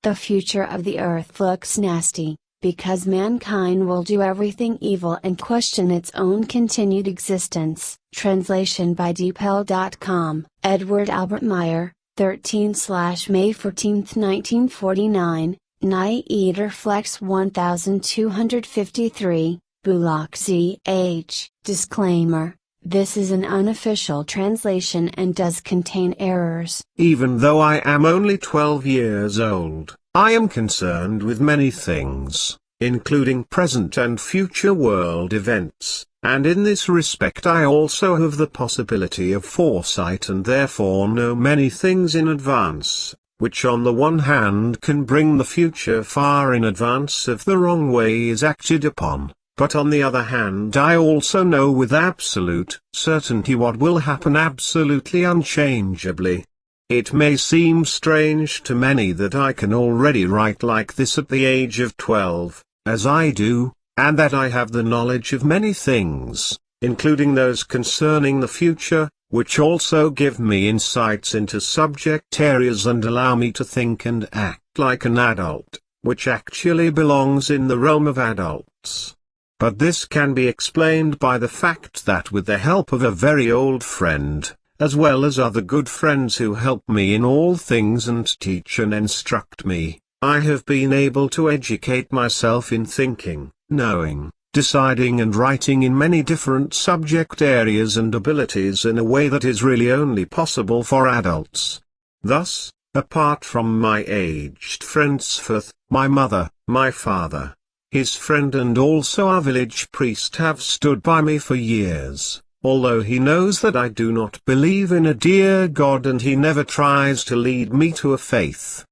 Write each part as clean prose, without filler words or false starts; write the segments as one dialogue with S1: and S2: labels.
S1: The future of the earth looks nasty, because mankind will do everything evil and question its own continued existence. Translation by deepel.com. Edward Albert Meier, 13/May 14, 1949, Niederflachs 1253, Bülach ZH. Disclaimer: this is an unofficial translation and does contain errors.
S2: Even though I am only 12 years old, I am concerned with many things, including present and future world events, and in this respect I also have the possibility of foresight and therefore know many things in advance, which on the one hand can bring the future far in advance if the wrong way is acted upon. But on the other hand I also know with absolute certainty what will happen absolutely unchangeably. It may seem strange to many that I can already write like this at the age of 12, as I do, and that I have the knowledge of many things, including those concerning the future, which also give me insights into subject areas and allow me to think and act like an adult, which actually belongs in the realm of adults. But this can be explained by the fact that with the help of a very old friend, as well as other good friends who help me in all things and teach and instruct me, I have been able to educate myself in thinking, knowing, deciding and writing in many different subject areas and abilities in a way that is really only possible for adults. Thus, apart from my aged friend Sforth, my mother, my father, his friend and also our village priest have stood by me for years, although he knows that I do not believe in a dear God and he never tries to lead me to a faith.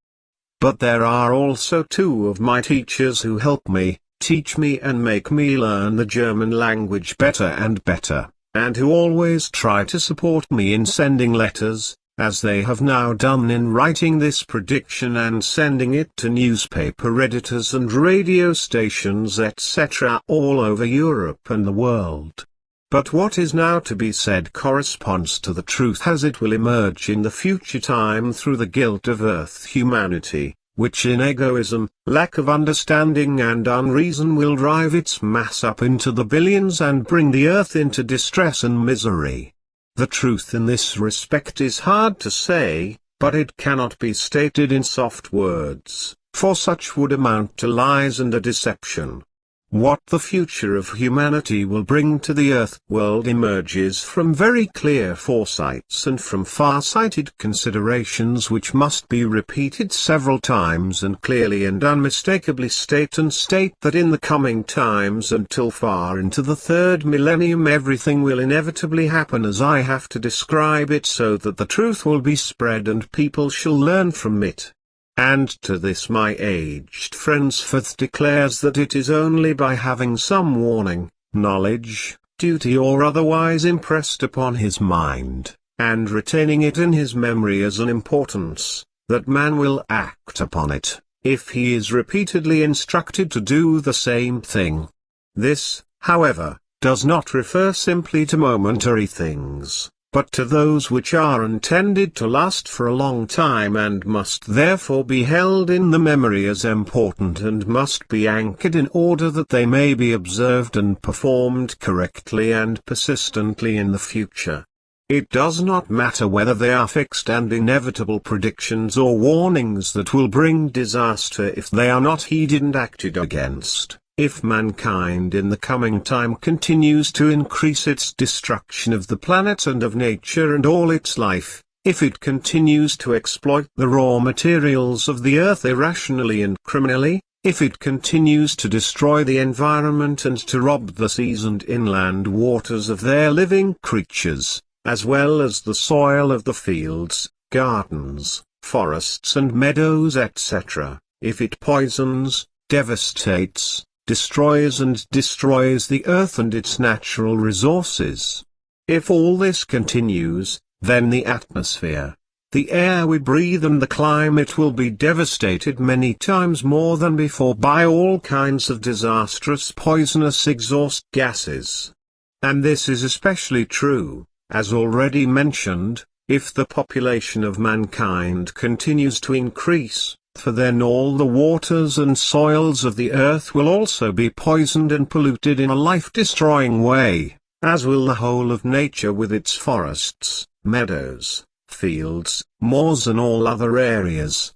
S2: But there are also two of my teachers who help me, teach me and make me learn the German language better and better, and who always try to support me in sending letters, as they have now done in writing this prediction and sending it to newspaper editors and radio stations etc. all over Europe and the world. But what is now to be said corresponds to the truth as it will emerge in the future time through the guilt of earth humanity, which in egoism, lack of understanding and unreason will drive its mass up into the billions and bring the earth into distress and misery. The truth in this respect is hard to say, but it cannot be stated in soft words, for such would amount to lies and a deception. What the future of humanity will bring to the earth world emerges from very clear foresights and from far-sighted considerations which must be repeated several times and clearly and unmistakably state that in the coming times until far into the third millennium everything will inevitably happen as I have to describe it so that the truth will be spread and people shall learn from it. And to this my aged friend Sforth declares that it is only by having some warning, knowledge, duty or otherwise impressed upon his mind, and retaining it in his memory as an importance, that man will act upon it, if he is repeatedly instructed to do the same thing. This, however, does not refer simply to momentary things, but to those which are intended to last for a long time and must therefore be held in the memory as important and must be anchored in order that they may be observed and performed correctly and persistently in the future. It does not matter whether they are fixed and inevitable predictions or warnings that will bring disaster if they are not heeded and acted against. If mankind in the coming time continues to increase its destruction of the planet and of nature and all its life, if it continues to exploit the raw materials of the earth irrationally and criminally, if it continues to destroy the environment and to rob the seas and inland waters of their living creatures, as well as the soil of the fields, gardens, forests and meadows etc., if it poisons, devastates, destroys the earth and its natural resources. If all this continues, then the atmosphere, the air we breathe and the climate will be devastated many times more than before by all kinds of disastrous poisonous exhaust gases. And this is especially true, as already mentioned, if the population of mankind continues to increase, For then all the waters and soils of the earth will also be poisoned and polluted in a life-destroying way, as will the whole of nature with its forests, meadows, fields, moors and all other areas.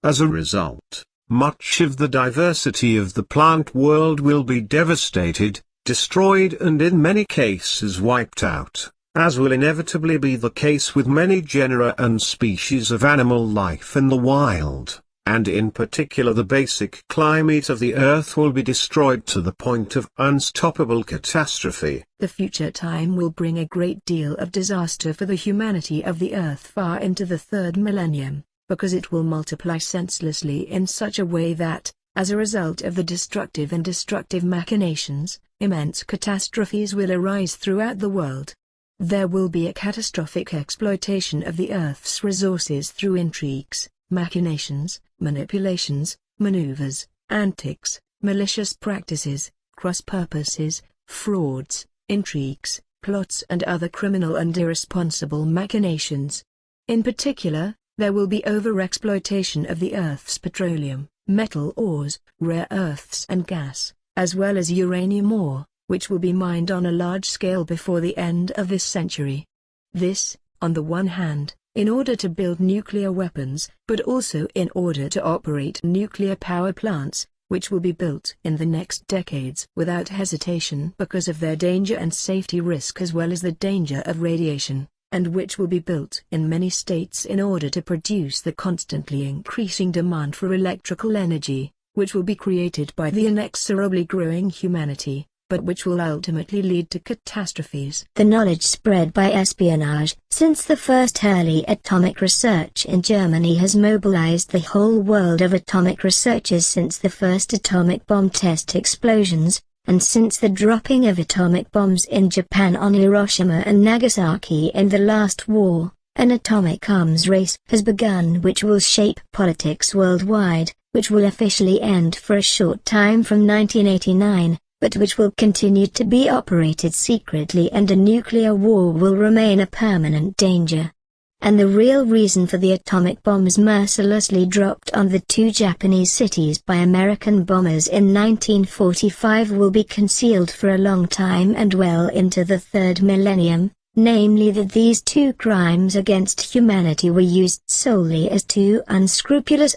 S2: As a result, much of the diversity of the plant world will be devastated, destroyed and in many cases wiped out, as will inevitably be the case with many genera and species of animal life in the wild. And in particular the basic climate of the earth will be destroyed to the point of unstoppable catastrophe.
S3: The future time will bring a great deal of disaster for the humanity of the earth far into the third millennium, because it will multiply senselessly in such a way that, as a result of the destructive and destructive machinations, immense catastrophes will arise throughout the world. There will be a catastrophic exploitation of the earth's resources through intrigues, machinations, manipulations, maneuvers, antics, malicious practices, cross-purposes, frauds, intrigues, plots and other criminal and irresponsible machinations. In particular, there will be over-exploitation of the earth's petroleum, metal ores, rare earths and gas, as well as uranium ore, which will be mined on a large scale before the end of this century. This, on the one hand, in order to build nuclear weapons, but also in order to operate nuclear power plants, which will be built in the next decades without hesitation because of their danger and safety risk as well as the danger of radiation, and which will be built in many states in order to produce the constantly increasing demand for electrical energy, which will be created by the inexorably growing humanity, but which will ultimately lead to catastrophes.
S4: The knowledge spread by espionage, since the first early atomic research in Germany has mobilized the whole world of atomic researchers since the first atomic bomb test explosions, and since the dropping of atomic bombs in Japan on Hiroshima and Nagasaki in the last war, an atomic arms race has begun which will shape politics worldwide, which will officially end for a short time from 1989. But which will continue to be operated secretly, and a nuclear war will remain a permanent danger. And the real reason for the atomic bombs mercilessly dropped on the two Japanese cities by American bombers in 1945 will be concealed for a long time and well into the third millennium, namely that these two crimes against humanity were used solely as two unscrupulous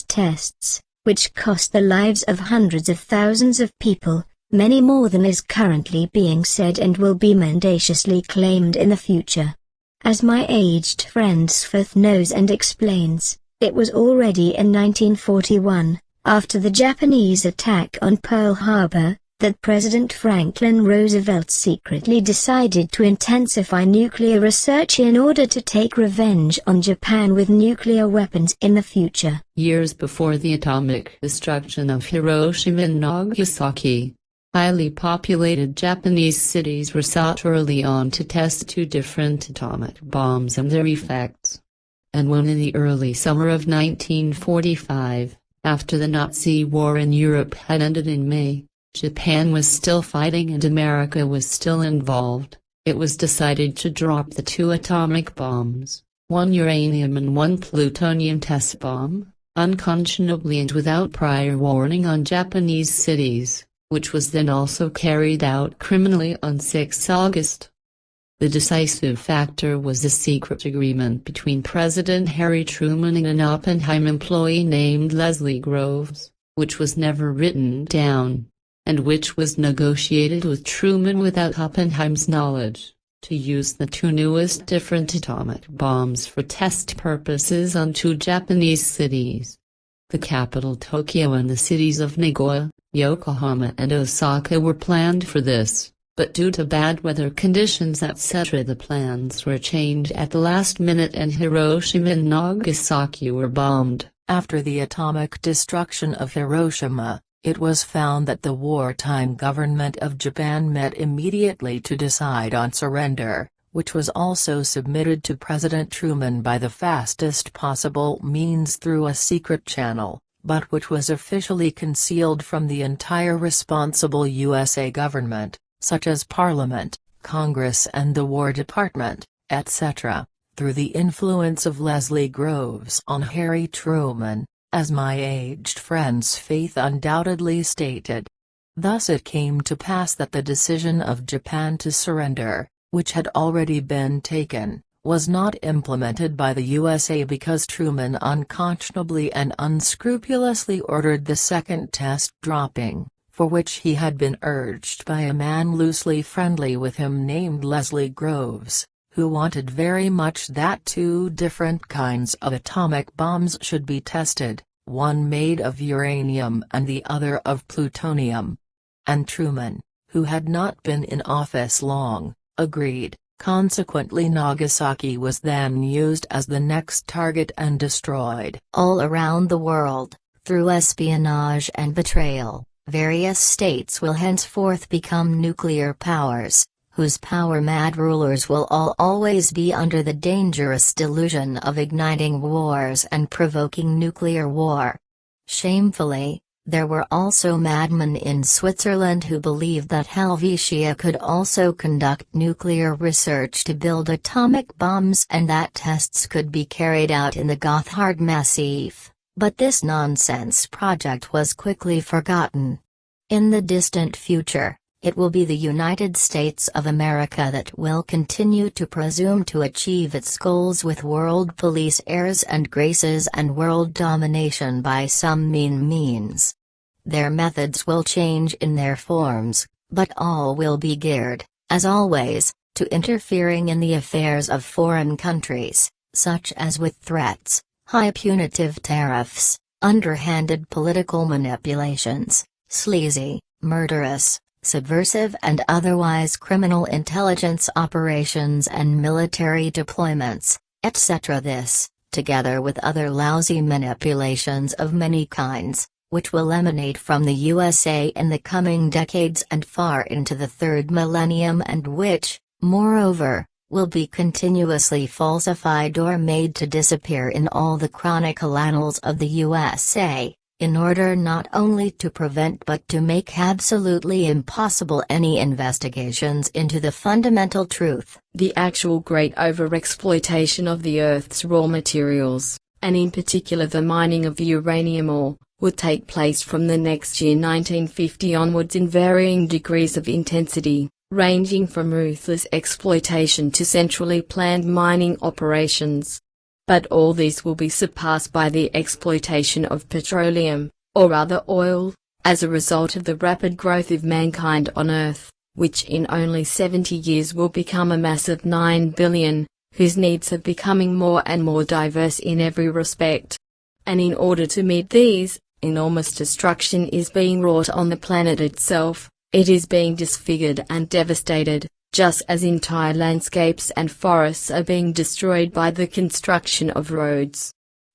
S4: tests, which cost the lives of hundreds of thousands of people, many more than is currently being said and will be mendaciously claimed in the future. As my aged friend Sfith knows and explains, it was already in 1941, after the Japanese attack on Pearl Harbor, that President Franklin Roosevelt secretly decided to intensify nuclear research in order to take revenge on Japan with nuclear weapons in the future.
S5: Years before the atomic destruction of Hiroshima and Nagasaki, highly populated Japanese cities were sought early on to test two different atomic bombs and their effects. And when in the early summer of 1945, after the Nazi war in Europe had ended in May, Japan was still fighting and America was still involved, it was decided to drop the two atomic bombs, one uranium and one plutonium test bomb, unconscionably and without prior warning on Japanese cities, which was then also carried out criminally on 6 August. The decisive factor was the secret agreement between President Harry Truman and an Oppenheim employee named Leslie Groves, which was never written down, and which was negotiated with Truman without Oppenheim's knowledge, to use the two newest different atomic bombs for test purposes on two Japanese cities. The capital Tokyo and the cities of Nagoya, Yokohama and Osaka were planned for this, but due to bad weather conditions etc. the plans were changed at the last minute and Hiroshima and Nagasaki were bombed.
S3: After the atomic destruction of Hiroshima, it was found that the wartime government of Japan met immediately to decide on surrender, which was also submitted to President Truman by the fastest possible means through a secret channel, but which was officially concealed from the entire responsible USA government, such as Parliament, Congress and the War Department, etc.
S6: through the influence of Leslie Groves on Harry Truman, as my aged friend's faith undoubtedly stated. Thus it came to pass that the decision of Japan to surrender, which had already been taken, was not implemented by the USA because Truman unconscionably and unscrupulously ordered the second test dropping, for which he had been urged by a man loosely friendly with him named Leslie Groves, who wanted very much that two different kinds of atomic bombs should be tested, one made of uranium and the other of plutonium. And Truman, who had not been in office long, agreed. Consequently, Nagasaki was then used as the next target and destroyed.
S4: All around the world, through espionage and betrayal, various states will henceforth become nuclear powers, whose power-mad rulers will always be under the dangerous delusion of igniting wars and provoking nuclear war. Shamefully, there were also madmen in Switzerland who believed that Helvetia could also conduct nuclear research to build atomic bombs and that tests could be carried out in the Gotthard Massif, but this nonsense project was quickly forgotten. In the distant future, it will be the United States of America that will continue to presume to achieve its goals with world police airs and graces and world domination by some mean means. Their methods will change in their forms, but all will be geared, as always, to interfering in the affairs of foreign countries, such as with threats, high punitive tariffs, underhanded political manipulations, sleazy, murderous, subversive and otherwise criminal intelligence operations and military deployments, etc. This, together with other lousy manipulations of many kinds, which will emanate from the USA in the coming decades and far into the third millennium and which, moreover, will be continuously falsified or made to disappear in all the chronicle annals of the USA, in order not only to prevent but to make absolutely impossible any investigations into the fundamental truth.
S7: The actual great overexploitation of the Earth's raw materials, and in particular the mining of uranium ore, would take place from the next year 1950 onwards in varying degrees of intensity, ranging from ruthless exploitation to centrally planned mining operations. But all this will be surpassed by the exploitation of petroleum, or rather oil, as a result of the rapid growth of mankind on Earth, which in only 70 years will become a mass of 9 billion, whose needs are becoming more and more diverse in every respect. And in order to meet these, enormous destruction is being wrought on the planet itself. It is being disfigured and devastated, just as entire landscapes and forests are being destroyed by the construction of roads.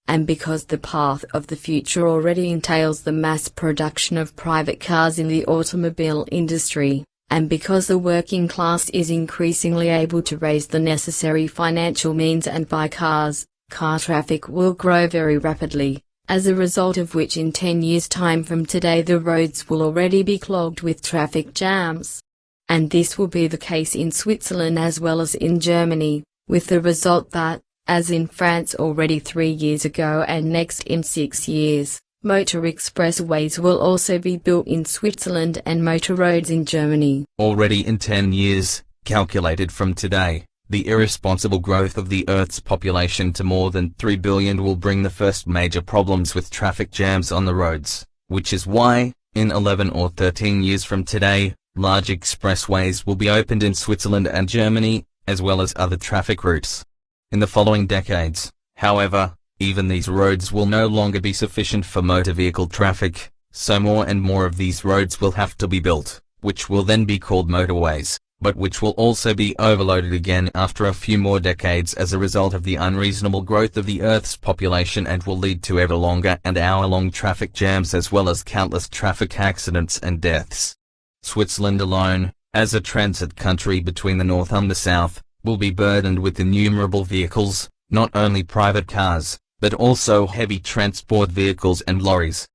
S7: And because the path of the future already entails the mass production of private cars in the automobile industry, and because the working class is increasingly able to raise the necessary financial means and buy cars, car traffic will grow very rapidly, as a result of which in 10 years' time from today the roads will already be clogged with traffic jams. And this will be the case in Switzerland as well as in Germany, with the result that, as in France already 3 years ago and next in 6 years, motor expressways will also be built in Switzerland and motor roads in Germany.
S8: Already in 10 years, calculated from today, the irresponsible growth of the Earth's population to more than 3 billion will bring the first major problems with traffic jams on the roads, which is why, in 11 or 13 years from today, large expressways will be opened in Switzerland and Germany, as well as other traffic routes. In the following decades, however, even these roads will no longer be sufficient for motor vehicle traffic, so more and more of these roads will have to be built, which will then be called motorways, but which will also be overloaded again after a few more decades as a result of the unreasonable growth of the Earth's population and will lead to ever longer and hour-long traffic jams as well as countless traffic accidents and deaths. Switzerland alone, as a transit country between the north and the south, will be burdened with innumerable vehicles, not only private cars, but also heavy transport vehicles and lorries.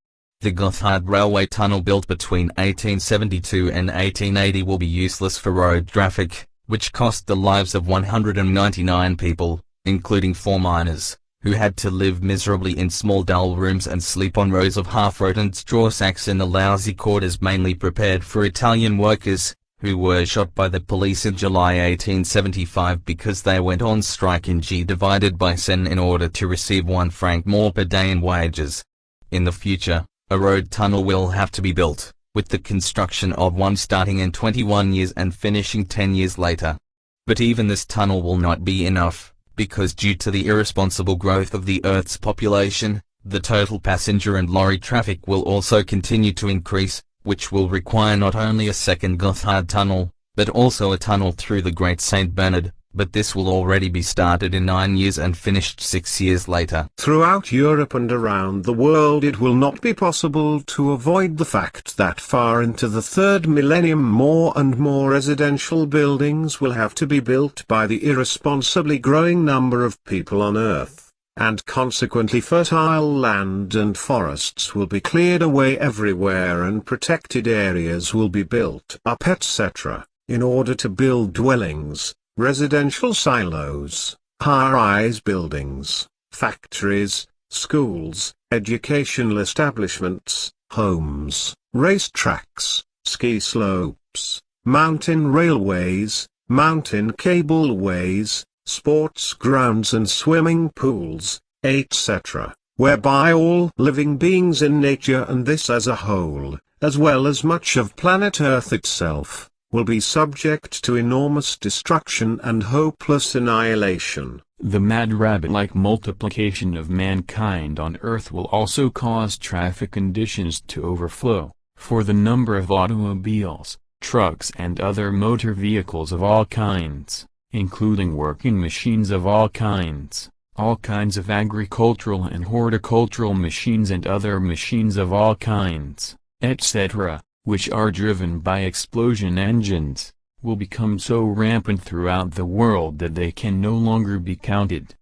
S8: The Gotthard railway tunnel built between 1872 and 1880 will be useless for road traffic, which cost the lives of 199 people, including 4 miners, who had to live miserably in small dull rooms and sleep on rows of half-rotten straw sacks in the lousy quarters mainly prepared for Italian workers, who were shot by the police in July 1875 because they went on strike in G divided by Sen in order to receive 1 franc more per day in wages. In the future, a road tunnel will have to be built, with the construction of one starting in 21 years and finishing 10 years later. But even this tunnel will not be enough, because due to the irresponsible growth of the Earth's population, the total passenger and lorry traffic will also continue to increase, which will require not only a second Gotthard tunnel, but also a tunnel through the Great St. Bernard, but this will already be started in 9 years and finished 6 years later.
S2: Throughout Europe and around the world it will not be possible to avoid the fact that far into the 3rd millennium more and more residential buildings will have to be built by the irresponsibly growing number of people on Earth, and consequently fertile land and forests will be cleared away everywhere and protected areas will be built up etc., in order to build dwellings, residential silos, high-rise buildings, factories, schools, educational establishments, homes, racetracks, ski slopes, mountain railways, mountain cableways, sports grounds and swimming pools, etc., whereby all living beings in nature and this as a whole, as well as much of planet Earth itself, will be subject to enormous destruction and hopeless annihilation.
S9: The mad rabbit-like multiplication of mankind on Earth will also cause traffic conditions to overflow, for the number of automobiles, trucks and other motor vehicles of all kinds, including working machines of all kinds of agricultural and horticultural machines and other machines of all kinds, etc., which are driven by explosion engines, will become so rampant throughout the world that they can no longer be counted.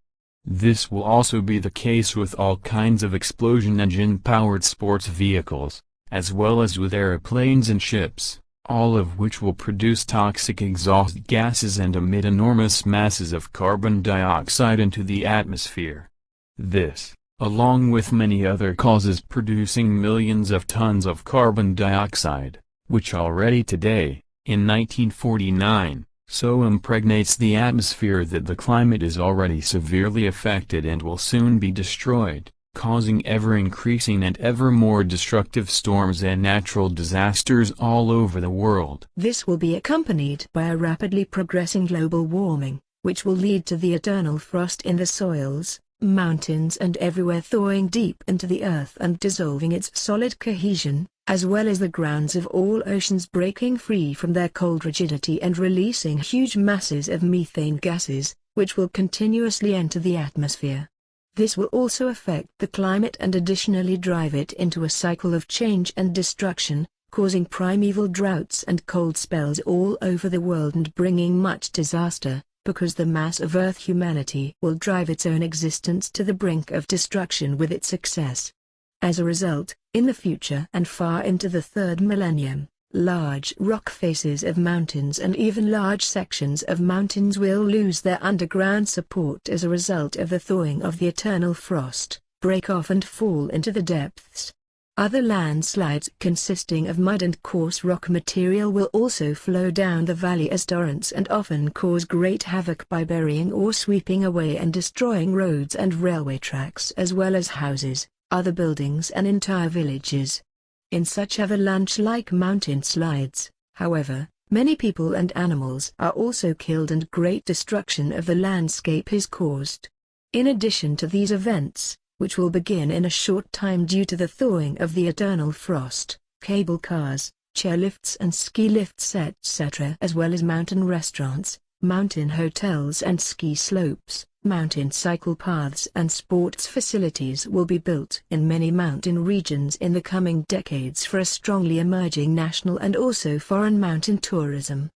S9: This will also be the case with all kinds of explosion engine-powered sports vehicles, as well as with airplanes and ships, all of which will produce toxic exhaust gases and emit enormous masses of carbon dioxide into the atmosphere. This, along with many other causes producing millions of tons of carbon dioxide, which already today, in 1949, so impregnates the atmosphere that the climate is already severely affected and will soon be destroyed, causing ever-increasing and ever more destructive storms and natural disasters all over the world.
S3: This will be accompanied by a rapidly progressing global warming, which will lead to the eternal frost in the soils, mountains and everywhere, thawing deep into the earth and dissolving its solid cohesion, as well as the grounds of all oceans breaking free from their cold rigidity and releasing huge masses of methane gases, which will continuously enter the atmosphere. This will also affect the climate and additionally drive it into a cycle of change and destruction, causing primeval droughts and cold spells all over the world and bringing much disaster, because the mass of Earth humanity will drive its own existence to the brink of destruction with its success. As a result, in the future and far into the 3rd millennium, large rock faces of mountains and even large sections of mountains will lose their underground support as a result of the thawing of the eternal frost, break off and fall into the depths. Other landslides consisting of mud and coarse rock material will also flow down the valley as torrents and often cause great havoc by burying or sweeping away and destroying roads and railway tracks as well as houses, other buildings and entire villages. In such avalanche-like mountain slides, however, many people and animals are also killed and great destruction of the landscape is caused. In addition to these events, which will begin in a short time due to the thawing of the eternal frost, cable cars, chairlifts and ski lifts etc., as well as mountain restaurants, mountain hotels and ski slopes, mountain cycle paths and sports facilities will be built in many mountain regions in the coming decades for a strongly emerging national and also foreign mountain tourism.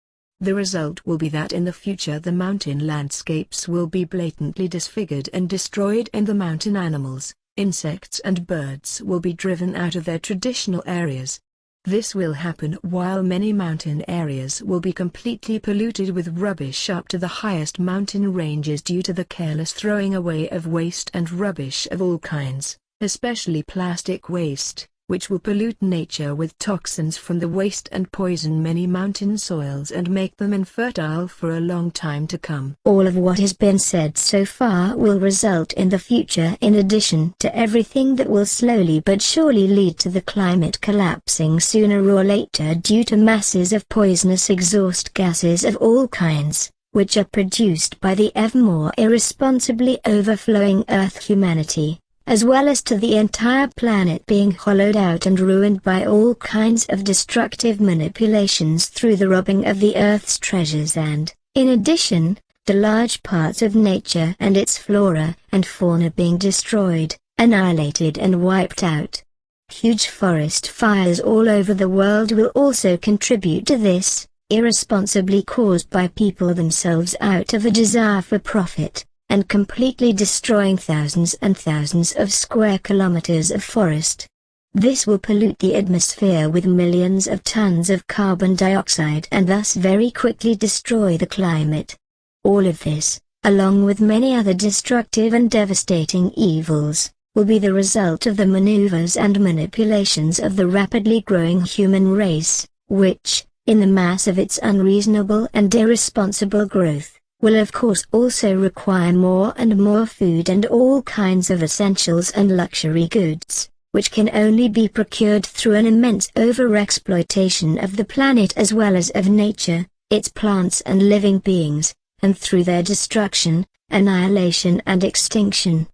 S3: The result will be that in the future the mountain landscapes will be blatantly disfigured and destroyed, and the mountain animals, insects and birds will be driven out of their traditional areas. This will happen while many mountain areas will be completely polluted with rubbish up to the highest mountain ranges due to the careless throwing away of waste and rubbish of all kinds, especially plastic waste, which will pollute nature with toxins from the waste and poison many mountain soils and make them infertile for a long time to come.
S4: All of what has been said so far will result in the future, in addition to everything that will slowly but surely lead to the climate collapsing sooner or later due to masses of poisonous exhaust gases of all kinds, which are produced by the ever more irresponsibly overflowing Earth humanity, as well as to the entire planet being hollowed out and ruined by all kinds of destructive manipulations through the robbing of the Earth's treasures and, in addition, the large parts of nature and its flora and fauna being destroyed, annihilated and wiped out. Huge forest fires all over the world will also contribute to this, irresponsibly caused by people themselves out of a desire for profit, and completely destroying thousands and thousands of square kilometers of forest. This will pollute the atmosphere with millions of tons of carbon dioxide and thus very quickly destroy the climate. All of this, along with many other destructive and devastating evils, will be the result of the maneuvers and manipulations of the rapidly growing human race, which, in the mass of its unreasonable and irresponsible growth, will of course also require more and more food and all kinds of essentials and luxury goods, which can only be procured through an immense overexploitation of the planet as well as of nature, its plants and living beings, and through their destruction, annihilation and extinction.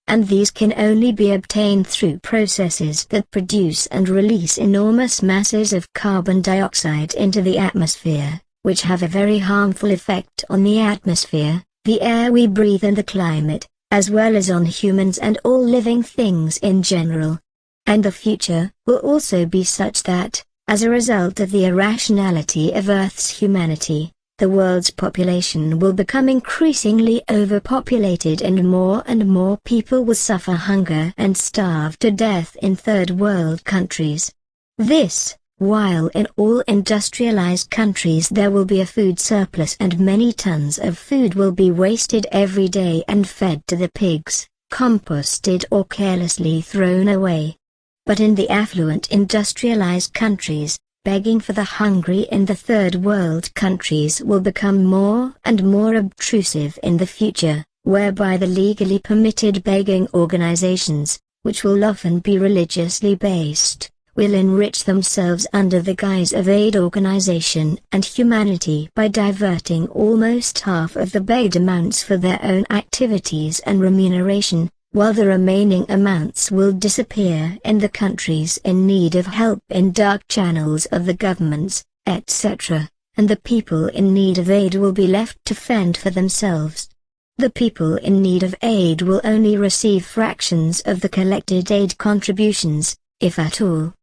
S4: And these can only be obtained through processes that produce and release enormous masses of carbon dioxide into the atmosphere, which have a very harmful effect on the atmosphere, the air we breathe and the climate, as well as on humans and all living things in general. And the future will also be such that, as a result of the irrationality of Earth's humanity, the world's population will become increasingly overpopulated and more people will suffer hunger and starve to death in third world countries. This, while in all industrialized countries there will be a food surplus and many tons of food will be wasted every day and fed to the pigs, composted or carelessly thrown away. But in the affluent industrialized countries, begging for the hungry in the third world countries will become more and more obtrusive in the future, whereby the legally permitted begging organizations, which will often be religiously based, will enrich themselves under the guise of aid organization and humanity by diverting almost half of the begged amounts for their own activities and remuneration, while the remaining amounts will disappear in the countries in need of help in dark channels of the governments, etc., and the people in need of aid will be left to fend for themselves. The people in need of aid will only receive fractions of the collected aid contributions, if at all.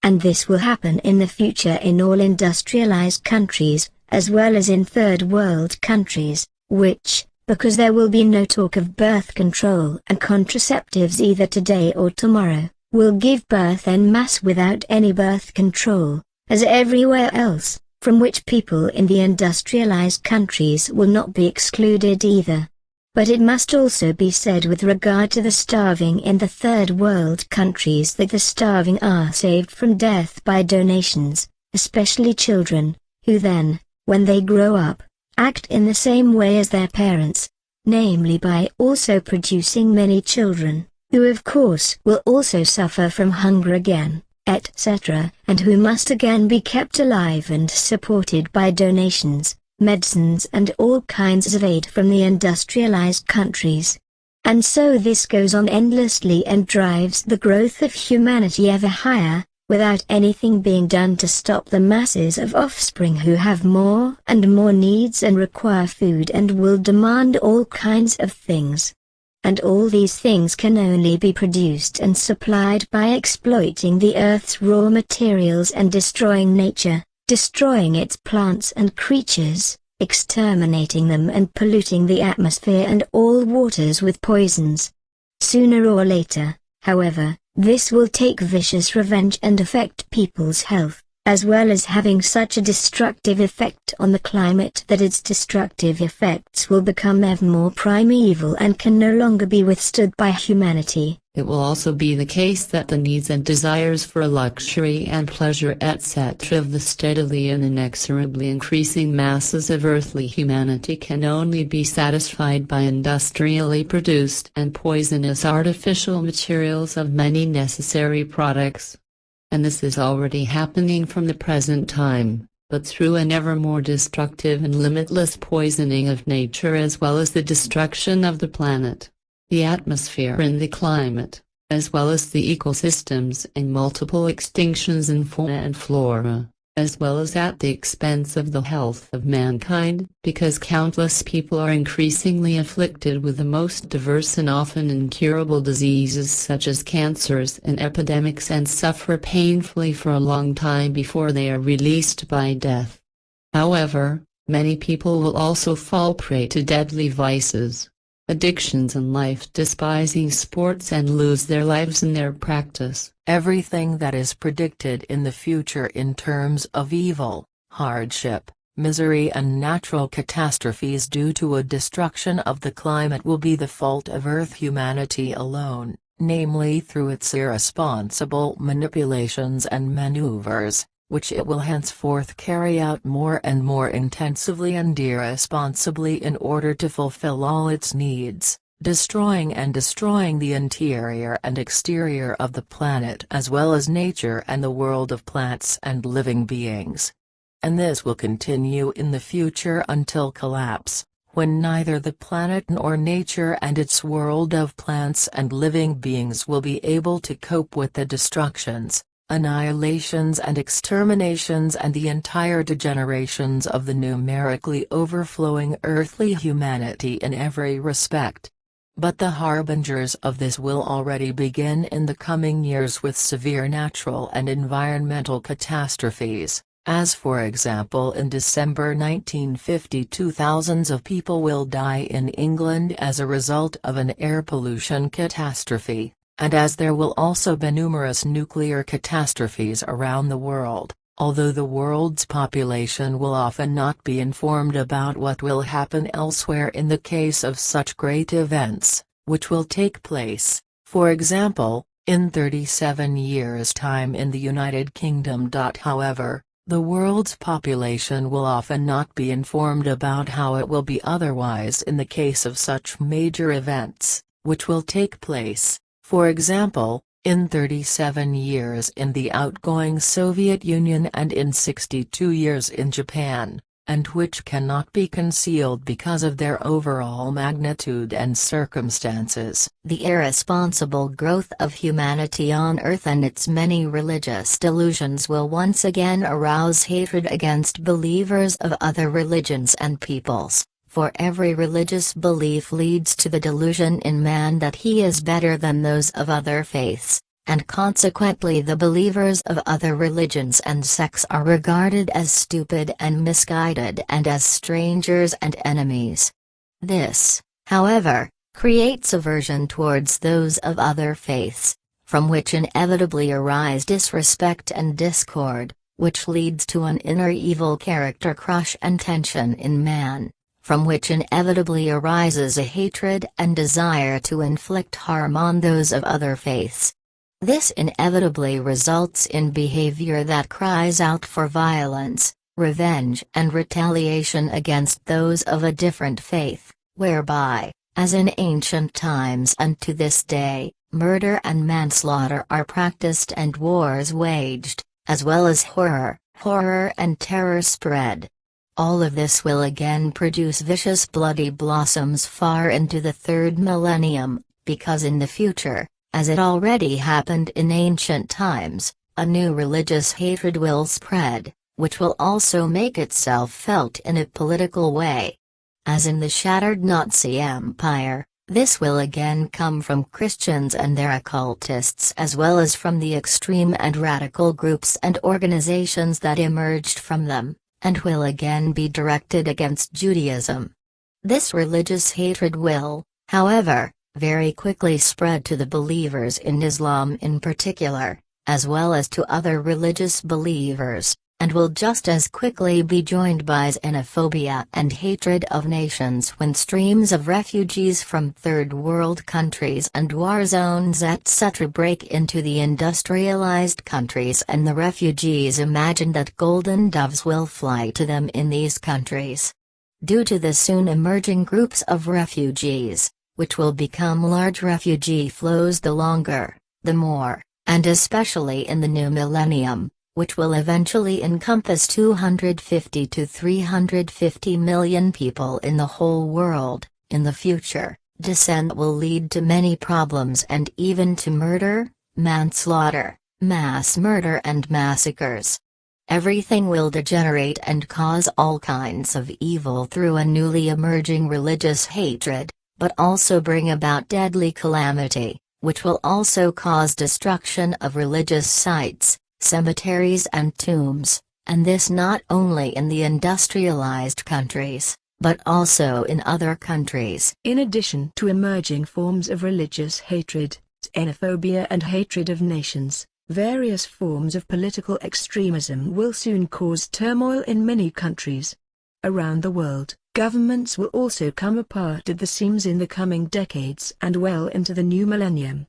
S4: And this will happen in the future in all industrialized countries, as well as in third world countries, which, because there will be no talk of birth control and contraceptives either today or tomorrow, will give birth en masse without any birth control, as everywhere else, from which people in the industrialized countries will not be excluded either. But it must also be said with regard to the starving in the third world countries that the starving are saved from death by donations, especially children, who then, when they grow up, act in the same way as their parents, namely by also producing many children, who of course will also suffer from hunger again, etc., and who must again be kept alive and supported by donations, medicines and all kinds of aid from the industrialized countries. And so this goes on endlessly and drives the growth of humanity ever higher, without anything being done to stop the masses of offspring who have more and more needs and require food and will demand all kinds of things. And all these things can only be produced and supplied by exploiting the Earth's raw materials and destroying nature, destroying its plants and creatures, exterminating them and polluting the atmosphere and all waters with poisons. Sooner or later, however, This will take vicious revenge and affect people's health, as well as having such a destructive effect on the climate that its destructive effects will become ever more primeval and can no longer be withstood by humanity.
S5: It will also be the case that the needs and desires for luxury and pleasure etc. of the steadily and inexorably increasing masses of earthly humanity can only be satisfied by industrially produced and poisonous artificial materials of many necessary products. And this is already happening from the present time, but through an ever more destructive and limitless poisoning of nature as well as the destruction of the planet, the atmosphere and the climate, as well as the ecosystems and multiple extinctions in fauna and flora, as well as at the expense of the health of mankind, because countless people are increasingly afflicted with the most diverse and often incurable diseases such as cancers and epidemics and suffer painfully for a long time before they are released by death. However, many people will also fall prey to deadly vices, addictions and life-despising sports and lose their lives in their practice.
S6: Everything that is predicted in the future in terms of evil, hardship, misery and natural catastrophes due to a destruction of the climate will be the fault of Earth humanity alone, namely through its irresponsible manipulations and maneuvers, which it will henceforth carry out more and more intensively and irresponsibly in order to fulfill all its needs, destroying the interior and exterior of the planet as well as nature and the world of plants and living beings. And this will continue in the future until collapse, when neither the planet nor nature and its world of plants and living beings will be able to cope with the destructions, annihilations and exterminations and the entire degenerations of the numerically overflowing earthly humanity in every respect. But the harbingers of this will already begin in the coming years with severe natural and environmental catastrophes, as for example in December 1952 thousands of people will die in England as a result of an air pollution catastrophe. And as there will also be numerous nuclear catastrophes around the world, although the world's population will often not be informed about what will happen elsewhere in the case of such great events, which will take place, for example, in 37 years' time in the United Kingdom. However, the world's population will often not be informed about how it will be otherwise in the case of such major events, which will take place, for example, in 37 years in the outgoing Soviet Union and in 62 years in Japan, and which cannot be concealed because of their overall magnitude and circumstances.
S4: The irresponsible growth of humanity on Earth and its many religious delusions will once again arouse hatred against believers of other religions and peoples. For every religious belief leads to the delusion in man that he is better than those of other faiths, and consequently the believers of other religions and sects are regarded as stupid and misguided and as strangers and enemies. This, however, creates aversion towards those of other faiths, from which inevitably arise disrespect and discord, which leads to an inner evil character crush and tension in man, from which inevitably arises a hatred and desire to inflict harm on those of other faiths. This inevitably results in behavior that cries out for violence, revenge and retaliation against those of a different faith, whereby, as in ancient times and to this day, murder and manslaughter are practiced and wars waged, as well as horror and terror spread. All of this will again produce vicious bloody blossoms far into the third millennium, because in the future, as it already happened in ancient times, a new religious hatred will spread, which will also make itself felt in a political way. As in the shattered Nazi Empire, this will again come from Christians and their occultists as well as from the extreme and radical groups and organizations that emerged from them, and will again be directed against Judaism. This religious hatred will, however,
S6: very quickly spread to the believers in Islam in particular, as well as to other religious believers, and will just as quickly be joined by xenophobia and hatred of nations when streams of refugees from third world countries and war zones etc. break into the industrialized countries, and the refugees imagine that golden doves will fly to them in these countries. Due to the soon emerging groups of refugees, which will become large refugee flows the longer, the more, and especially in the new millennium, which will eventually encompass 250 to 350 million people in the whole world. In the future, descent will lead to many problems and even to murder, manslaughter, mass murder and massacres. Everything will degenerate and cause all kinds of evil through a newly emerging religious hatred, but also bring about deadly calamity, which will also cause destruction of religious sites, cemeteries and tombs, and this not only in the industrialized countries, but also in other countries.
S3: In addition to emerging forms of religious hatred, xenophobia and hatred of nations, various forms of political extremism will soon cause turmoil in many countries around the world. Governments will also come apart at the seams in the coming decades and well into the new millennium.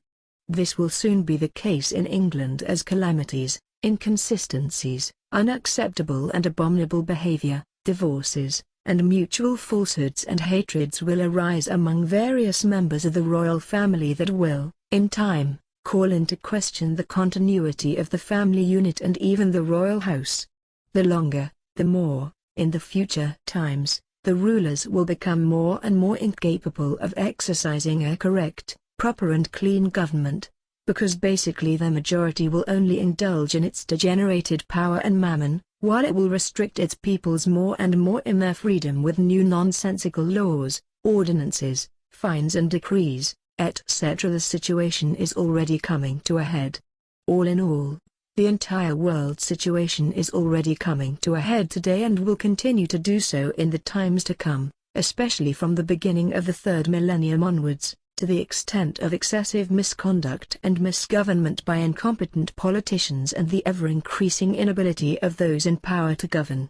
S3: This will soon be the case in England as calamities, inconsistencies, unacceptable and abominable behavior, divorces, and mutual falsehoods and hatreds will arise among various members of the royal family that will, in time, call into question the continuity of the family unit and even the royal house. The longer, the more, in the future times, the rulers will become more and more incapable of exercising a correct, proper and clean government, because basically the majority will only indulge in its degenerated power and mammon, while it will restrict its peoples more and more in their freedom with new nonsensical laws, ordinances, fines and decrees, etc. The situation is already coming to a head. All in all, the entire world situation is already coming to a head today and will continue to do so in the times to come, especially from the beginning of the third millennium onwards, to the extent of excessive misconduct and misgovernment by incompetent politicians and the ever-increasing inability of those in power to govern.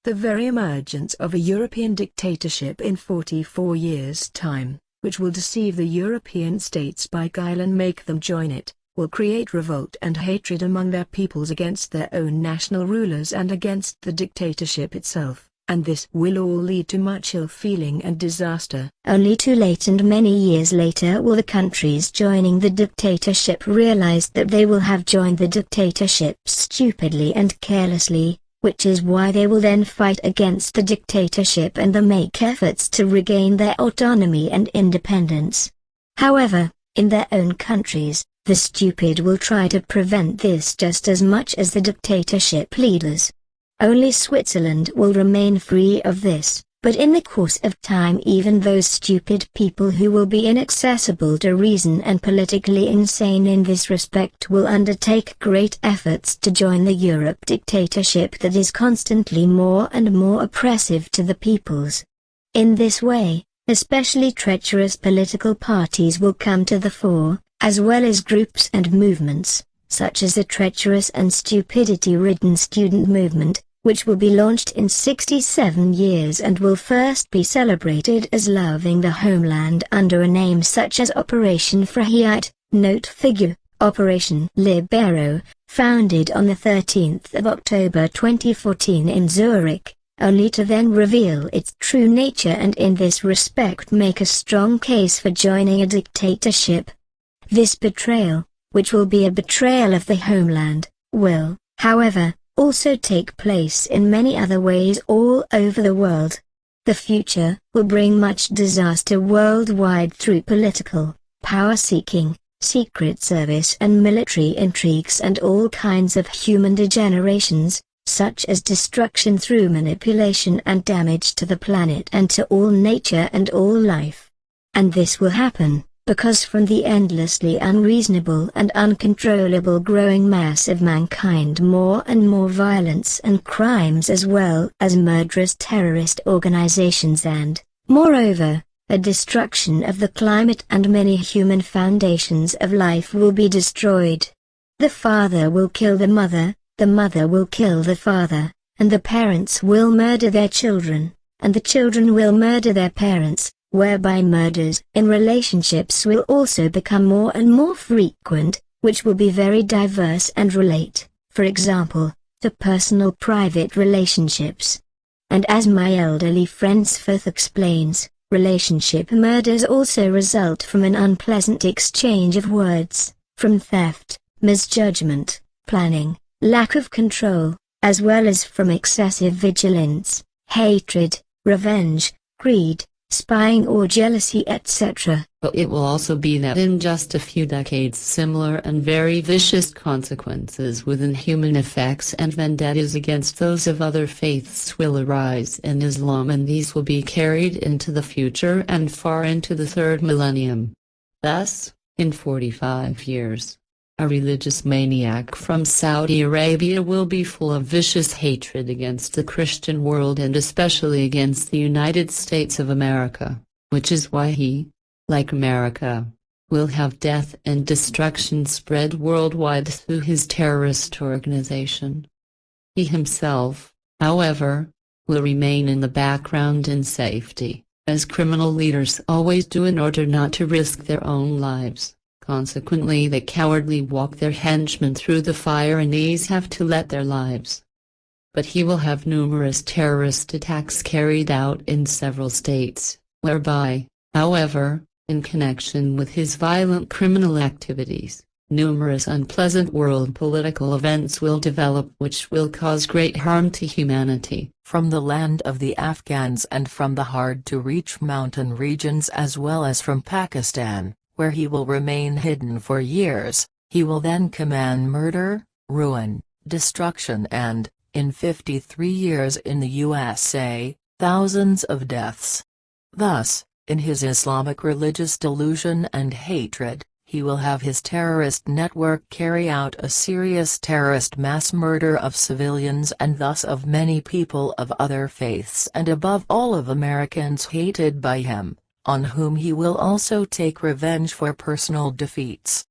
S3: The very emergence of a European dictatorship in 44 years' time, which will deceive the European states by guile and make them join it, will create revolt and hatred among their peoples against their own national rulers and against the dictatorship itself, and this will all lead to much ill feeling and disaster.
S4: Only too late, and many years later will the countries joining the dictatorship realize that they will have joined the dictatorship stupidly and carelessly, which is why they will then fight against the dictatorship and make efforts to regain their autonomy and independence. However, in their own countries, the stupid will try to prevent this just as much as the dictatorship leaders. Only Switzerland will remain free of this, but in the course of time even those stupid people who will be inaccessible to reason and politically insane in this respect will undertake great efforts to join the Europe dictatorship that is constantly more and more oppressive to the peoples. In this way, especially treacherous political parties will come to the fore, as well as groups and movements, such as the treacherous and stupidity-ridden student movement, which will be launched in 67 years and will first be celebrated as loving the homeland under a name such as Operation Freiheit, note figure, Operation Libero, founded on the 13th of October 2014 in Zurich, only to then reveal its true nature and in this respect make a strong case for joining a dictatorship. This betrayal, which will be a betrayal of the homeland, will, however, also take place in many other ways all over the world. The future will bring much disaster worldwide through political, power-seeking, secret service and military intrigues and all kinds of human degenerations, such as destruction through manipulation and damage to the planet and to all nature and all life. And this will happen because from the endlessly unreasonable and uncontrollable growing mass of mankind more and more violence and crimes as well as murderous terrorist organizations and, moreover, a destruction of the climate, and many human foundations of life will be destroyed. The father will kill the mother will kill the father, and the parents will murder their children, and the children will murder their parents, whereby murders in relationships will also become more and more frequent, which will be very diverse and relate, for example, to personal private relationships. And as my elderly friend Sfeth explains, relationship murders also result from an unpleasant exchange of words, from theft, misjudgment, planning, lack of control, as well as from excessive vigilance, hatred, revenge, greed, spying or jealousy, etc.
S5: But it will also be that in just a few decades similar and very vicious consequences within human effects and vendettas against those of other faiths will arise in Islam, and these will be carried into the future and far into the third millennium. Thus, in 45 years, a religious maniac from Saudi Arabia will be full of vicious hatred against the Christian world and especially against the United States of America, which is why he, like America, will have death and destruction spread worldwide through his terrorist organization. He himself, however, will remain in the background in safety, as criminal leaders always do in order not to risk their own lives. Consequently, they cowardly walk their henchmen through the fire, and these have to let their lives. But he will have numerous terrorist attacks carried out in several states, whereby, however, in connection with his violent criminal activities, numerous unpleasant world political events will develop which will cause great harm to humanity.
S6: From the land of the Afghans and from the hard-to-reach mountain regions, as well as from Pakistan, where he will remain hidden for years, he will then command murder, ruin, destruction and, in 53 years in the USA, thousands of deaths. Thus, in his Islamic religious delusion and hatred, he will have his terrorist network carry out a serious terrorist mass murder of civilians and thus of many people of other faiths and above all of Americans hated by him, on whom he will also take revenge for personal defeats.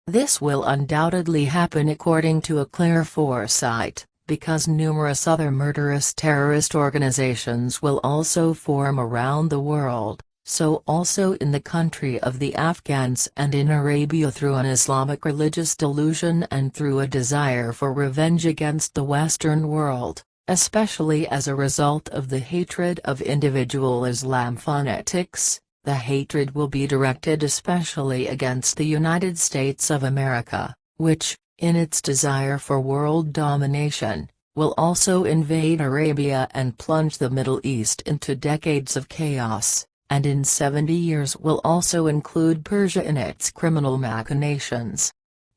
S6: This will undoubtedly happen according to a clear foresight, because numerous other murderous terrorist organizations will also form around the world, so also in the country of the Afghans and in Arabia through an Islamic religious delusion and through a desire for revenge against the Western world, especially as a result of the hatred of individual Islam fanatics. The hatred will be directed especially against the United States of America, which, in its desire for world domination, will also invade Arabia and plunge the Middle East into decades of chaos, and in 70 years will also include Persia in its criminal machinations.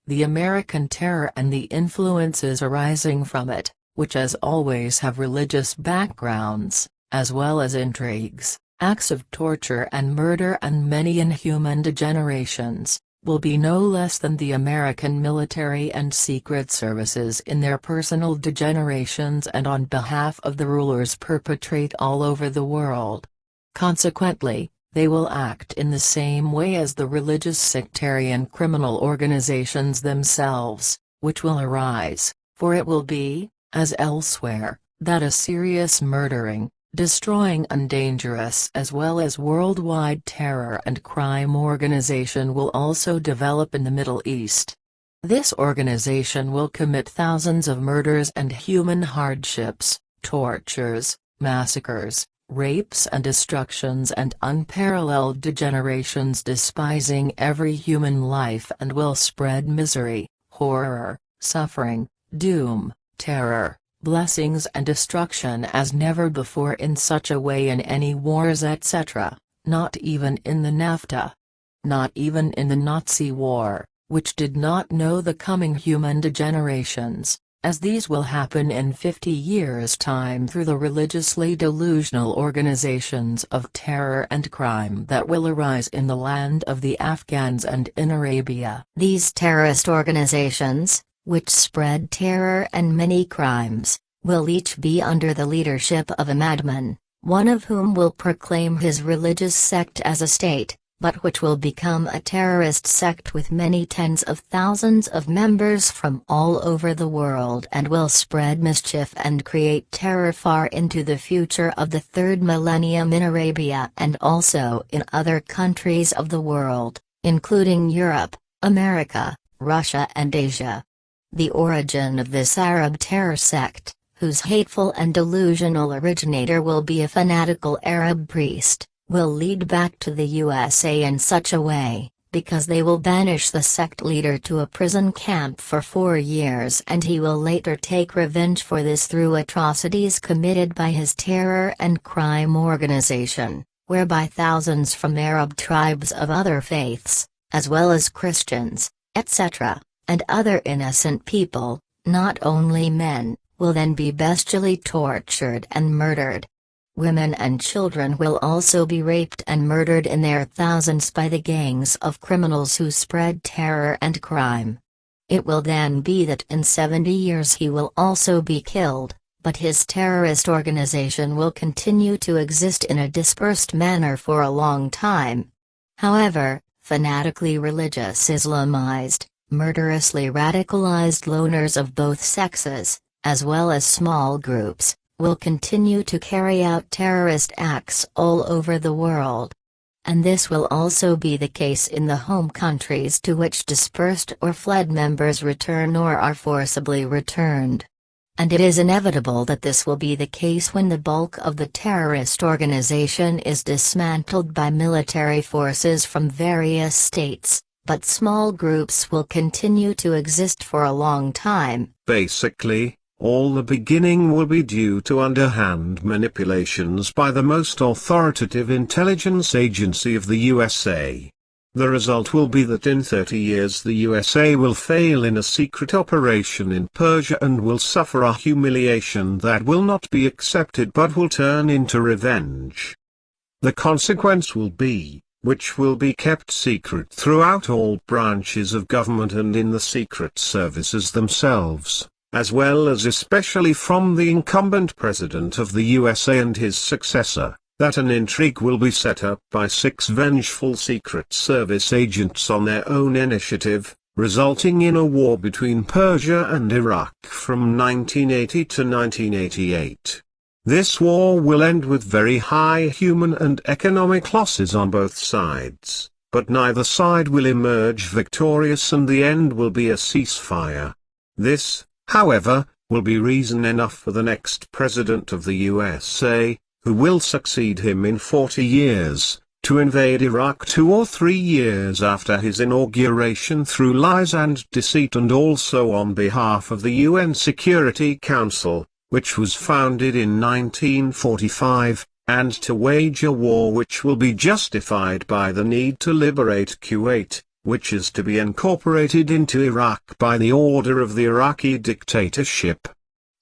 S6: The American terror and the influences arising from it, which as always have religious backgrounds, as well as intrigues, acts of torture and murder and many inhuman degenerations, will be no less than the American military and secret services in their personal degenerations and on behalf of the rulers perpetrate all over the world. Consequently, they will act in the same way as the religious sectarian criminal organizations themselves, which will arise, for it will be, as elsewhere, that a serious murdering, destroying and dangerous as well as worldwide terror and crime organization will also develop in the Middle East. This organization will commit thousands of murders and human hardships, tortures, massacres, rapes and destructions and unparalleled degenerations, despising every human life, and will spread misery, horror, suffering, doom, terror, blessings and destruction as never before in such a way in any wars etc., not even in the NAFTA. Not even in the Nazi war, which did not know the coming human degenerations, as these will happen in 50 years' time through the religiously delusional organizations of terror and crime that will arise in the land of the Afghans and in Arabia.
S4: These terrorist organizations, which spread terror and many crimes, will each be under the leadership of a madman,
S6: one of whom will proclaim his religious sect as a state, but which will become a terrorist sect with many tens of thousands of members from all over the world and will spread mischief and create terror far into the future of the third millennium in Arabia and also in other countries of the world, including Europe, America, Russia and Asia. The origin of this Arab terror sect, whose hateful and delusional originator will be a fanatical Arab priest, will lead back to the USA in such a way, because they will banish the sect leader to a prison camp for 4 years and he will later take revenge for this through atrocities committed by his terror and crime organization, whereby thousands from Arab tribes of other faiths, as well as Christians, etc., and other innocent people, not only men, will then be bestially tortured and murdered. Women and children will also be raped and murdered in their thousands by the gangs of criminals who spread terror and crime. It will then be that in 70 years he will also be killed, but his terrorist organization will continue to exist in a dispersed manner for a long time. However, fanatically religious Islamized, murderously radicalized loners of both sexes, as well as small groups, will continue to carry out terrorist acts all over the world. And this will also be the case in the home countries to which dispersed or fled members return or are forcibly returned. And it is inevitable that this will be the case when the bulk of the terrorist organization is dismantled by military forces from various states, but small groups will continue to exist for a long time.
S2: Basically, all the beginning will be due to underhand manipulations by the most authoritative intelligence agency of the USA. The result will be that in 30 years the USA will fail in a secret operation in Persia and will suffer a humiliation that will not be accepted but will turn into revenge. The consequence will be, which will be kept secret throughout all branches of government and in the secret services themselves, as well as especially from the incumbent president of the USA and his successor, that an intrigue will be set up by 6 vengeful secret service agents on their own initiative, resulting in a war between Persia and Iraq from 1980 to 1988. This war will end with very high human and economic losses on both sides, but neither side will emerge victorious and the end will be a ceasefire. This, however, will be reason enough for the next president of the USA, who will succeed him in 40 years, to invade Iraq 2 or 3 years after his inauguration through lies and deceit and also on behalf of the UN Security Council, which was founded in 1945, and to wage a war which will be justified by the need to liberate Kuwait, which is to be incorporated into Iraq by the order of the Iraqi dictatorship.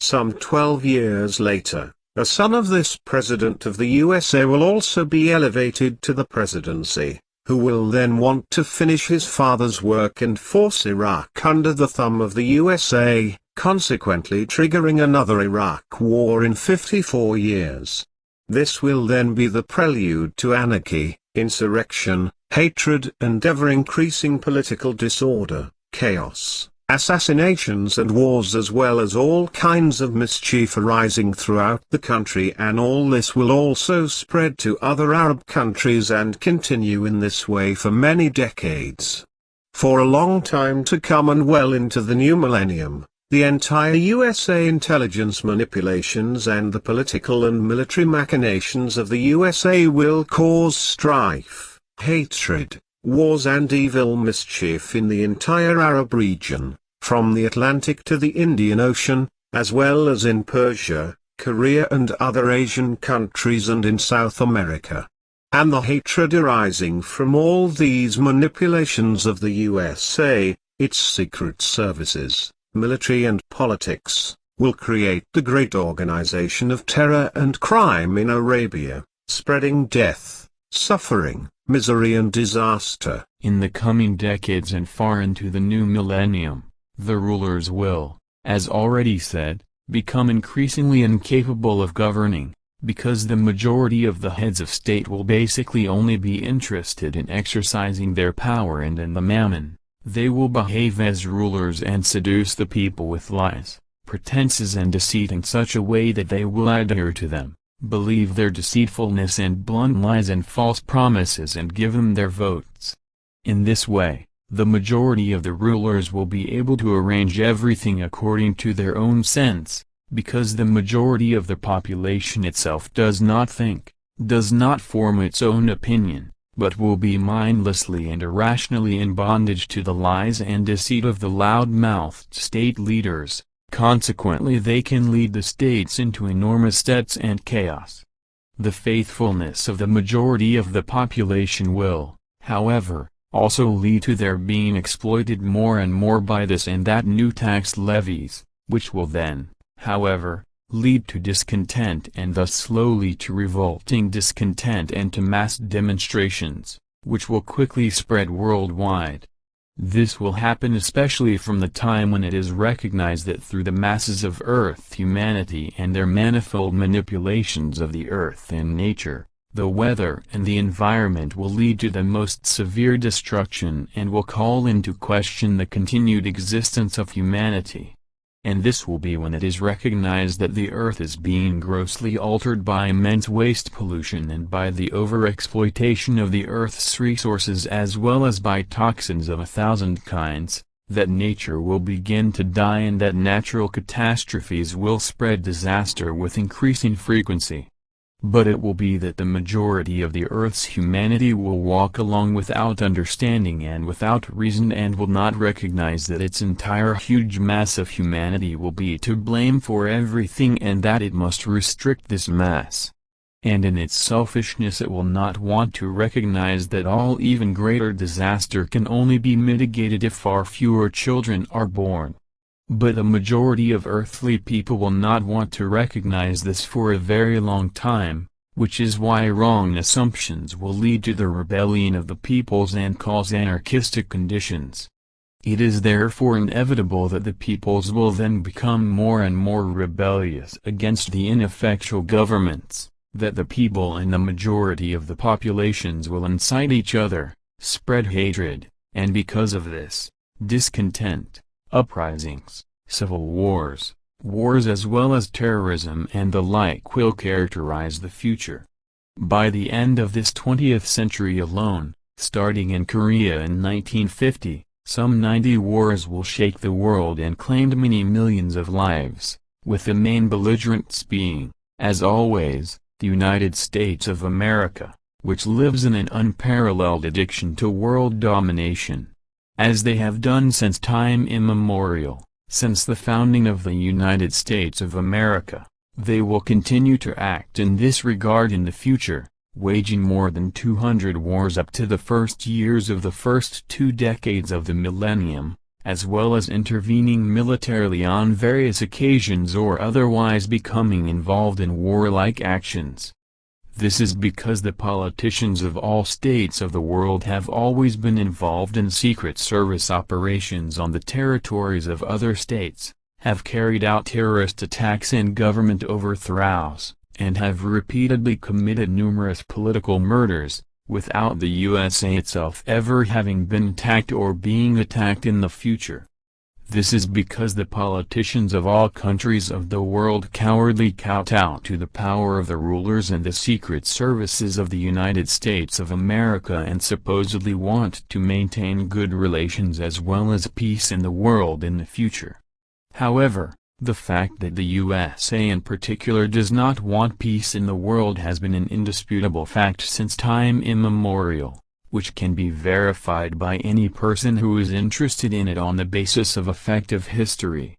S2: Some 12 years later, a son of this president of the USA will also be elevated to the presidency, who will then want to finish his father's work and force Iraq under the thumb of the USA, consequently triggering another Iraq war in 54 years. This will then be the prelude to anarchy, insurrection, hatred and ever-increasing political disorder, chaos, assassinations and wars as well as all kinds of mischief arising throughout the country, and all this will also spread to other Arab countries and continue in this way for many decades. For a long time to come and well into the new millennium, the entire USA intelligence manipulations and the political and military machinations of the USA will cause strife, hatred, wars and evil mischief in the entire Arab region, from the Atlantic to the Indian Ocean, as well as in Persia, Korea and other Asian countries and in South America. And the hatred arising from all these manipulations of the USA, its secret services, military and politics, will create the great organization of terror and crime in Arabia, spreading death, suffering, misery and disaster.
S9: In the coming decades and far into the new millennium, the rulers will, as already said, become increasingly incapable of governing, because the majority of the heads of state will basically only be interested in exercising their power and in the mammon. They will behave as rulers and seduce the people with lies, pretenses and deceit in such a way that they will adhere to them, believe their deceitfulness and blunt lies and false promises and give them their votes. In this way, the majority of the rulers will be able to arrange everything according to their own sense, because the majority of the population itself does not think, does not form its own opinion, but will be mindlessly and irrationally in bondage to the lies and deceit of the loud-mouthed state leaders. Consequently, they can lead the states into enormous debts and chaos. The faithfulness of the majority of the population will, however, also lead to their being exploited more and more by this and that new tax levies, which will then, however, lead to discontent and thus slowly to revolting discontent and to mass demonstrations, which will quickly spread worldwide. This will happen especially from the time when it is recognized that through the masses of Earth humanity and their manifold manipulations of the earth and nature, the weather and the environment will lead to the most severe destruction and will call into question the continued existence of humanity. And this will be when it is recognized that the earth is being grossly altered by immense waste pollution and by the overexploitation of the earth's resources as well as by toxins of 1,000 kinds, that nature will begin to die and that natural catastrophes will spread disaster with increasing frequency. But it will be that the majority of the earth's humanity will walk along without understanding and without reason and will not recognize that its entire huge mass of humanity will be to blame for everything and that it must restrict this mass. And in its selfishness it will not want to recognize that all even greater disaster can only be mitigated if far fewer children are born. But the majority of earthly people will not want to recognize this for a very long time, which is why wrong assumptions will lead to the rebellion of the peoples and cause anarchistic conditions. It is therefore inevitable that the peoples will then become more and more rebellious against the ineffectual governments, that the people and the majority of the populations will incite each other, spread hatred, and because of this, discontent, uprisings, civil wars, wars as well as terrorism and the like will characterize the future. By the end of this 20th century alone, starting in Korea in 1950, some 90 wars will shake the world and claim many millions of lives, with the main belligerents being, as always, the United States of America, which lives in an unparalleled addiction to world domination. As they have done since time immemorial, since the founding of the United States of America, they will continue to act in this regard in the future, waging more than 200 wars up to the first years of the first 2 decades of the millennium, as well as intervening militarily on various occasions or otherwise becoming involved in warlike actions. This is because the politicians of all states of the world have always been involved in secret service operations on the territories of other states, have carried out terrorist attacks and government overthrows, and have repeatedly committed numerous political murders, without the USA itself ever having been attacked or being attacked in the future. This is because the politicians of all countries of the world cowardly kowtow to the power of the rulers and the secret services of the United States of America and supposedly want to maintain good relations as well as peace in the world in the future. However, the fact that the USA in particular does not want peace in the world has been an indisputable fact since time immemorial, which can be verified by any person who is interested in it on the basis of effective history.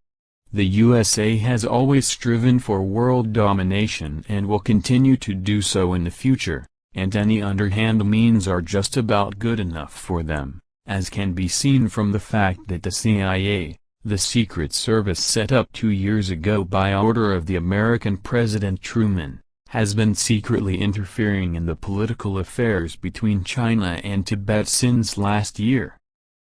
S9: The USA has always striven for world domination and will continue to do so in the future, and any underhand means are just about good enough for them, as can be seen from the fact that the CIA, the secret service set up 2 years ago by order of the American President Truman, has been secretly interfering in the political affairs between China and Tibet since last year.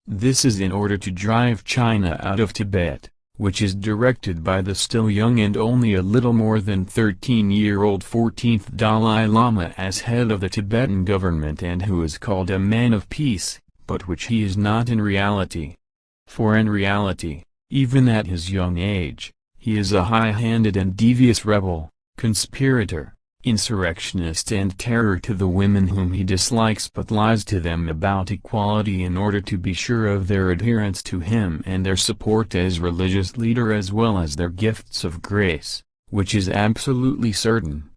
S9: This is in order to drive China out of Tibet, which is directed by the still young and only a little more than 13-year-old 14th Dalai Lama as head of the Tibetan government, and who is called a man of peace, but which he is not in reality. For in reality, even at his young age, he is a high-handed and devious rebel, conspirator, insurrectionist and terror to the women whom he dislikes, but lies to them about equality in order to be sure of their adherence to him and their support as religious leader, as well as their gifts of grace, which is absolutely certain.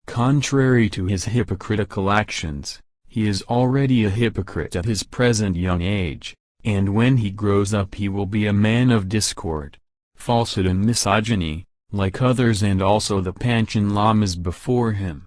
S9: Contrary to his hypocritical actions, he is already a hypocrite at his present young age, and when he grows up he will be a man of discord, falsehood and misogyny, like others and also the Panchen Lamas before him.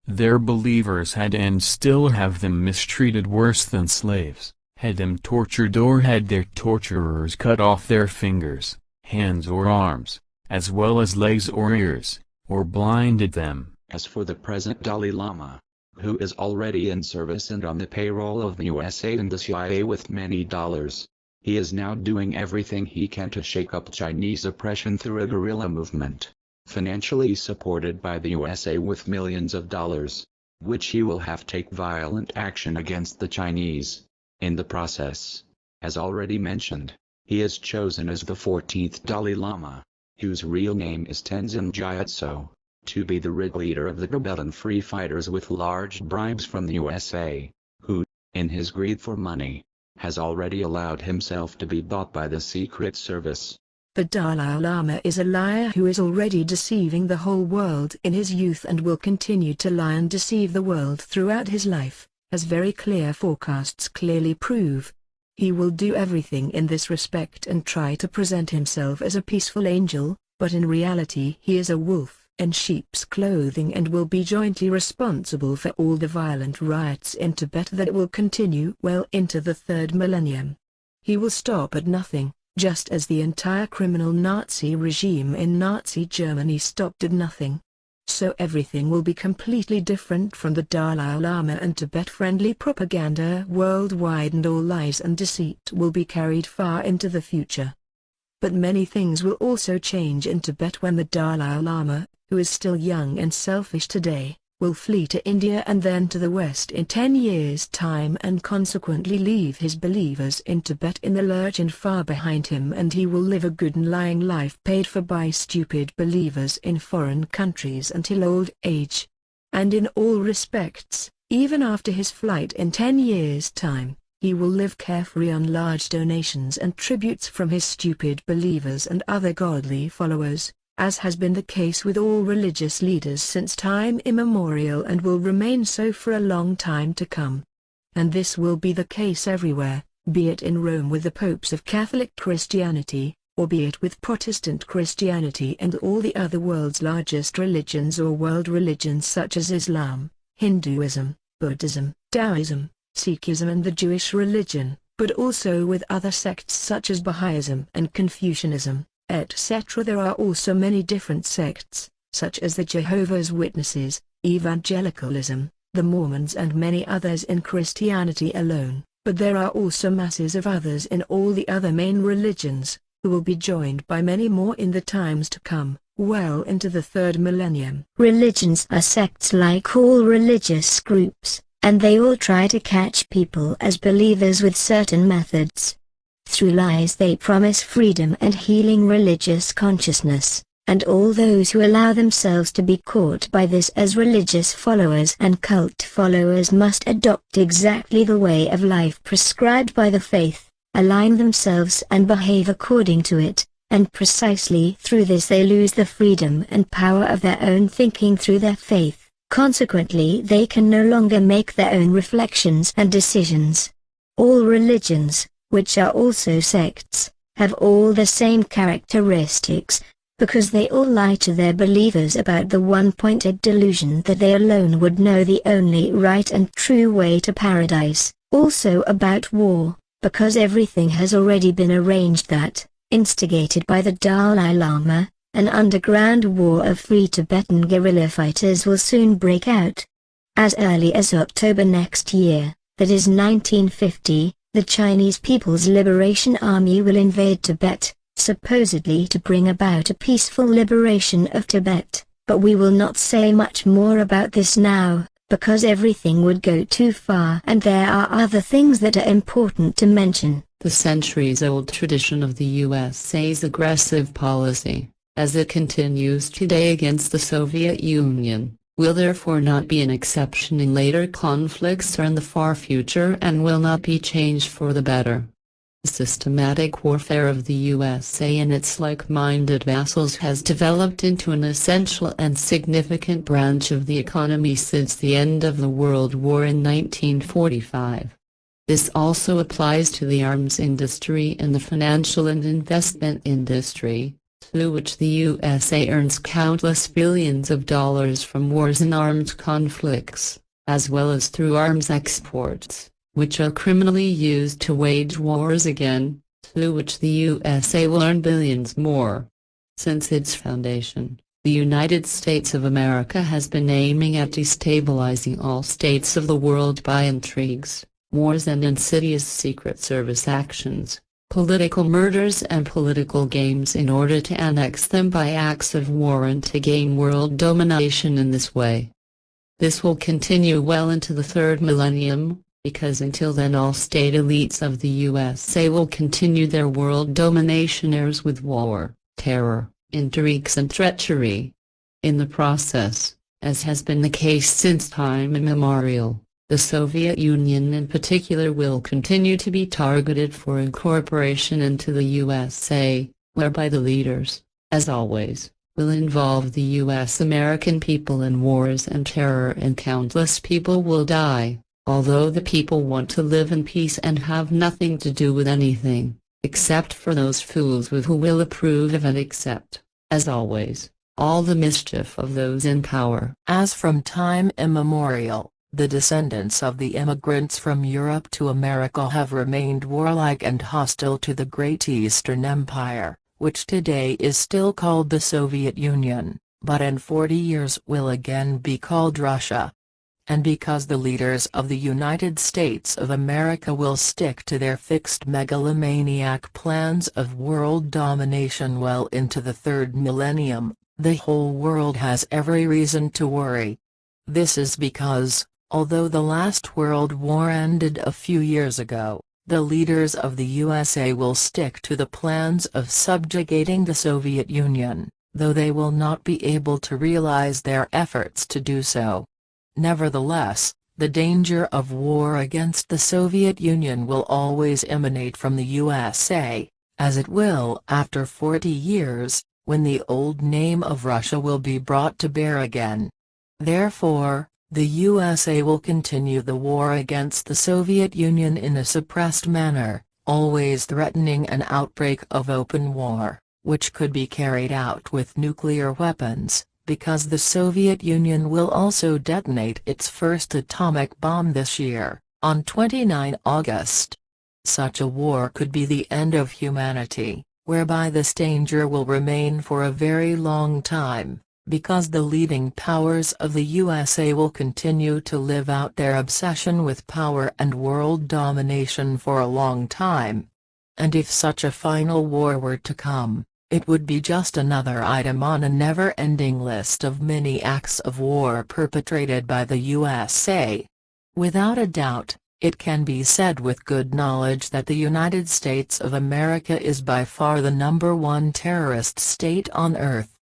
S9: Their believers had and still have them mistreated worse than slaves, had them tortured or had their torturers cut off their fingers, hands or arms, as well as legs or ears, or blinded them.
S10: As for the present Dalai Lama, who is already in service and on the payroll of the USA and the CIA with many dollars, he is now doing everything he can to shake up Chinese oppression through a guerrilla movement, financially supported by the USA with millions of dollars, which he will have take violent action against the Chinese. In the process, as already mentioned, he is chosen as the 14th Dalai Lama, whose real name is Tenzin Gyatso, to be the leader of the Tibetan free fighters with large bribes from the USA, who, in his greed for money, has already allowed himself to be bought by the Secret Service.
S3: The Dalai Lama is a liar who is already deceiving the whole world in his youth and will continue to lie and deceive the world throughout his life, as very clear forecasts clearly prove. He will do everything in this respect and try to present himself as a peaceful angel, but in reality he is a wolf in sheep's clothing and will be jointly responsible for all the violent riots in Tibet that will continue well into the third millennium. He will stop at nothing, just as the entire criminal Nazi regime in Nazi Germany stopped at nothing. So everything will be completely different from the Dalai Lama, and Tibet-friendly propaganda worldwide and all lies and deceit will be carried far into the future. But many things will also change in Tibet when the Dalai Lama, who is still young and selfish today, will flee to India and then to the West in 10 years' time and consequently leave his believers in Tibet in the lurch and far behind him, and he will live a good and lying life paid for by stupid believers in foreign countries until old age. And in all respects, even after his flight in 10 years' time, he will live carefree on large donations and tributes from his stupid believers and other godly followers, as has been the case with all religious leaders since time immemorial and will remain so for a long time to come. And this will be the case everywhere, be it in Rome with the popes of Catholic Christianity, or be it with Protestant Christianity and all the other world's largest religions or world religions such as Islam, Hinduism, Buddhism, Taoism, Sikhism and the Jewish religion, but also with other sects such as Baha'ism and Confucianism, etc. There are also many different sects, such as the Jehovah's Witnesses, Evangelicalism, the Mormons and many others in Christianity alone, but there are also masses of others in all the other main religions, who will be joined by many more in the times to come, well into the third millennium.
S4: Religions are sects like all religious groups, and they all try to catch people as believers with certain methods. Through lies they promise freedom and healing religious consciousness, and all those who allow themselves to be caught by this as religious followers and cult followers must adopt exactly the way of life prescribed by the faith, align themselves and behave according to it, and precisely through this they lose the freedom and power of their own thinking through their faith. Consequently they can no longer make their own reflections and decisions. All religions, which are also sects, have all the same characteristics, because they all lie to their believers about the one-pointed delusion that they alone would know the only right and true way to paradise, also about war, because everything has already been arranged that, instigated by the Dalai Lama, an underground war of free Tibetan guerrilla fighters will soon break out. As early as October next year, that is 1950, the Chinese People's Liberation Army will invade Tibet, supposedly to bring about a peaceful liberation of Tibet, but we will not say much more about this now, because everything would go too far and there are other things that are important to mention.
S5: The centuries-old tradition of the USA's aggressive policy, as it continues today against the Soviet Union, will therefore not be an exception in later conflicts or in the far future and will not be changed for the better. The systematic warfare of the USA and its like-minded vassals has developed into an essential and significant branch of the economy since the end of the World War in 1945. This also applies to the arms industry and the financial and investment industry, through which the USA earns countless billions of dollars from wars and armed conflicts, as well as through arms exports, which are criminally used to wage wars again, through which the USA will earn billions more. Since its foundation, the United States of America has been aiming at destabilizing all states of the world by intrigues, wars and insidious Secret Service actions, political murders and political games in order to annex them by acts of war and to gain world domination in this way. This will continue well into the third millennium, because until then all state elites of the USA will continue their world domination airs with war, terror, intrigues and treachery. In the process, as has been the case since time immemorial, the Soviet Union in particular will continue to be targeted for incorporation into the USA, whereby the leaders, as always, will involve the US-American people in wars and terror and countless people will die. Although the people want to live in peace and have nothing to do with anything, except for those fools who will approve of and accept, as always, all the mischief of those in power.
S6: As from time immemorial, the descendants of the immigrants from Europe to America have remained warlike and hostile to the Great Eastern Empire, which today is still called the Soviet Union, but in 40 years will again be called Russia. And because the leaders of the United States of America will stick to their fixed megalomaniac plans of world domination well into the third millennium, the whole world has every reason to worry. This is because, although the last World War ended a few years ago, the leaders of the USA will stick to the plans of subjugating the Soviet Union, though they will not be able to realize their efforts to do so. Nevertheless, the danger of war against the Soviet Union will always emanate from the USA, as it will after 40 years, when the old name of Russia will be brought to bear again. Therefore, the USA will continue the war against the Soviet Union in a suppressed manner, always threatening an outbreak of open war, which could be carried out with nuclear weapons, because the Soviet Union will also detonate its first atomic bomb this year, on 29 August. Such a war could be the end of humanity, whereby this danger will remain for a very long time, because the leading powers of the USA will continue to live out their obsession with power and world domination for a long time. And if such a final war were to come, it would be just another item on a never-ending list of many acts of war perpetrated by the USA. Without a doubt, it can be said with good knowledge that the United States of America is by far the #1 terrorist state on earth.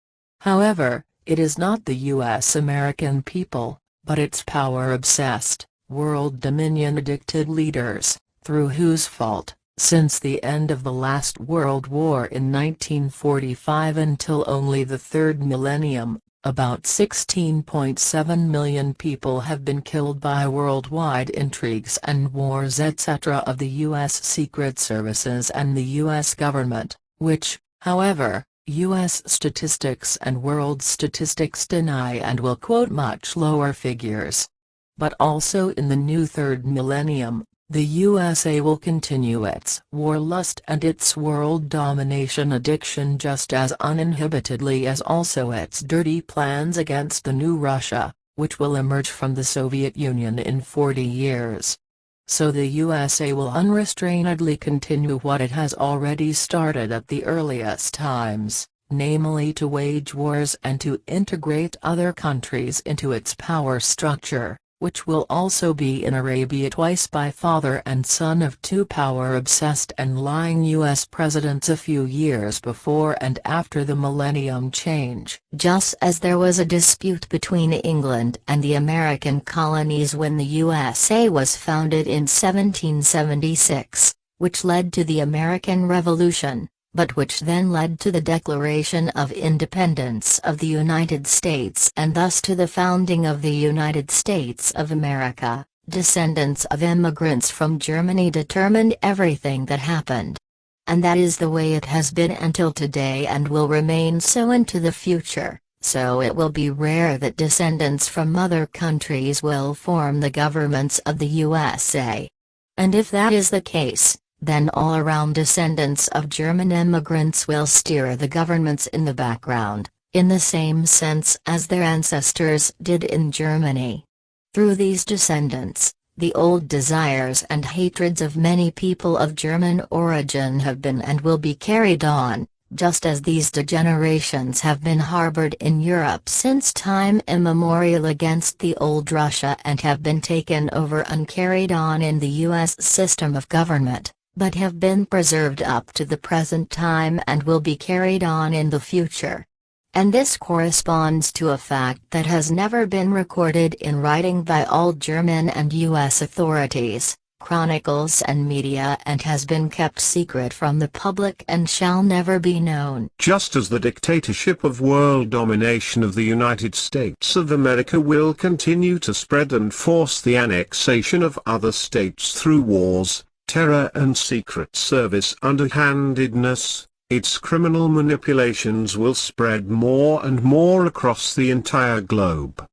S6: However, it is not the US-American people, but its power-obsessed, world dominion-addicted leaders, through whose fault, since the end of the last World War in 1945 until only the third millennium, about 16.7 million people have been killed by worldwide intrigues and wars etc. of the U.S. Secret Services and the U.S. government, which, however, U.S. statistics and world statistics deny and will quote much lower figures. But also in the new third millennium, the USA will continue its war lust and its world domination addiction just as uninhibitedly as also its dirty plans against the new Russia, which will emerge from the Soviet Union in 40 years. so the USA will unrestrainedly continue what it has already started at the earliest times, namely to wage wars and to integrate other countries into its power structure, which will also be in Arabia twice by father and son of two power-obsessed and lying U.S. presidents a few years before and after the millennium change.
S4: Just as there was a dispute between England and the American colonies when the USA was founded in 1776, which led to the American Revolution, but which then led to the Declaration of Independence of the United States and thus to the founding of the United States of America. Descendants of immigrants from Germany determined everything that happened. And that is the way it has been until today and will remain so into the future, so it will be rare that descendants from other countries will form the governments of the USA. And if that is the case, then all-around descendants of German immigrants will steer the governments in the background, in the same sense as their ancestors did in Germany. Through these descendants, the old desires and hatreds of many people of German origin have been and will be carried on, just as these degenerations have been harbored in Europe since time immemorial against the old Russia and have been taken over and carried on in the U.S. system of government, but have been preserved up to the present time and will be carried on in the future. And this corresponds to a fact that has never been recorded in writing by all German and U.S. authorities, chronicles and media, and has been kept secret from the public and shall never be known.
S2: Just as the dictatorship of world domination of the United States of America will continue to spread and force the annexation of other states through wars, terror and secret service underhandedness, its criminal manipulations will spread more and more across the entire globe.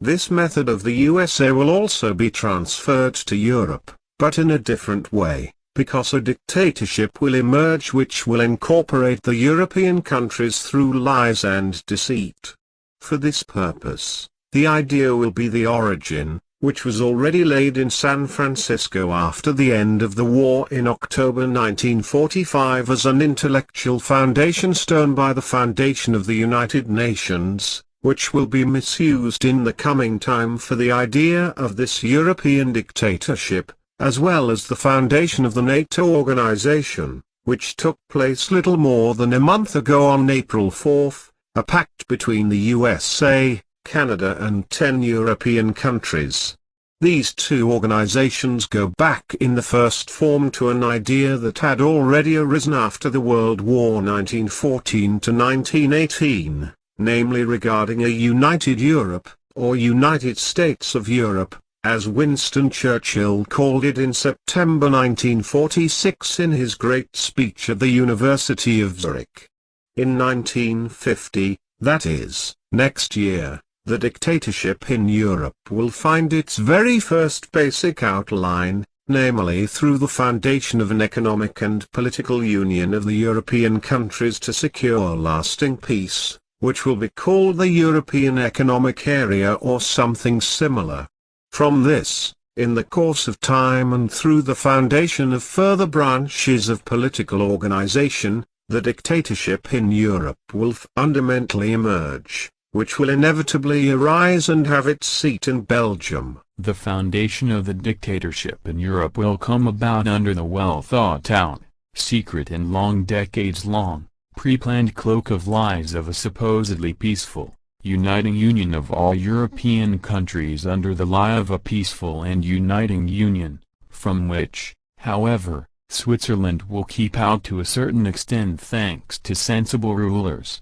S2: This method of the USA will also be transferred to Europe, but in a different way, because a dictatorship will emerge which will incorporate the European countries through lies and deceit. For this purpose, the idea will be the origin, which was already laid in San Francisco after the end of the war in October 1945 as an intellectual foundation stone by the foundation of the United Nations, which will be misused in the coming time for the idea of this European dictatorship, as well as the foundation of the NATO organization, which took place little more than a month ago on April 4, a pact between the USA, Canada and 10 European countries. These two organizations go back in the first form to an idea that had already arisen after the World War 1914 to 1918, namely regarding a united Europe, or United States of Europe, as Winston Churchill called it in September 1946 in his great speech at the University of Zurich. In 1950, that is, next year, the dictatorship in Europe will find its very first basic outline, namely through the foundation of an economic and political union of the European countries to secure lasting peace, which will be called the European Economic Area or something similar. From this, in the course of time and through the foundation of further branches of political organization, the dictatorship in Europe will fundamentally emerge, which will inevitably arise and have its seat in Belgium.
S9: The foundation of the dictatorship in Europe will come about under the well-thought-out, secret and decades-long, pre-planned cloak of lies of a supposedly peaceful, uniting union of all European countries under the lie of a peaceful and uniting union, from which, however, Switzerland will keep out to a certain extent thanks to sensible rulers.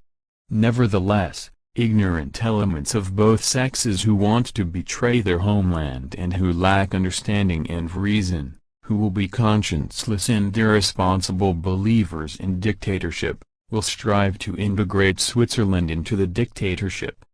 S9: Nevertheless, ignorant elements of both sexes who want to betray their homeland and who lack understanding and reason, who will be conscienceless and irresponsible believers in dictatorship, will strive to integrate Switzerland into the dictatorship.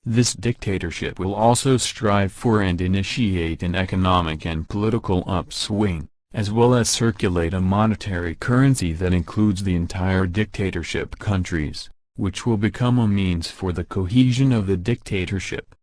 S9: This dictatorship will also strive for and initiate an economic and political upswing, as well as circulate a monetary currency that includes the entire dictatorship countries, which will become a means for the cohesion of the dictatorship.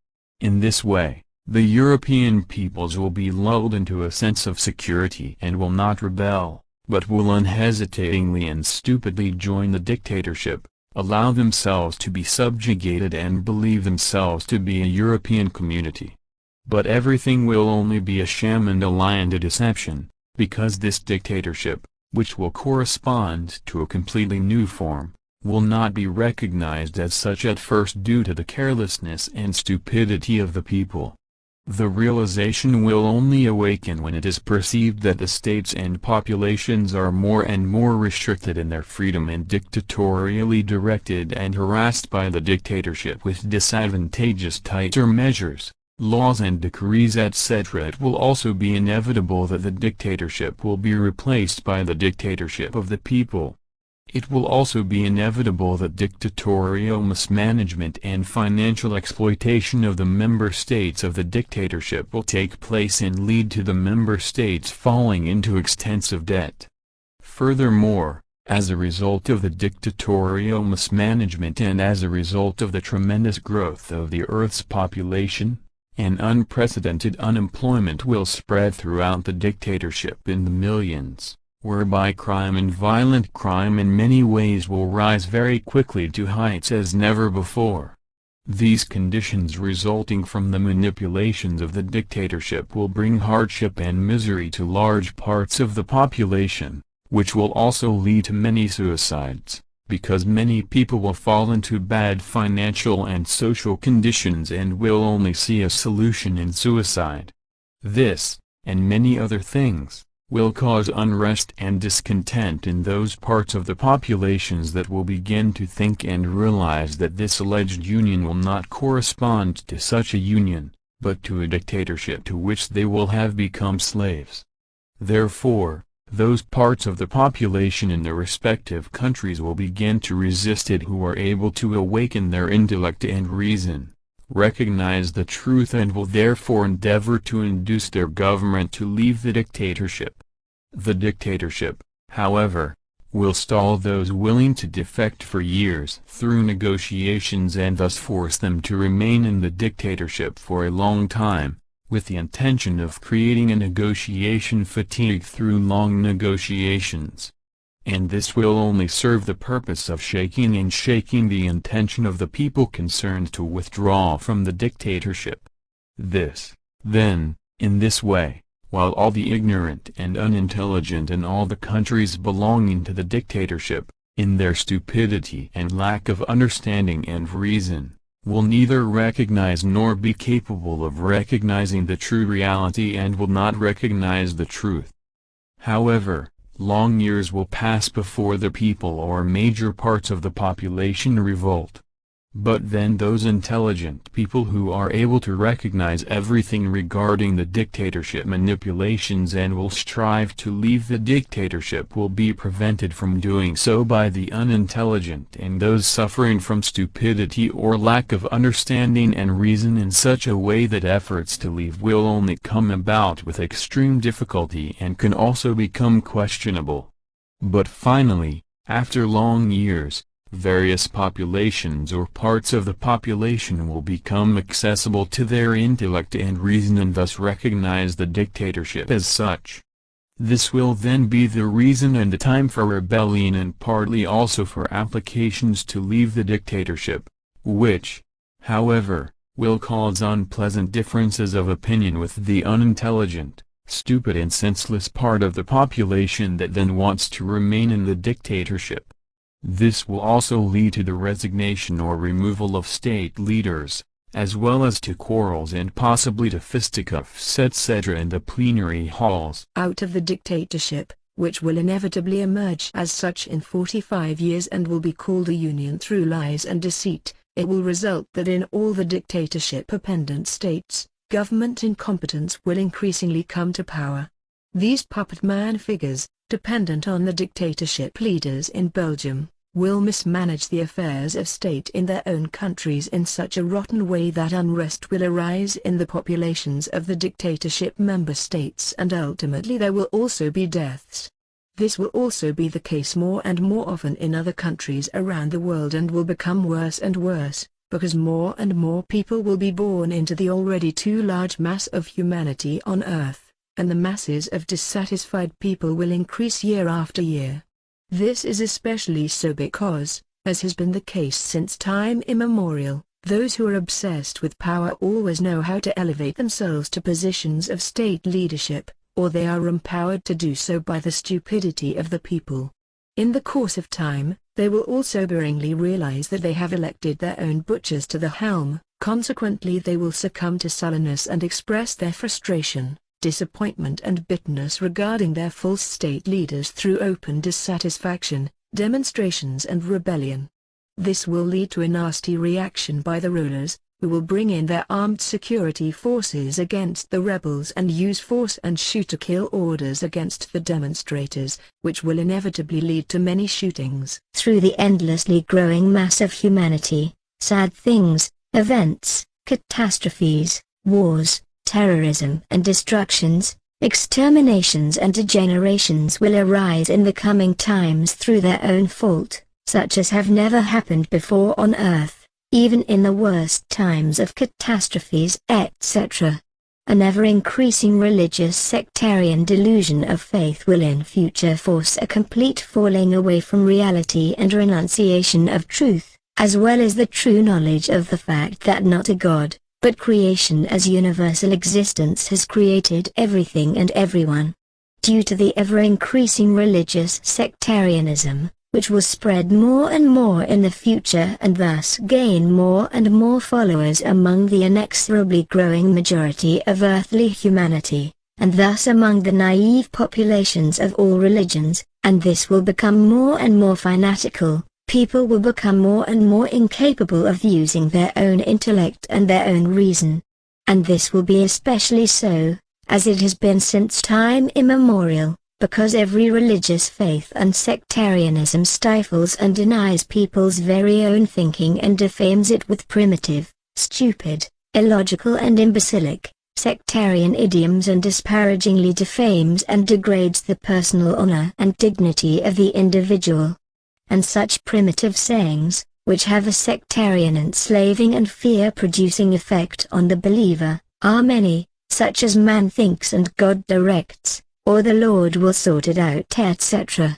S9: In this way, The European peoples will be lulled into a sense of security and will not rebel, but will unhesitatingly and stupidly join the dictatorship, allow themselves to be subjugated and believe themselves to be a European community. But everything will only be a sham and a lie and a deception, because this dictatorship, which will correspond to a completely new form, will not be recognized as such at first due to the carelessness and stupidity of the people. The realization will only awaken when it is perceived that the states and populations are more and more restricted in their freedom and dictatorially directed and harassed by the dictatorship with disadvantageous tighter measures, laws and decrees etc. It will also be inevitable that the dictatorship will be replaced by the dictatorship of the people. It will also be inevitable that dictatorial mismanagement and financial exploitation of the member states of the dictatorship will take place and lead to the member states falling into extensive debt. Furthermore, as a result of the dictatorial mismanagement and as a result of the tremendous growth of the Earth's population, an unprecedented unemployment will spread throughout the dictatorship in the millions, whereby crime and violent crime in many ways will rise very quickly to heights as never before. These conditions resulting from the manipulations of the dictatorship will bring hardship and misery to large parts of the population, which will also lead to many suicides, because many people will fall into bad financial and social conditions and will only see a solution in suicide. This, and many other things, will cause unrest and discontent in those parts of the populations that will begin to think and realize that this alleged union will not correspond to such a union, but to a dictatorship to which they will have become slaves. Therefore, those parts of the population in their respective countries will begin to resist it who are able to awaken their intellect and reason, recognize the truth and will therefore endeavor to induce their government to leave the dictatorship. The dictatorship, however, will stall those willing to defect for years through negotiations and thus force them to remain in the dictatorship for a long time, with the intention of creating a negotiation fatigue through long negotiations. And this will only serve the purpose of shaking the intention of the people concerned to withdraw from the dictatorship. This, then, in this way, while all the ignorant and unintelligent in all the countries belonging to the dictatorship, in their stupidity and lack of understanding and reason, will neither recognize nor be capable of recognizing the true reality and will not recognize the truth. However, long years will pass before the people or major parts of the population revolt. But then those intelligent people who are able to recognize everything regarding the dictatorship manipulations and will strive to leave the dictatorship will be prevented from doing so by the unintelligent and those suffering from stupidity or lack of understanding and reason in such a way that efforts to leave will only come about with extreme difficulty and can also become questionable. But finally, after long years, various populations or parts of the population will become accessible to their intellect and reason and thus recognize the dictatorship as such. This will then be the reason and the time for rebellion and partly also for applications to leave the dictatorship, which, however, will cause unpleasant differences of opinion with the unintelligent, stupid and senseless part of the population that then wants to remain in the dictatorship. This will also lead to the resignation or removal of state leaders, as well as to quarrels and possibly to fisticuffs etc. in the plenary halls.
S3: Out of the dictatorship, which will inevitably emerge as such in 45 years and will be called a union through lies and deceit, it will result that in all the dictatorship-dependent states, government incompetence will increasingly come to power. These puppet man figures, dependent on the dictatorship leaders in Belgium, will mismanage the affairs of state in their own countries in such a rotten way that unrest will arise in the populations of the dictatorship member states and ultimately there will also be deaths. This will also be the case more and more often in other countries around the world and will become worse and worse, because more and more people will be born into the already too large mass of humanity on earth, and the masses of dissatisfied people will increase year after year. This is especially so because, as has been the case since time immemorial, those who are obsessed with power always know how to elevate themselves to positions of state leadership, or they are empowered to do so by the stupidity of the people. In the course of time, they will all soberingly realize that they have elected their own butchers to the helm, consequently they will succumb to sullenness and express their frustration, disappointment and bitterness regarding their false state leaders through open dissatisfaction, demonstrations and rebellion. This will lead to a nasty reaction by the rulers, who will bring in their armed security forces against the rebels and use force and shoot-to-kill orders against the demonstrators, which will inevitably lead to many shootings.
S4: Through the endlessly growing mass of humanity, sad things, events, catastrophes, wars, terrorism and destructions, exterminations and degenerations will arise in the coming times through their own fault, such as have never happened before on earth. Even in the worst times of catastrophes, etc. An ever-increasing religious sectarian delusion of faith will in future force a complete falling away from reality and renunciation of truth, as well as the true knowledge of the fact that not a God, but creation as universal existence has created everything and everyone. Due to the ever-increasing religious sectarianism, which will spread more and more in the future and thus gain more and more followers among the inexorably growing majority of earthly humanity, and thus among the naive populations of all religions, and this will become more and more fanatical, people will become more and more incapable of using their own intellect and their own reason. And this will be especially so, as it has been since time immemorial, because every religious faith and sectarianism stifles and denies people's very own thinking and defames it with primitive, stupid, illogical and imbecilic, sectarian idioms and disparagingly defames and degrades the personal honor and dignity of the individual. And such primitive sayings, which have a sectarian enslaving and fear-producing effect on the believer, are many, such as man thinks and God directs, or the Lord will sort it out, etc.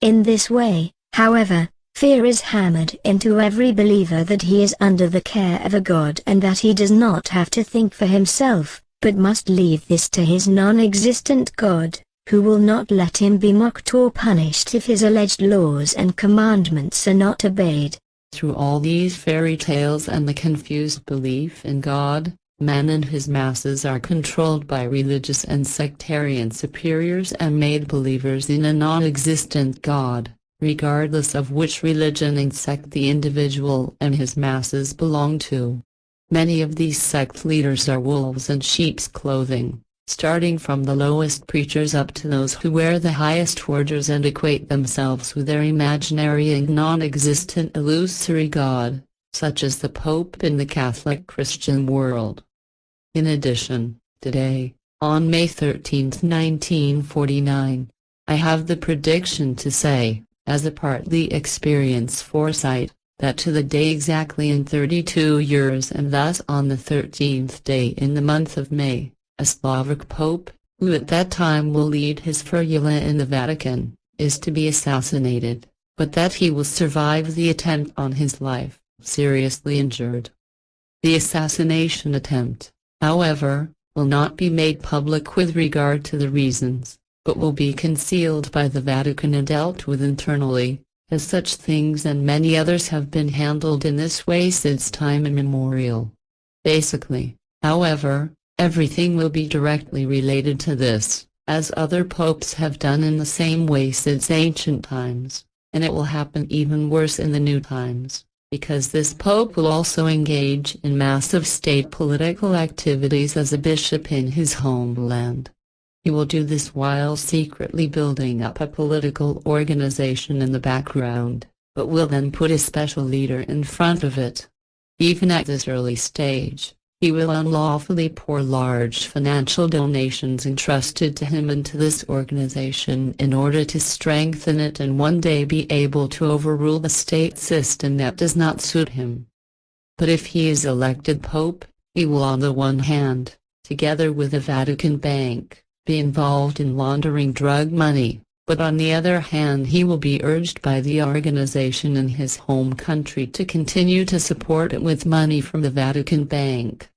S4: In this way, however, fear is hammered into every believer that he is under the care of a God and that he does not have to think for himself, but must leave this to his non-existent God, who will not let him be mocked or punished if his alleged laws and commandments are not obeyed.
S5: Through all these fairy tales and the confused belief in God, man and his masses are controlled by religious and sectarian superiors and made believers in a non-existent God, regardless of which religion and sect the individual and his masses belong to. Many of these sect leaders are wolves in sheep's clothing, starting from the lowest preachers up to those who wear the highest orders and equate themselves with their imaginary and non-existent illusory God, such as the Pope in the Catholic Christian world. In addition, today, on May 13, 1949, I have the prediction to say, as a partly experienced foresight, that to the day exactly in 32 years and thus on the 13th day in the month of May, a Slavic Pope, who at that time will lead his ferula in the Vatican, is to be assassinated, but that he will survive the attempt on his life, seriously injured. The assassination attempt, however, will not be made public with regard to the reasons, but will be concealed by the Vatican and dealt with internally, as such things and many others have been handled in this way since time immemorial. Basically, however, everything will be directly related to this, as other popes have done in the same way since ancient times, and it will happen even worse in the new times, because this pope will also engage in massive state political activities as a bishop in his homeland. He will do this while secretly building up a political organization in the background, but will then put a special leader in front of it. Even at this early stage, he will unlawfully pour large financial donations entrusted to him into this organization in order to strengthen it and one day be able to overrule the state system that does not suit him. But if he is elected Pope, he will on the one hand, together with the Vatican Bank, be involved in laundering drug money, but on the other hand he will be urged by the organization in his home country to continue to support it with money from the Vatican Bank.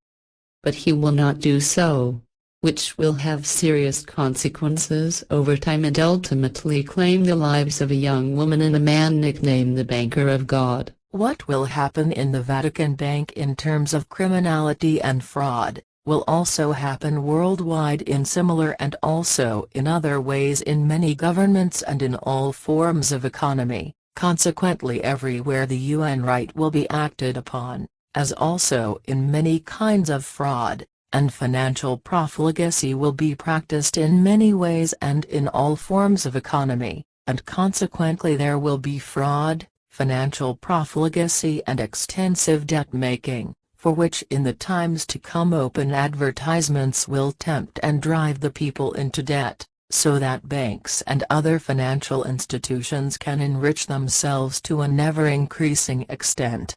S5: But he will not do so, which will have serious consequences over time and ultimately claim the lives of a young woman and a man nicknamed the Banker of God.
S6: What will happen in the Vatican Bank in terms of criminality and fraud, will also happen worldwide in similar and also in other ways in many governments and in all forms of economy. Consequently, everywhere the UN right will be acted upon, as also in many kinds of fraud, and financial profligacy will be practiced in many ways and in all forms of economy, and consequently there will be fraud, financial profligacy and extensive debt-making, for which in the times to come open advertisements will tempt and drive the people into debt, so that banks and other financial institutions can enrich themselves to an ever-increasing extent.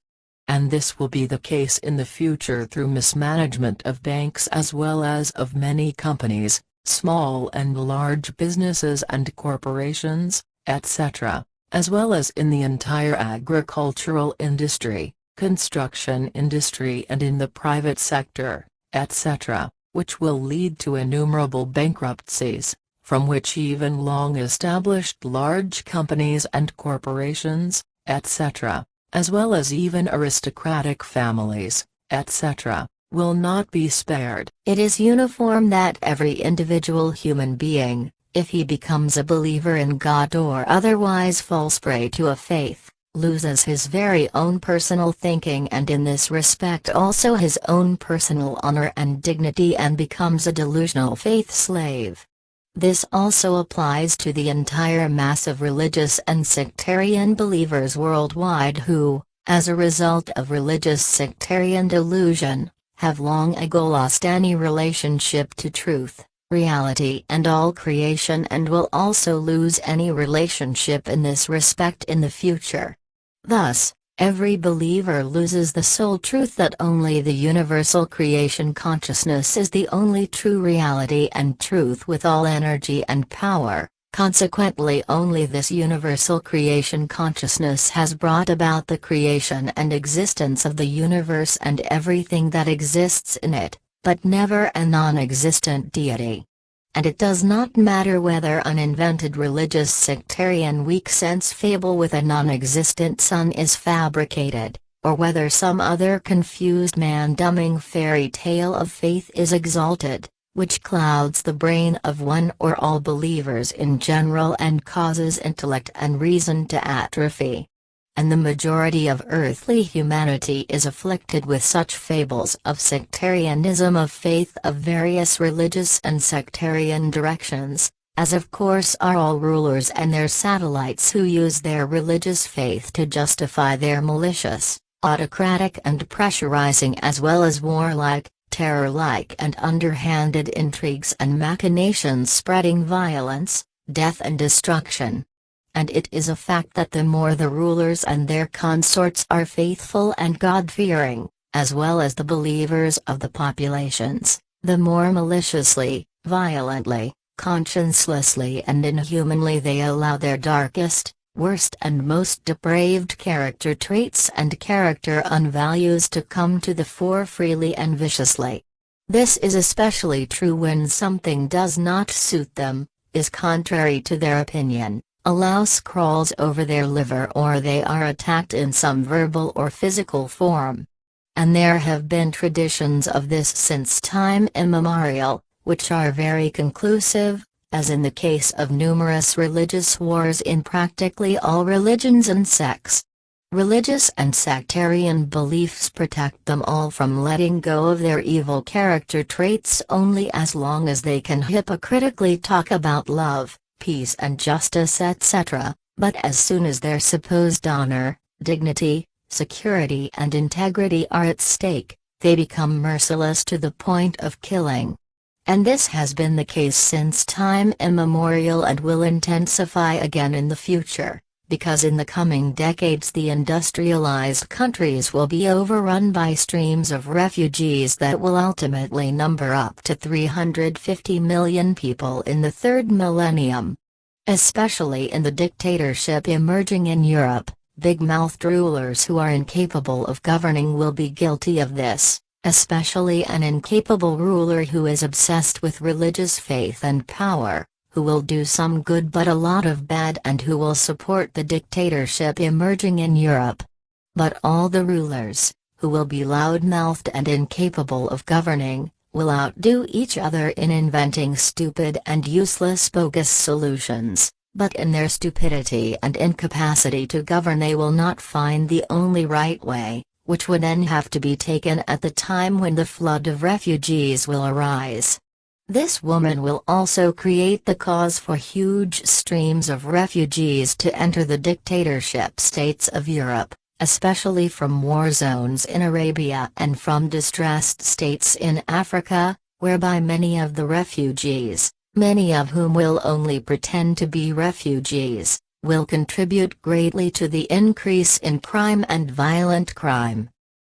S6: And this will be the case in the future through mismanagement of banks as well as of many companies, small and large businesses and corporations, etc., as well as in the entire agricultural industry, construction industry and in the private sector, etc., which will lead to innumerable bankruptcies, from which even long-established large companies and corporations, etc., as well as even aristocratic families, etc., will not be spared.
S4: It is uniform that every individual human being, if he becomes a believer in God or otherwise falls prey to a faith, loses his very own personal thinking and in this respect also his own personal honor and dignity and becomes a delusional faith slave. This also applies to the entire mass of religious and sectarian believers worldwide who, as a result of religious sectarian delusion, have long ago lost any relationship to truth, reality and all creation and will also lose any relationship in this respect in the future. Thus, every believer loses the sole truth that only the universal creation consciousness is the only true reality and truth with all energy and power. Consequently, only this universal creation consciousness has brought about the creation and existence of the universe and everything that exists in it, but never a non-existent deity. And it does not matter whether an invented religious sectarian weak-sense fable with a non-existent sun is fabricated, or whether some other confused man-dumbing fairy tale of faith is exalted, which clouds the brain of one or all believers in general and causes intellect and reason to atrophy. And the majority of earthly humanity is afflicted with such fables of sectarianism of faith of various religious and sectarian directions, as of course are all rulers and their satellites who use their religious faith to justify their malicious, autocratic and pressurizing as well as warlike, terror-like and underhanded intrigues and machinations spreading violence, death and destruction. And it is a fact that the more the rulers and their consorts are faithful and God-fearing, as well as the believers of the populations, the more maliciously, violently, consciencelessly and inhumanly they allow their darkest, worst and most depraved character traits and character unvalues to come to the fore freely and viciously. This is especially true when something does not suit them, is contrary to their opinion, a louse crawls over their liver or they are attacked in some verbal or physical form. And there have been traditions of this since time immemorial, which are very conclusive, as in the case of numerous religious wars in practically all religions and sects. Religious and sectarian beliefs protect them all from letting go of their evil character traits only as long as they can hypocritically talk about love, peace and justice etc., but as soon as their supposed honor, dignity, security and integrity are at stake, they become merciless to the point of killing. And this has been the case since time immemorial and will intensify again in the future,
S6: because in the coming decades the industrialized countries will be overrun by streams of refugees that will ultimately number up to 350 million people in the third millennium. Especially in the dictatorship emerging in Europe, big-mouthed rulers who are incapable of governing will be guilty of this, especially an incapable ruler who is obsessed with religious faith and power, who will do some good but a lot of bad and who will support the dictatorship emerging in Europe. But all the rulers, who will be loud-mouthed and incapable of governing, will outdo each other in inventing stupid and useless bogus solutions, but in their stupidity and incapacity to govern they will not find the only right way, which would then have to be taken at the time when the flood of refugees will arise. This woman will also create the cause for huge streams of refugees to enter the dictatorship states of Europe, especially from war zones in Arabia and from distressed states in Africa, whereby many of the refugees, many of whom will only pretend to be refugees, will contribute greatly to the increase in crime and violent crime.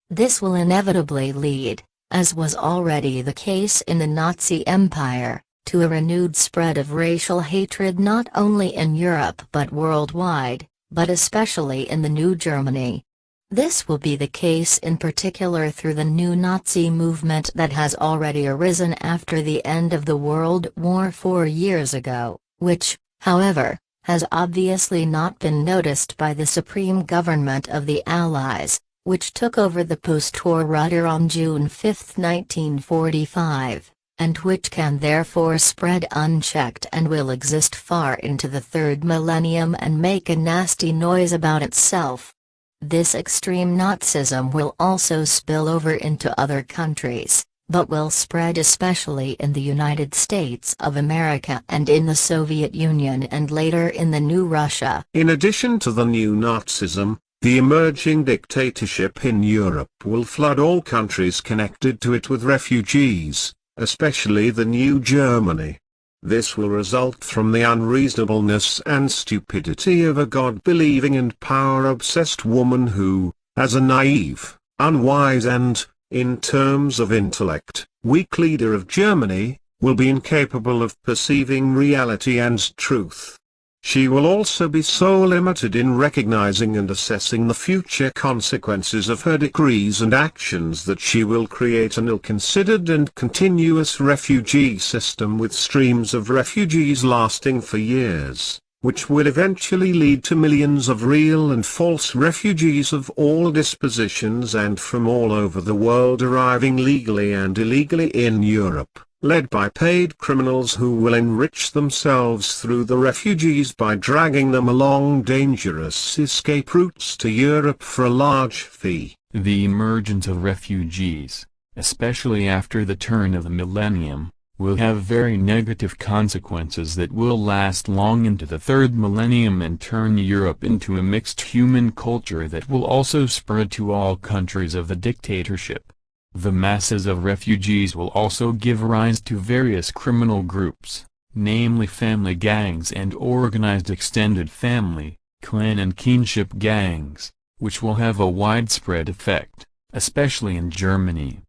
S6: This will inevitably lead, as was already the case in the Nazi Empire, to a renewed spread of racial hatred not only in Europe but worldwide, but especially in the new Germany. This will be the case in particular through the new Nazi movement that has already arisen after the end of the World War 4 years ago, which, however, has obviously not been noticed by the supreme government of the Allies, which took over the post-war rudder on June 5, 1945, and which can therefore spread unchecked and will exist far into the third millennium and make a nasty noise about itself. This extreme Nazism will also spill over into other countries, but will spread especially in the United States of America and in the Soviet Union and later in the new Russia.
S2: In addition to the new Nazism, the emerging dictatorship in Europe will flood all countries connected to it with refugees, especially the new Germany. This will result from the unreasonableness and stupidity of a God-believing and power-obsessed woman who, as a naive, unwise and, in terms of intellect, weak leader of Germany, will be incapable of perceiving reality and truth. She will also be so limited in recognizing and assessing the future consequences of her decrees and actions that she will create an ill-considered and continuous refugee system with streams of refugees lasting for years, which will eventually lead to millions of real and false refugees of all dispositions and from all over the world arriving legally and illegally in Europe, led by paid criminals who will enrich themselves through the refugees by dragging them along dangerous escape routes to Europe for a large fee.
S9: The emergence of refugees, especially after the turn of the millennium, will have very negative consequences that will last long into the third millennium and turn Europe into a mixed human culture that will also spread to all countries of the dictatorship. The masses of refugees will also give rise to various criminal groups, namely family gangs and organized extended family, clan and kinship gangs, which will have a widespread effect, especially in Germany.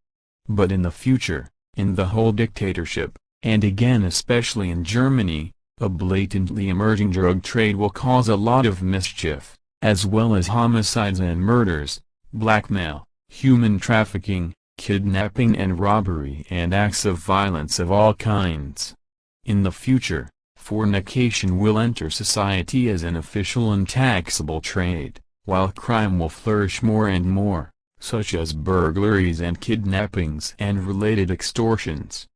S9: But in the future, in the whole dictatorship, and again especially in Germany, a blatantly emerging drug trade will cause a lot of mischief, as well as homicides and murders, blackmail, human trafficking, kidnapping and robbery and acts of violence of all kinds. In the future, fornication will enter society as an official and taxable trade, while crime will flourish more and more, such as burglaries and kidnappings and related extortions.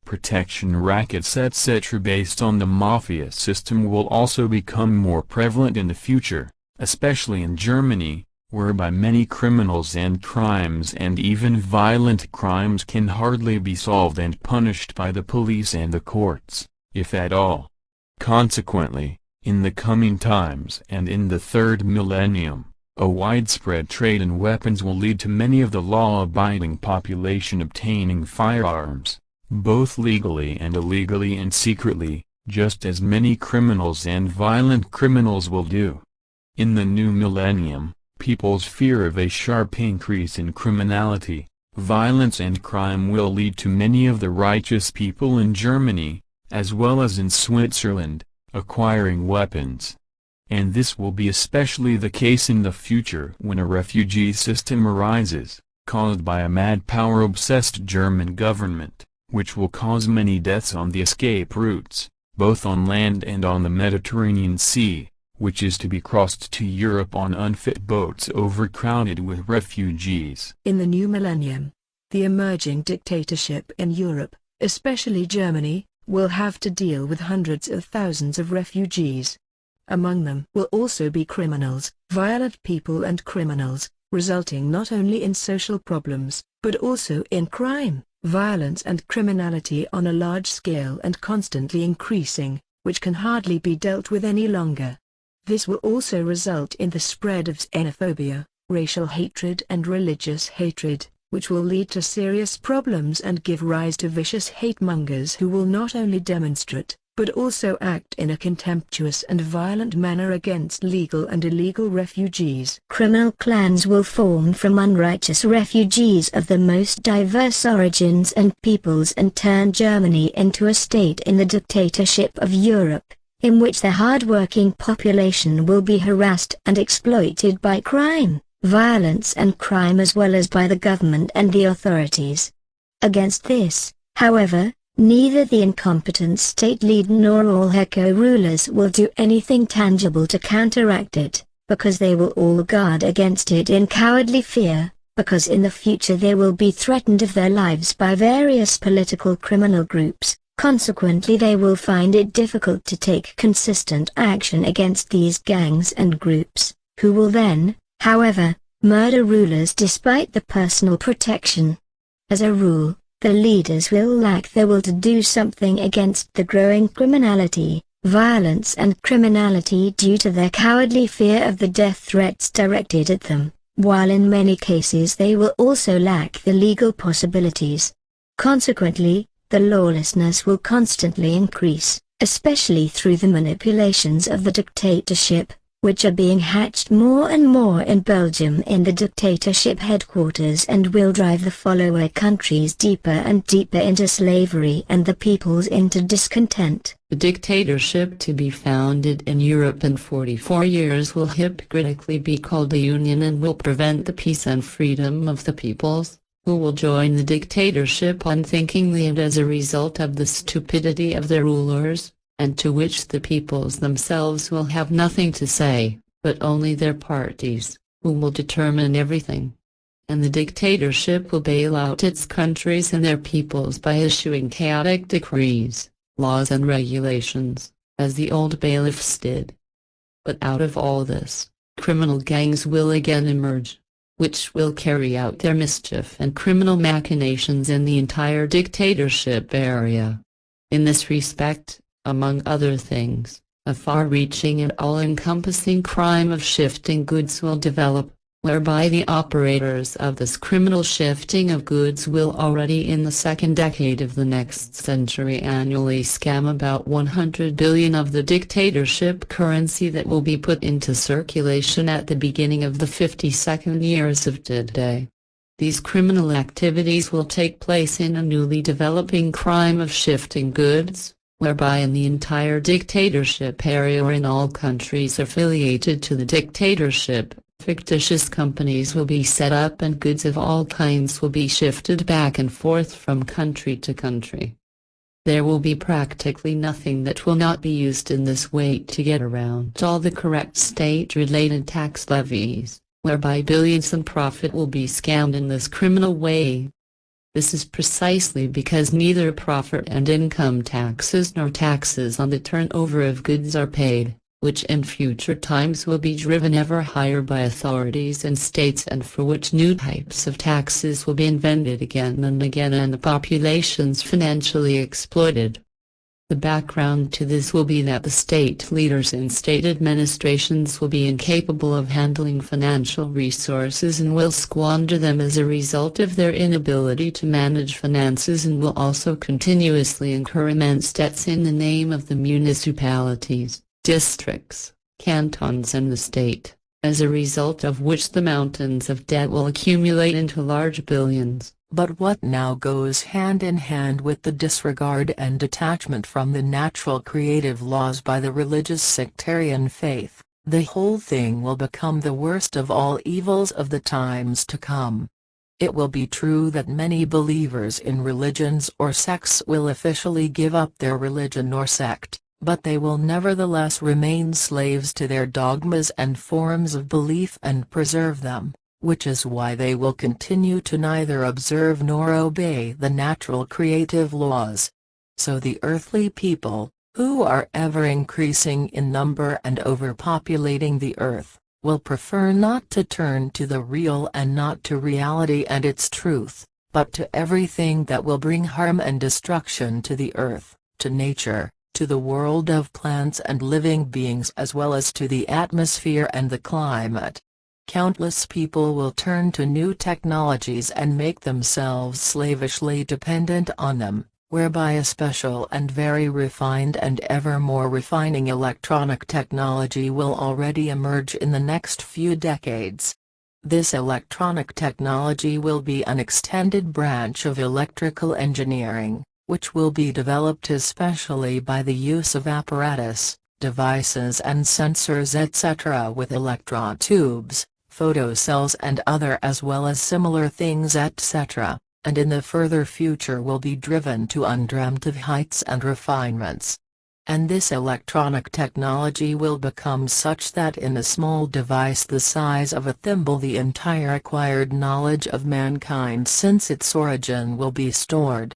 S9: Protection rackets etc. based on the mafia system will also become more prevalent in the future, especially in Germany, whereby many criminals and crimes and even violent crimes can hardly be solved and punished by the police and the courts, if at all. Consequently, in the coming times and in the third millennium, a widespread trade in weapons will lead to many of the law-abiding population obtaining firearms, both legally and illegally and secretly, just as many criminals and violent criminals will do. In the new millennium, people's fear of a sharp increase in criminality, violence and crime will lead to many of the righteous people in Germany, as well as in Switzerland, acquiring weapons. And this will be especially the case in the future when a refugee system arises, caused by a mad power-obsessed German government, which will cause many deaths on the escape routes, both on land and on the Mediterranean Sea, which is to be crossed to Europe on unfit boats overcrowded with refugees.
S3: In the new millennium, the emerging dictatorship in Europe, especially Germany, will have to deal with hundreds of thousands of refugees. Among them will also be criminals, violent people and criminals, resulting not only in social problems, but also in crime, violence and criminality on a large scale and constantly increasing, which can hardly be dealt with any longer. This will also result in the spread of xenophobia, racial hatred and religious hatred, which will lead to serious problems and give rise to vicious hate-mongers who will not only demonstrate, but also act in a contemptuous and violent manner against legal and illegal refugees.
S4: Criminal clans will form from unrighteous refugees of the most diverse origins and peoples and turn Germany into a state in the dictatorship of Europe, in which the hard-working population will be harassed and exploited by crime, violence and crime as well as by the government and the authorities. Against this, however, neither the incompetent state leader nor all her co-rulers will do anything tangible to counteract it, because they will all guard against it in cowardly fear, because in the future they will be threatened of their lives by various political criminal groups. Consequently, they will find it difficult to take consistent action against these gangs and groups, who will then, however, murder rulers despite the personal protection. As a rule, the leaders will lack the will to do something against the growing criminality, violence and criminality due to their cowardly fear of the death threats directed at them, while in many cases they will also lack the legal possibilities. Consequently, the lawlessness will constantly increase, especially through the manipulations of the dictatorship, which are being hatched more and more in Belgium in the dictatorship headquarters and will drive the follower countries deeper and deeper into slavery and the peoples into discontent.
S5: The dictatorship to be founded in Europe in 44 years will hypocritically be called a union and will prevent the peace and freedom of the peoples, who will join the dictatorship unthinkingly and as a result of the stupidity of their rulers, and to which the peoples themselves will have nothing to say, but only their parties, who will determine everything. And the dictatorship will bail out its countries and their peoples by issuing chaotic decrees, laws and regulations, as the old bailiffs did. But out of all this, criminal gangs will again emerge, which will carry out their mischief and criminal machinations in the entire dictatorship area. In this respect, among other things, a far-reaching and all-encompassing crime of shifting goods will develop, whereby the operators of this criminal shifting of goods will already in the second decade of the next century annually scam about 100 billion of the dictatorship currency that will be put into circulation at the beginning of the 52nd years of today. These criminal activities will take place in a newly developing crime of shifting goods, whereby in the entire dictatorship area or in all countries affiliated to the dictatorship, fictitious companies will be set up and goods of all kinds will be shifted back and forth from country to country. There will be practically nothing that will not be used in this way to get around all the correct state-related tax levies, whereby billions in profit will be scammed in this criminal way. This is precisely because neither profit and income taxes nor taxes on the turnover of goods are paid, which in future times will be driven ever higher by authorities and states and for which new types of taxes will be invented again and again and the populations financially exploited. The background to this will be that the state leaders in state administrations will be incapable of handling financial resources and will squander them as a result of their inability to manage finances and will also continuously incur immense debts in the name of the municipalities, districts, cantons and the state, as a result of which the mountains of debt will accumulate into large billions.
S6: But what now goes hand in hand with the disregard and detachment from the natural creative laws by the religious sectarian faith, the whole thing will become the worst of all evils of the times to come. It will be true that many believers in religions or sects will officially give up their religion or sect, but they will nevertheless remain slaves to their dogmas and forms of belief and preserve them, which is why they will continue to neither observe nor obey the natural creative laws. So the earthly people, who are ever increasing in number and overpopulating the earth, will prefer not to turn to the real and not to reality and its truth, but to everything that will bring harm and destruction to the earth, to nature, to the world of plants and living beings as well as to the atmosphere and the climate. Countless people will turn to new technologies and make themselves slavishly dependent on them, whereby a special and very refined and ever more refining electronic technology will already emerge in the next few decades. This electronic technology will be an extended branch of electrical engineering, which will be developed especially by the use of apparatus, devices and sensors etc. with electron tubes, photocells and other as well as similar things etc., and in the further future will be driven to undreamt of heights and refinements. And this electronic technology will become such that in a small device the size of a thimble the entire acquired knowledge of mankind since its origin will be stored.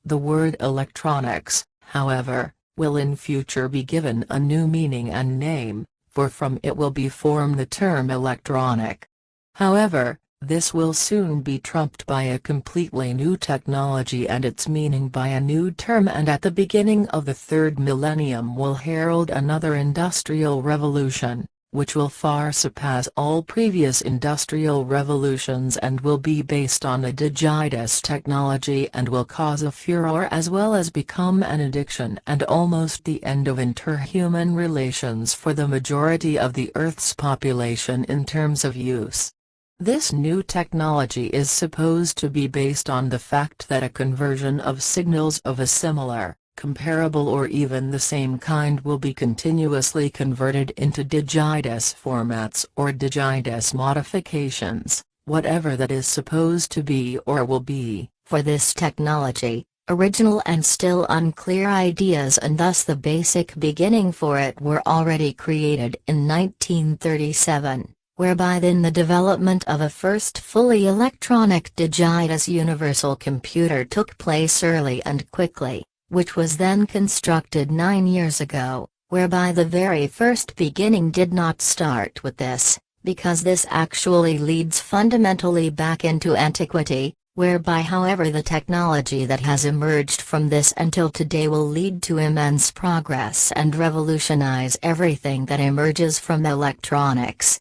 S6: The word electronics, however, will in future be given a new meaning and name, for from it will be formed the term electronic. However, this will soon be trumped by a completely new technology and its meaning by a new term, and at the beginning of the third millennium will herald another industrial revolution, which will far surpass all previous industrial revolutions and will be based on a digitous technology and will cause a furor as well as become an addiction and almost the end of interhuman relations for the majority of the Earth's population in terms of use. This new technology is supposed to be based on the fact that a conversion of signals of a similar, comparable or even the same kind will be continuously converted into digitous formats or digitous modifications, whatever that is supposed to be or will be.
S4: For this technology, original and still unclear ideas and thus the basic beginning for it were already created in 1937. Whereby then the development of a first fully electronic digitous universal computer took place early and quickly, which was then constructed 9 years ago, whereby the very first beginning did not start with this, because this actually leads fundamentally back into antiquity, whereby however the technology that has emerged from this until today will lead to immense progress and revolutionize everything that emerges from electronics.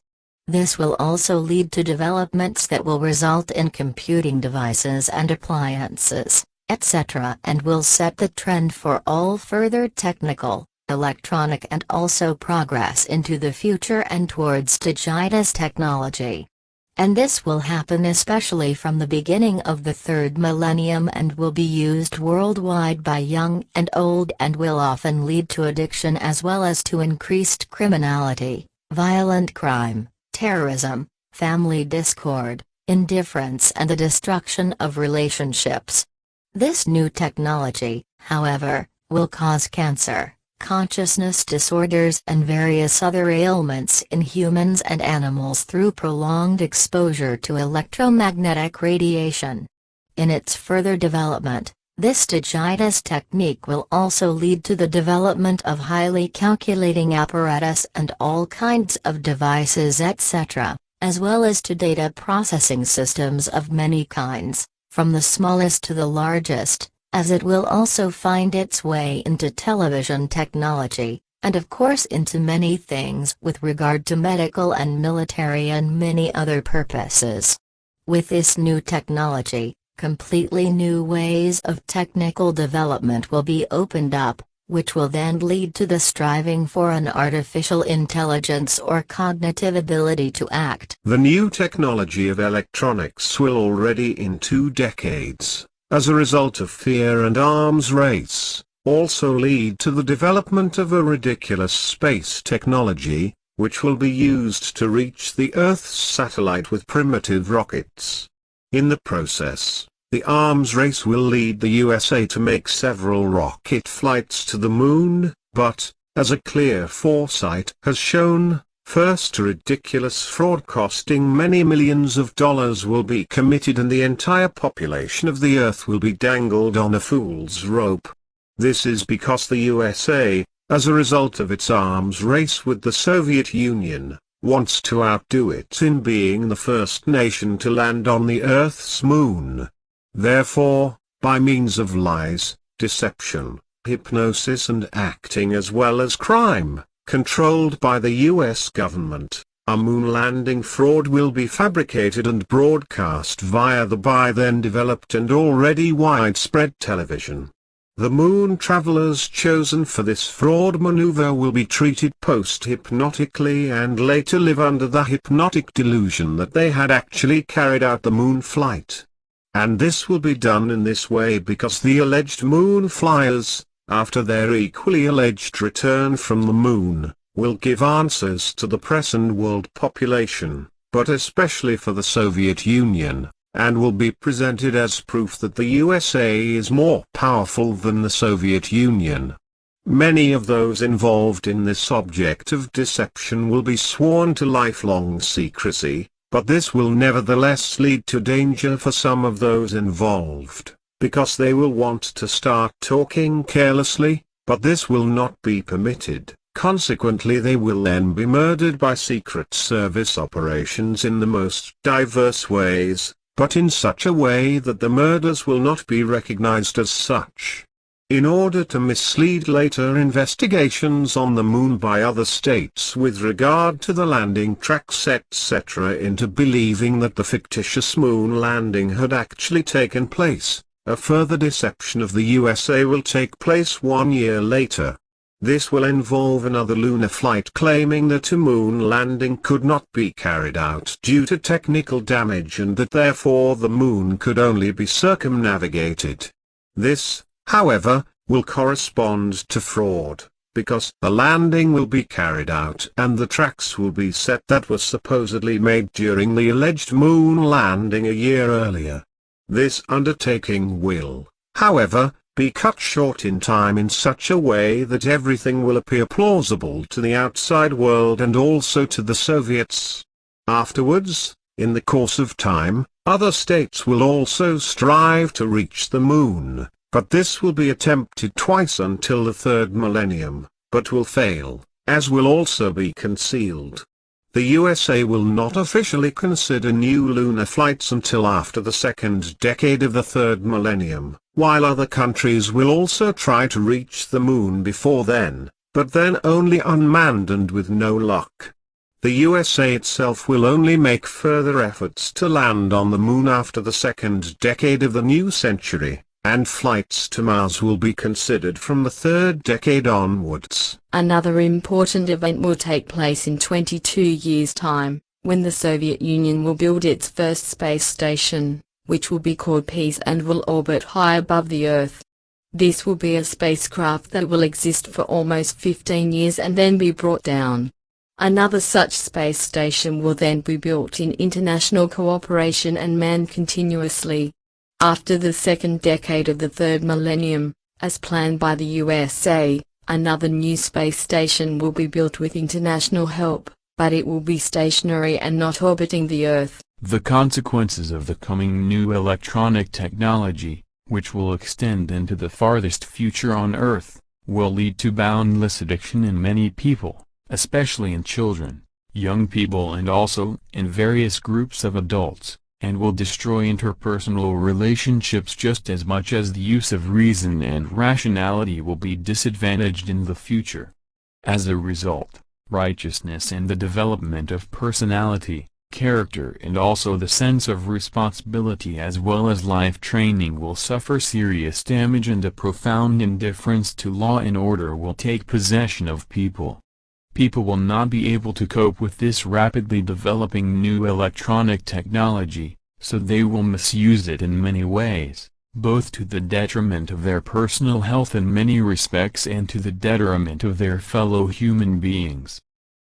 S4: This will also lead to developments that will result in computing devices and appliances, etc., and will set the trend for all further technical, electronic and also progress into the future and towards digitous technology. And this will happen especially from the beginning of the third millennium and will be used worldwide by young and old and will often lead to addiction as well as to increased criminality, violent crime, terrorism, family discord, indifference and the destruction of relationships. This new technology, however, will cause cancer, consciousness disorders and various other ailments in humans and animals through prolonged exposure to electromagnetic radiation. In its further development, this digitous technique will also lead to the development of highly calculating apparatus and all kinds of devices etc., as well as to data processing systems of many kinds, from the smallest to the largest, as it will also find its way into television technology, and of course into many things with regard to medical and military and many other purposes. With this new technology, completely new ways of technical development will be opened up,
S6: which will then lead to the striving for an artificial intelligence or cognitive ability to act.
S2: The new technology of electronics will already in 2 decades, as a result of fear and arms race, also lead to the development of a ridiculous space technology, which will be used to reach the Earth's satellite with primitive rockets. In the process, the arms race will lead the USA to make several rocket flights to the moon, but, as a clear foresight has shown, first a ridiculous fraud costing many millions of dollars will be committed and the entire population of the Earth will be dangled on a fool's rope. This is because the USA, as a result of its arms race with the Soviet Union, wants to outdo it in being the first nation to land on the Earth's moon. Therefore, by means of lies, deception, hypnosis and acting as well as crime, controlled by the US government, a moon landing fraud will be fabricated and broadcast via the by then developed and already widespread television. The moon travelers chosen for this fraud maneuver will be treated post-hypnotically and later live under the hypnotic delusion that they had actually carried out the moon flight. And this will be done in this way because the alleged moon flyers, after their equally alleged return from the moon, will give answers to the press and world population, but especially for the Soviet Union, and will be presented as proof that the USA is more powerful than the Soviet Union. Many of those involved in this object of deception will be sworn to lifelong secrecy, but this will nevertheless lead to danger for some of those involved, because they will want to start talking carelessly, but this will not be permitted. Consequently, they will then be murdered by Secret Service operations in the most diverse ways, but in such a way that the murders will not be recognized as such. In order to mislead later investigations on the moon by other states with regard to the landing tracks etc. into believing that the fictitious moon landing had actually taken place, a further deception of the USA will take place 1 year later. This will involve another lunar flight claiming that a moon landing could not be carried out due to technical damage and that therefore the moon could only be circumnavigated. This, however, will correspond to fraud, because the landing will be carried out and the tracks will be set that were supposedly made during the alleged moon landing a year earlier. This undertaking will, however, be cut short in time in such a way that everything will appear plausible to the outside world and also to the Soviets. Afterwards, in the course of time, other states will also strive to reach the moon, but this will be attempted twice until the 3rd millennium, but will fail, as will also be concealed. The USA will not officially consider new lunar flights until after the 2nd decade of the 3rd millennium, while other countries will also try to reach the moon before then, but then only unmanned and with no luck. The USA itself will only make further efforts to land on the moon after the 2nd decade of the new century, and flights to Mars will be considered from the 3rd decade onwards.
S7: Another important event will take place in 22 years' time, when the Soviet Union will build its first space station, which will be called Peace and will orbit high above the Earth. This will be a spacecraft that will exist for almost 15 years and then be brought down. Another such space station will then be built in international cooperation and manned continuously. After the 2nd decade of the 3rd millennium, as planned by the USA, another new space station will be built with international help, but it will be stationary and not orbiting the Earth.
S9: The consequences of the coming new electronic technology, which will extend into the farthest future on Earth, will lead to boundless addiction in many people, especially in children, young people and also in various groups of adults, and will destroy interpersonal relationships just as much as the use of reason and rationality will be disadvantaged in the future. As a result, righteousness and the development of personality, character and also the sense of responsibility as well as life training will suffer serious damage, and a profound indifference to law and order will take possession of people. People will not be able to cope with this rapidly developing new electronic technology, so they will misuse it in many ways, both to the detriment of their personal health in many respects and to the detriment of their fellow human beings.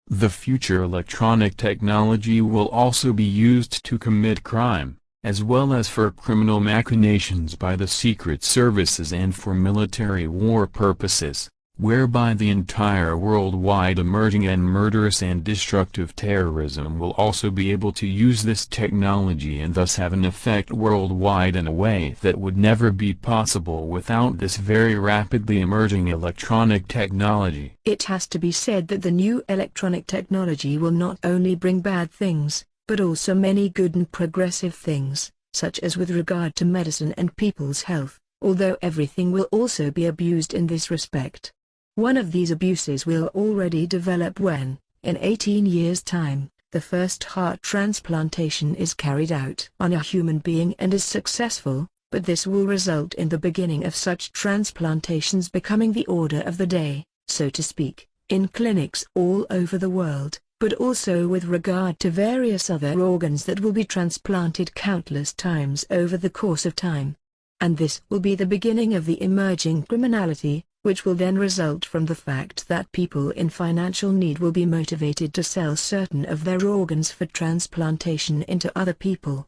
S9: The future electronic technology will also be used to commit crime, as well as for criminal machinations by the secret services and for military war purposes, whereby the entire worldwide emerging and murderous and destructive terrorism will also be able to use this technology and thus have an effect worldwide in a way that would never be possible without this very rapidly emerging electronic technology.
S3: It has to be said that the new electronic technology will not only bring bad things, but also many good and progressive things, such as with regard to medicine and people's health, although everything will also be abused in this respect. One of these abuses will already develop when, in 18 years' time, the first heart transplantation is carried out on a human being and is successful, but this will result in the beginning of such transplantations becoming the order of the day, so to speak, in clinics all over the world, but also with regard to various other organs that will be transplanted countless times over the course of time. And this will be the beginning of the emerging criminality, which will then result from the fact that people in financial need will be motivated to sell certain of their organs for transplantation into other people.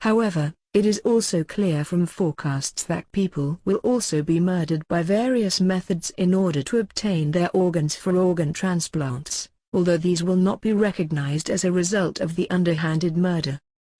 S3: However, it is also clear from forecasts that people will also be murdered by various methods in order to obtain their organs for organ transplants, although these will not be recognized as a result of the underhanded murder.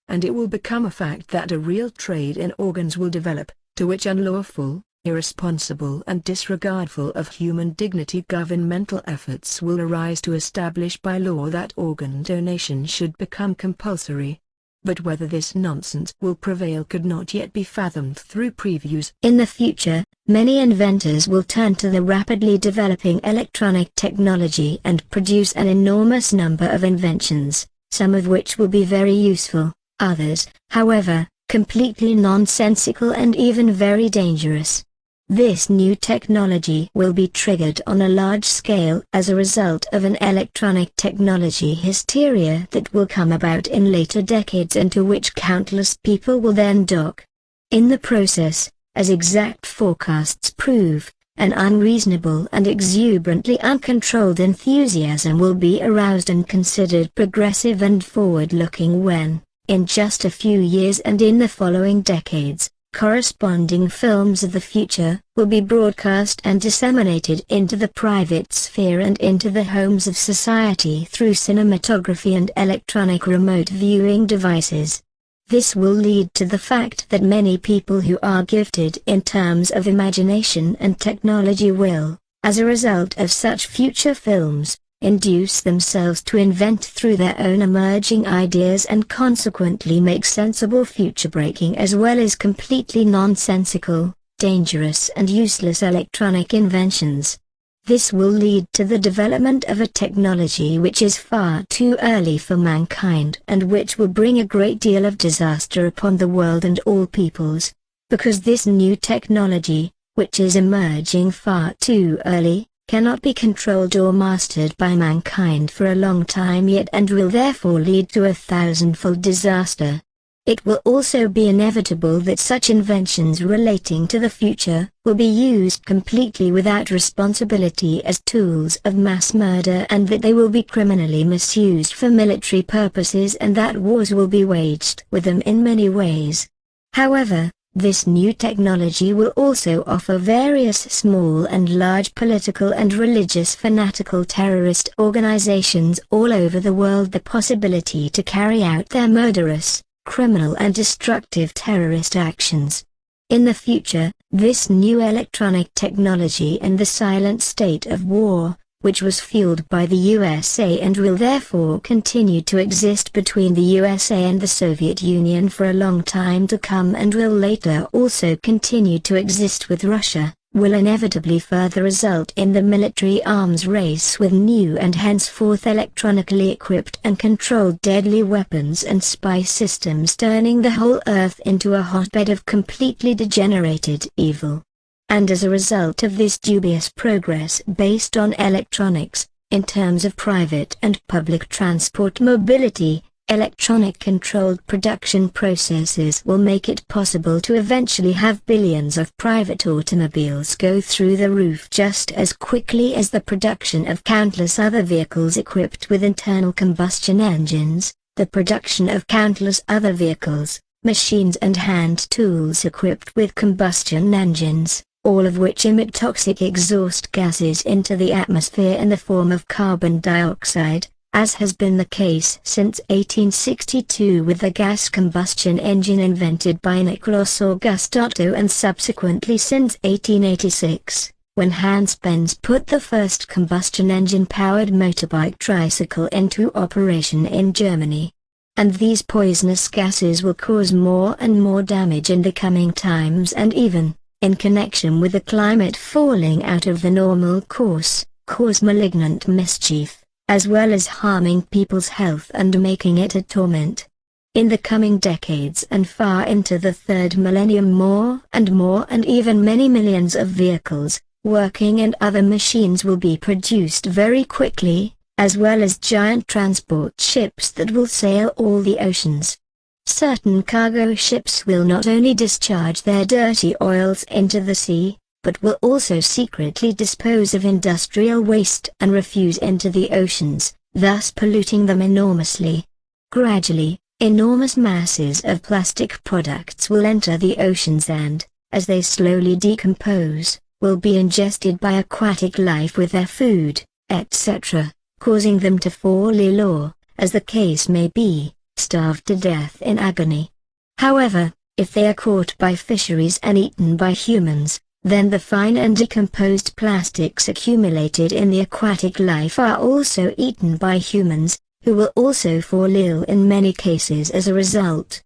S3: And it will become a fact that a real trade in organs will develop, to which unlawful, irresponsible and disregardful of human dignity governmental efforts will arise to establish by law that organ donation should become compulsory. But whether this nonsense will prevail could not yet be fathomed through previews.
S4: In the future, many inventors will turn to the rapidly developing electronic technology and produce an enormous number of inventions, some of which will be very useful, others, however, completely nonsensical and even very dangerous. This new technology will be triggered on a large scale as a result of an electronic technology hysteria that will come about in later decades and to which countless people will then dock. In the process, as exact forecasts prove, an unreasonable and exuberantly uncontrolled enthusiasm will be aroused and considered progressive and forward-looking when, in just a few years and in the following decades, corresponding films of the future will be broadcast and disseminated into the private sphere and into the homes of society through cinematography and electronic remote viewing devices. This will lead to the fact that many people who are gifted in terms of imagination and technology will, as a result of such future films, induce themselves to invent through their own emerging ideas and consequently make sensible future-breaking as well as completely nonsensical, dangerous and useless electronic inventions. This will lead to the development of a technology which is far too early for mankind and which will bring a great deal of disaster upon the world and all peoples, because this new technology, which is emerging far too early, cannot be controlled or mastered by mankind for a long time yet and will therefore lead to a thousandfold disaster. It will also be inevitable that such inventions relating to the future will be used completely without responsibility as tools of mass murder and that they will be criminally misused for military purposes and that wars will be waged with them in many ways. However, this new technology will also offer various small and large political and religious fanatical terrorist organizations all over the world the possibility to carry out their murderous, criminal and destructive terrorist actions. In the future, this new electronic technology and the silent state of war, which was fueled by the USA and will therefore continue to exist between the USA and the Soviet Union for a long time to come and will later also continue to exist with Russia, will inevitably further result in the military arms race with new and henceforth electronically equipped and controlled deadly weapons and spy systems, turning the whole Earth into a hotbed of completely degenerated evil. And as a result of this dubious progress based on electronics, in terms of private and public transport mobility, electronic-controlled production processes will make it possible to eventually have billions of private automobiles go through the roof just as quickly as the production of countless other vehicles equipped with internal combustion engines, the production of countless other vehicles, machines and hand tools equipped with combustion engines, all of which emit toxic exhaust gases into the atmosphere in the form of carbon dioxide, as has been the case since 1862 with the gas combustion engine invented by Nicolaus August Otto, and subsequently since 1886, when Hans Benz put the first combustion engine-powered motorbike tricycle into operation in Germany. And these poisonous gases will cause more and more damage in the coming times, and even, in connection with the climate falling out of the normal course, cause malignant mischief, as well as harming people's health and making it a torment. In the coming decades and far into the third millennium, more and even many millions of vehicles, working and other machines will be produced very quickly, as well as giant transport ships that will sail all the oceans. Certain cargo ships will not only discharge their dirty oils into the sea, but will also secretly dispose of industrial waste and refuse into the oceans, thus polluting them enormously. Gradually, enormous masses of plastic products will enter the oceans and, as they slowly decompose, will be ingested by aquatic life with their food, etc., causing them to fall ill or, as the case may be, starve to death in agony. However, if they are caught by fisheries and eaten by humans, then the fine and decomposed plastics accumulated in the aquatic life are also eaten by humans, who will also fall ill in many cases as a result.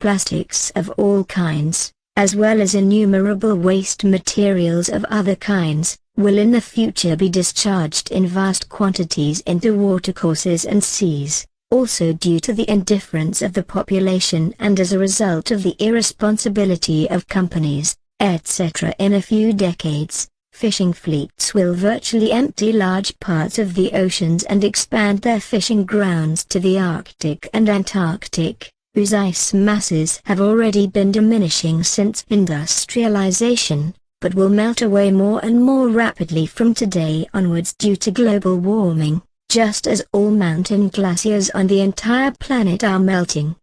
S4: Plastics of all kinds, as well as innumerable waste materials of other kinds, will in the future be discharged in vast quantities into watercourses and seas, also due to the indifference of the population and as a result of the irresponsibility of companies, etc. In a few decades, fishing fleets will virtually empty large parts of the oceans and expand their fishing grounds to the Arctic and Antarctic, whose ice masses have already been diminishing since industrialization, but will melt away more and more rapidly from today onwards due to global warming, just as all mountain glaciers on the entire planet are melting.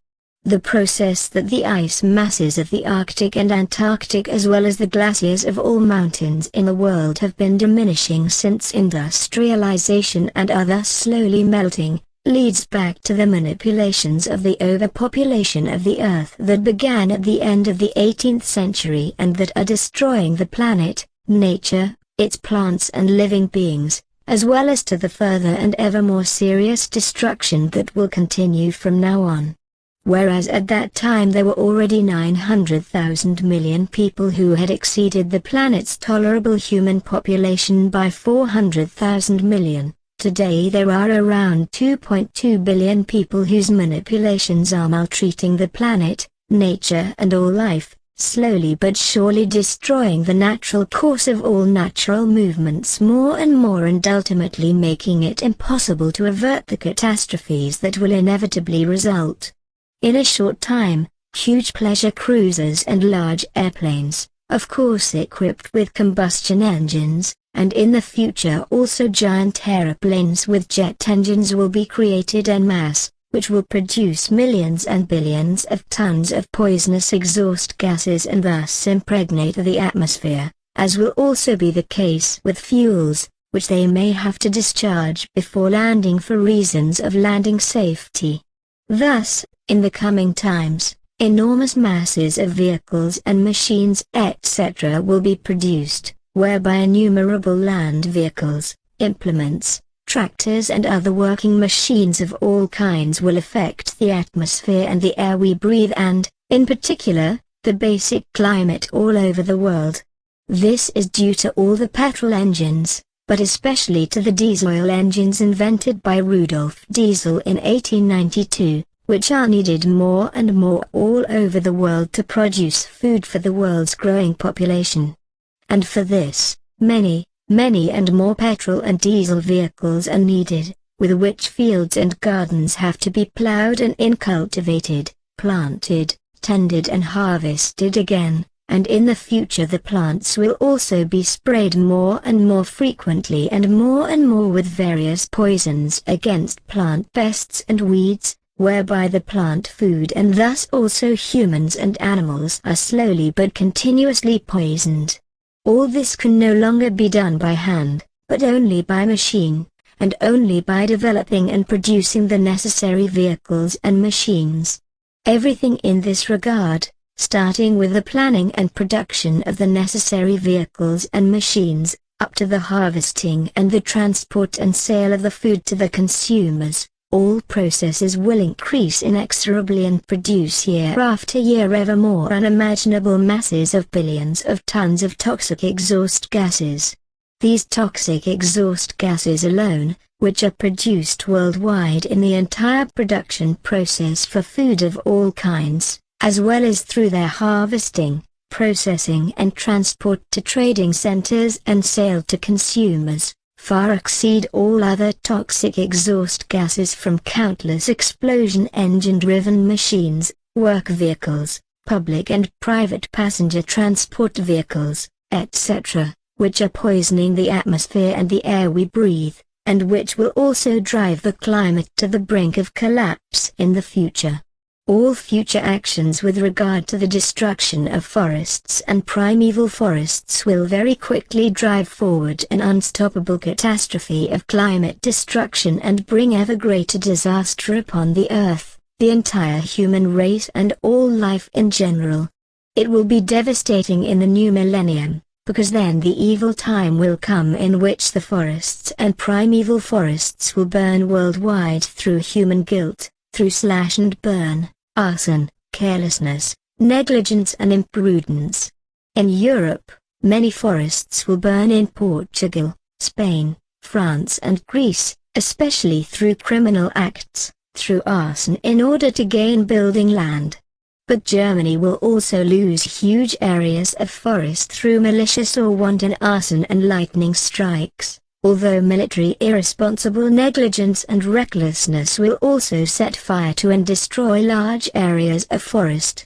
S4: The process that the ice masses of the Arctic and Antarctic as well as the glaciers of all mountains in the world have been diminishing since industrialization and are thus slowly melting, leads back to the manipulations of the overpopulation of the Earth that began at the end of the 18th century and that are destroying the planet, nature, its plants and living beings, as well as to the further and ever more serious destruction that will continue from now on. Whereas at that time there were already 900,000 million people who had exceeded the planet's tolerable human population by 400,000 million, today there are around 2.2 billion people whose manipulations are maltreating the planet, nature and all life, slowly but surely destroying the natural course of all natural movements more and more and ultimately making it impossible to avert the catastrophes that will inevitably result. In a short time, huge pleasure cruisers and large airplanes, of course equipped with combustion engines, and in the future also giant aeroplanes with jet engines will be created en masse, which will produce millions and billions of tons of poisonous exhaust gases and thus impregnate the atmosphere, as will also be the case with fuels, which they may have to discharge before landing for reasons of landing safety. Thus, in the coming times, enormous masses of vehicles and machines etc. will be produced, whereby innumerable land vehicles, implements, tractors and other working machines of all kinds will affect the atmosphere and the air we breathe and, in particular, the basic climate all over the world. This is due to all the petrol engines, but especially to the diesel engines invented by Rudolf Diesel in 1892, which are needed more and more all over the world to produce food for the world's growing population. And for this, many and more petrol and diesel vehicles are needed, with which fields and gardens have to be plowed and incultivated, planted, tended and harvested again, and in the future the plants will also be sprayed more and more frequently and more with various poisons against plant pests and weeds, whereby the plant food and thus also humans and animals are slowly but continuously poisoned. All this can no longer be done by hand, but only by machine, and only by developing and producing the necessary vehicles and machines. Everything in this regard, starting with the planning and production of the necessary vehicles and machines, up to the harvesting and the transport and sale of the food to the consumers, all processes will increase inexorably and produce year after year ever more unimaginable masses of billions of tons of toxic exhaust gases. These toxic exhaust gases alone, which are produced worldwide in the entire production process for food of all kinds, as well as through their harvesting, processing and transport to trading centers and sale to consumers, far exceed all other toxic exhaust gases from countless explosion engine-driven machines, work vehicles, public and private passenger transport vehicles, etc., which are poisoning the atmosphere and the air we breathe, and which will also drive the climate to the brink of collapse in the future. All future actions with regard to the destruction of forests and primeval forests will very quickly drive forward an unstoppable catastrophe of climate destruction and bring ever greater disaster upon the earth, the entire human race and all life in general. It will be devastating in the new millennium, because then the evil time will come in which the forests and primeval forests will burn worldwide through human guilt, through slash and burn, arson, carelessness, negligence and imprudence. In Europe, many forests will burn in Portugal, Spain, France and Greece, especially through criminal acts, through arson in order to gain building land. But Germany will also lose huge areas of forest through malicious or wanton arson and lightning strikes, although military irresponsible negligence and recklessness will also set fire to and destroy large areas of forest.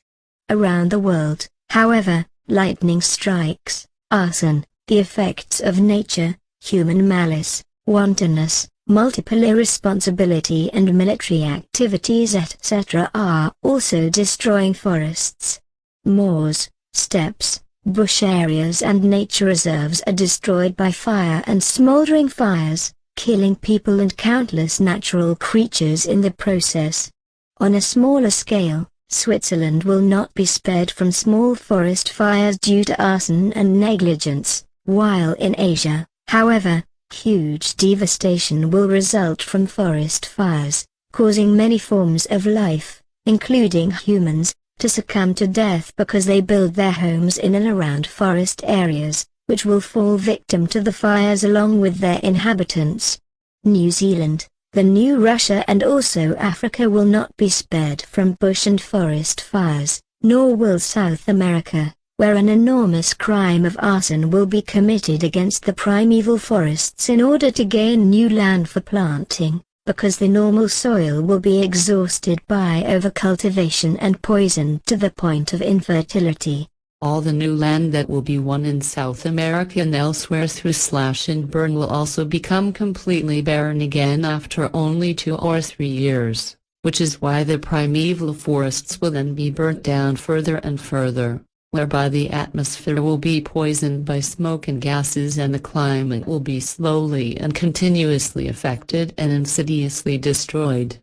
S4: Around the world, however, lightning strikes, arson, the effects of nature, human malice, wantonness, multiple irresponsibility and military activities etc. are also destroying forests. Moors, steppes, bush areas and nature reserves are destroyed by fire and smoldering fires, killing people and countless natural creatures in the process. On a smaller scale, Switzerland will not be spared from small forest fires due to arson and negligence, while in Asia, however, huge devastation will result from forest fires, causing many forms of life, including humans, to succumb to death because they build their homes in and around forest areas, which will fall victim to the fires along with their inhabitants. New Zealand, the new Russia and also Africa will not be spared from bush and forest fires, nor will South America, where an enormous crime of arson will be committed against the primeval forests in order to gain new land for planting, because the normal soil will be exhausted by overcultivation and poisoned to the point of infertility.
S5: All the new land that will be won in South America and elsewhere through slash and burn will also become completely barren again after only 2 or 3 years, which is why the primeval forests will then be burnt down further and further, whereby the atmosphere will be poisoned by smoke and gases and the climate will be slowly and continuously affected and insidiously destroyed.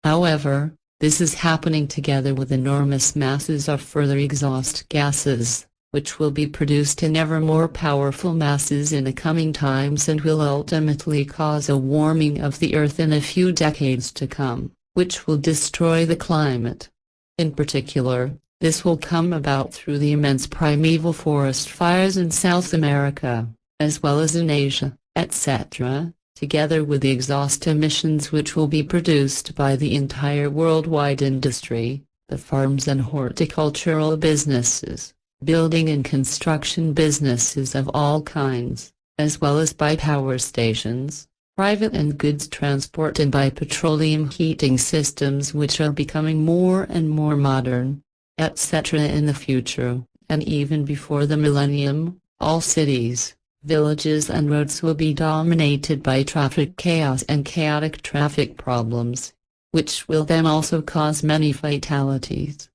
S5: However, this is happening together with enormous masses of further exhaust gases, which will be produced in ever more powerful masses in the coming times and will ultimately cause a warming of the earth in a few decades to come, which will destroy the climate. In particular, This will come about through the immense primeval forest fires in South America, as well as in Asia, etc., together with the exhaust emissions which will be produced by the entire worldwide industry, the farms and horticultural businesses, building and construction businesses of all kinds, as well as by power stations, private and goods transport, and by petroleum heating systems which are becoming more and more modern, etc. In the future, and even before the millennium, all cities, villages and roads will be dominated by traffic chaos and chaotic traffic problems, which will then also cause many fatalities.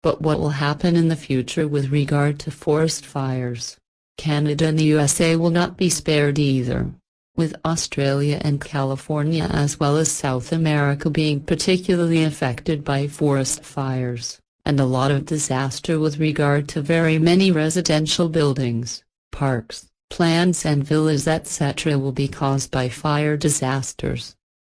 S5: But what will happen in the future with regard to forest fires? Canada and the USA will not be spared either, with Australia and California as well as South America being particularly affected by forest fires, and a lot of disaster with regard to very many residential buildings, parks, plants and villas etc. will be caused by fire disasters.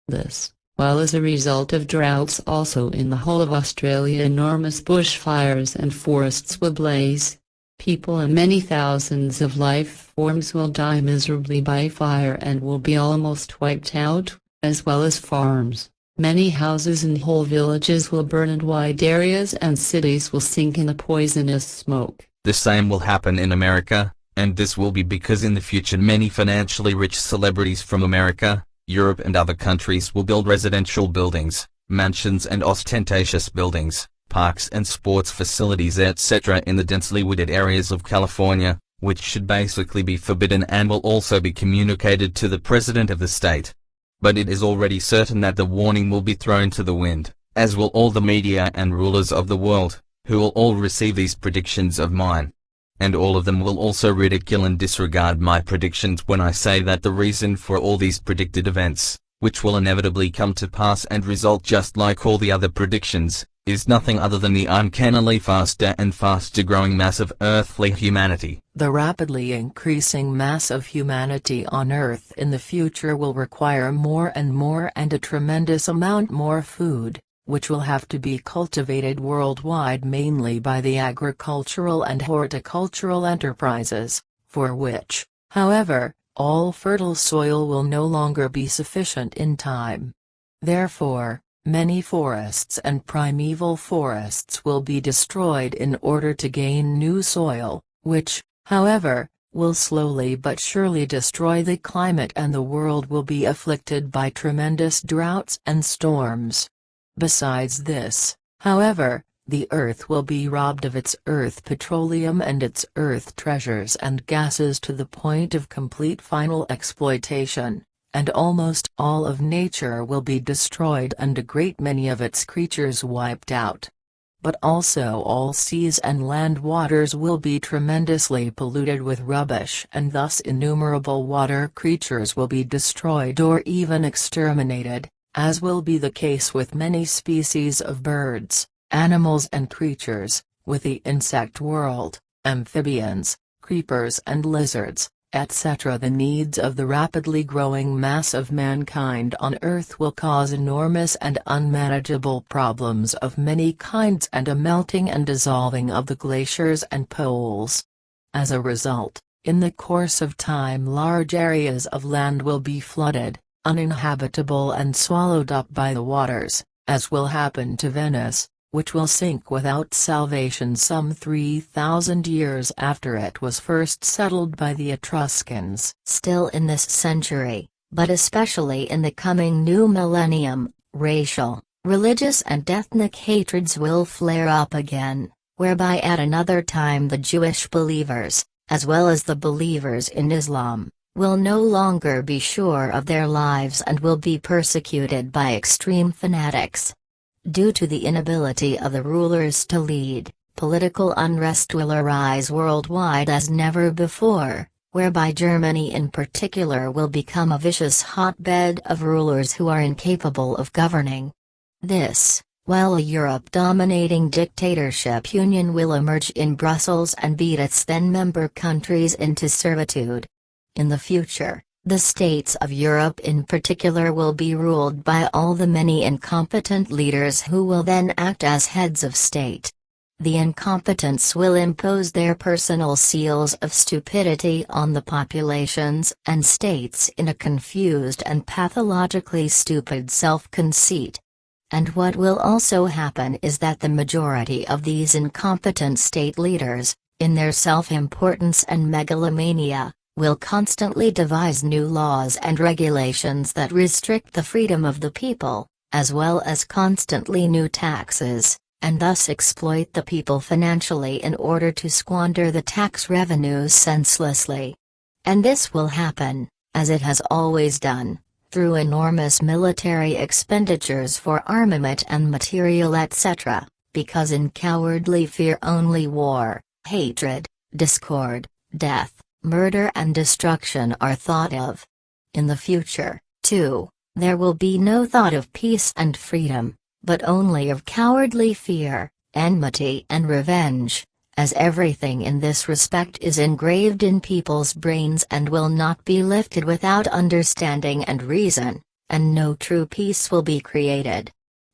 S5: This, while as a result of droughts also in the whole of Australia enormous bushfires and forests will blaze, people and many thousands of life forms will die miserably by fire and will be almost wiped out, as well as farms. Many houses and whole villages will burn and wide areas and cities will sink in the poisonous smoke.
S8: The same will happen in America, and this will be because in the future many financially rich celebrities from America, Europe and other countries will build residential buildings, mansions and ostentatious buildings, parks and sports facilities etc. in the densely wooded areas of California, which should basically be forbidden and will also be communicated to the president of the state. But it is already certain that the warning will be thrown to the wind, as will all the media and rulers of the world, who will all receive these predictions of mine. And all of them will also ridicule and disregard my predictions when I say that the reason for all these predicted events, which will inevitably come to pass and result just like all the other predictions, is nothing other than the uncannily faster and faster growing mass of earthly humanity.
S6: The rapidly increasing mass of humanity on Earth in the future will require more and a tremendous amount more food, which will have to be cultivated worldwide mainly by the agricultural and horticultural enterprises, for which, however, all fertile soil will no longer be sufficient in time. Therefore, many forests and primeval forests will be destroyed in order to gain new soil, which, however, will slowly but surely destroy the climate and the world will be afflicted by tremendous droughts and storms. Besides this, however, the Earth will be robbed of its Earth petroleum and its Earth treasures and gases to the point of complete final exploitation, and almost all of nature will be destroyed and a great many of its creatures wiped out. But also all seas and land waters will be tremendously polluted with rubbish and thus innumerable water creatures will be destroyed or even exterminated, as will be the case with many species of birds, animals and creatures, with the insect world, amphibians, creepers and lizards, etc. The needs of the rapidly growing mass of mankind on Earth will cause enormous and unmanageable problems of many kinds and a melting and dissolving of the glaciers and poles. As a result, in the course of time large areas of land will be flooded, uninhabitable and swallowed up by the waters, as will happen to Venice, which will sink without salvation some 3,000 years after it was first settled by the Etruscans.
S4: Still in this century, but especially in the coming new millennium, racial, religious and ethnic hatreds will flare up again, whereby at another time the Jewish believers, as well as the believers in Islam, will no longer be sure of their lives and will be persecuted by extreme fanatics. Due to the inability of the rulers to lead, political unrest will arise worldwide as never before, whereby Germany in particular will become a vicious hotbed of rulers who are incapable of governing. This, while a Europe-dominating dictatorship union will emerge in Brussels and beat its then-member countries into servitude. In the future, the states of Europe in particular will be ruled by all the many incompetent leaders who will then act as heads of state.
S6: The incompetents will impose their personal seals of stupidity on the populations and states in a confused and pathologically stupid self-conceit. And what will also happen is that the majority of these incompetent state leaders, in their self-importance and megalomania, will constantly devise new laws and regulations that restrict the freedom of the people, as well as constantly new taxes, and thus exploit the people financially in order to squander the tax revenues senselessly. And this will happen, as it has always done, through enormous military expenditures for armament and material etc., because in cowardly fear only war, hatred, discord, death, murder and destruction are thought of. In the future, too, there will be no thought of peace and freedom, but only of cowardly fear, enmity and revenge, as everything in this respect is engraved in people's brains and will not be lifted without understanding and reason, and no true peace will be created.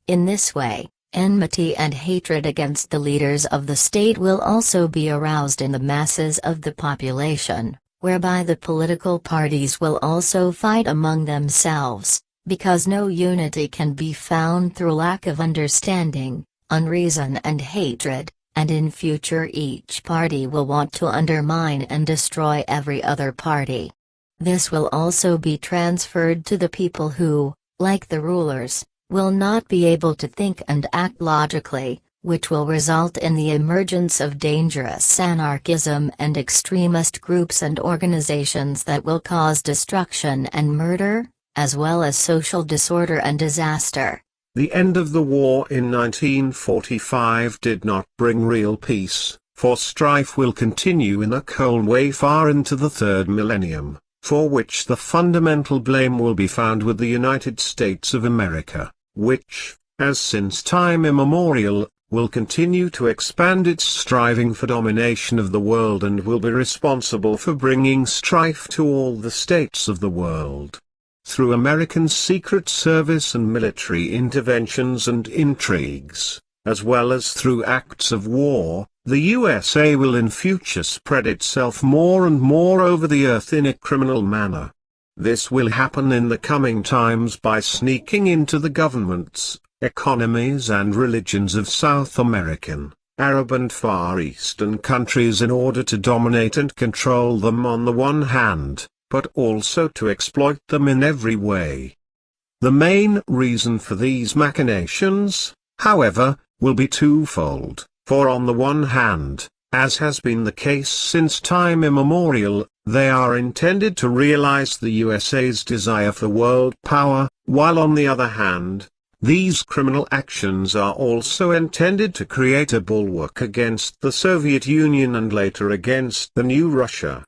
S6: In this way, enmity and hatred against the leaders of the state will also be aroused in the masses of the population, whereby the political parties will also fight among themselves, because no unity can be found through lack of understanding, unreason and hatred, and in future each party will want to undermine and destroy every other party. This will also be transferred to the people who, like the rulers, will not be able to think and act logically, which will result in the emergence of dangerous anarchism and extremist groups and organizations that will cause destruction and murder, as well as social disorder and disaster.
S2: The end of the war in 1945 did not bring real peace, for strife will continue in a cold way far into the third millennium, for which the fundamental blame will be found with the United States of America, which, as since time immemorial, will continue to expand its striving for domination of the world and will be responsible for bringing strife to all the states of the world. Through American Secret Service and military interventions and intrigues, as well as through acts of war, the USA will in future spread itself more and more over the earth in a criminal manner. This will happen in the coming times by sneaking into the governments, economies and religions of South American, Arab and Far Eastern countries in order to dominate and control them on the one hand, but also to exploit them in every way. The main reason for these machinations, however, will be twofold, for on the one hand, as has been the case since time immemorial, they are intended to realize the USA's desire for world power, while on the other hand, these criminal actions are also intended to create a bulwark against the Soviet Union and later against the new Russia.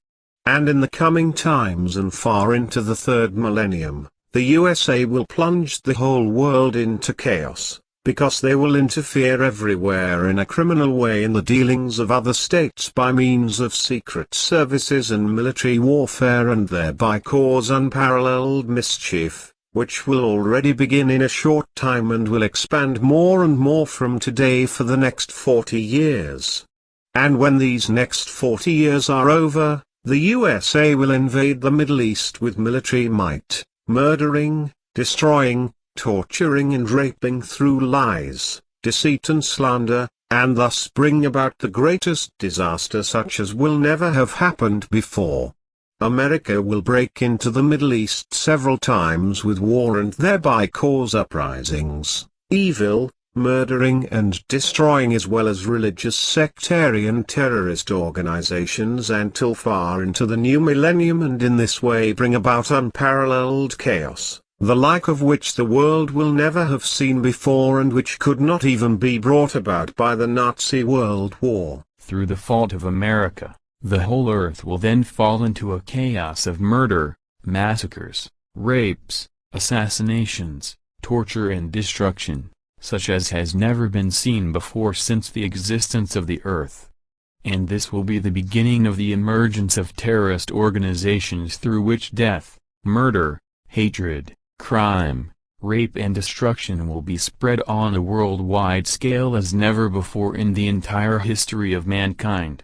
S2: And in the coming times and far into the third millennium, the USA will plunge the whole world into chaos, because they will interfere everywhere in a criminal way in the dealings of other states by means of secret services and military warfare and thereby cause unparalleled mischief, which will already begin in a short time and will expand more and more from today for the next 40 years. And when these next 40 years are over, the USA will invade the Middle East with military might, murdering, destroying, torturing and raping through lies, deceit and slander, and thus bring about the greatest disaster such as will never have happened before. America will break into the Middle East several times with war and thereby cause uprisings, evil, murdering and destroying as well as religious sectarian terrorist organizations until far into the new millennium and in this way bring about unparalleled chaos, the like of which the world will never have seen before and which could not even be brought about by the Nazi World War.
S9: Through the fault of America, the whole earth will then fall into a chaos of murder, massacres, rapes, assassinations, torture and destruction, such as has never been seen before since the existence of the earth. And this will be the beginning of the emergence of terrorist organizations through which death, murder, hatred, crime, rape and destruction will be spread on a worldwide scale as never before in the entire history of mankind.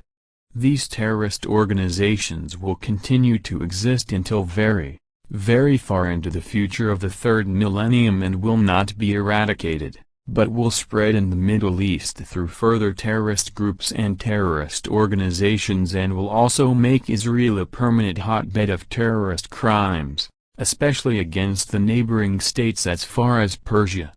S9: These terrorist organizations will continue to exist until very, very far into the future of the third millennium and will not be eradicated, but will spread in the Middle East through further terrorist groups and terrorist organizations and will also make Israel a permanent hotbed of terrorist crimes, especially against the neighboring states as far as Persia.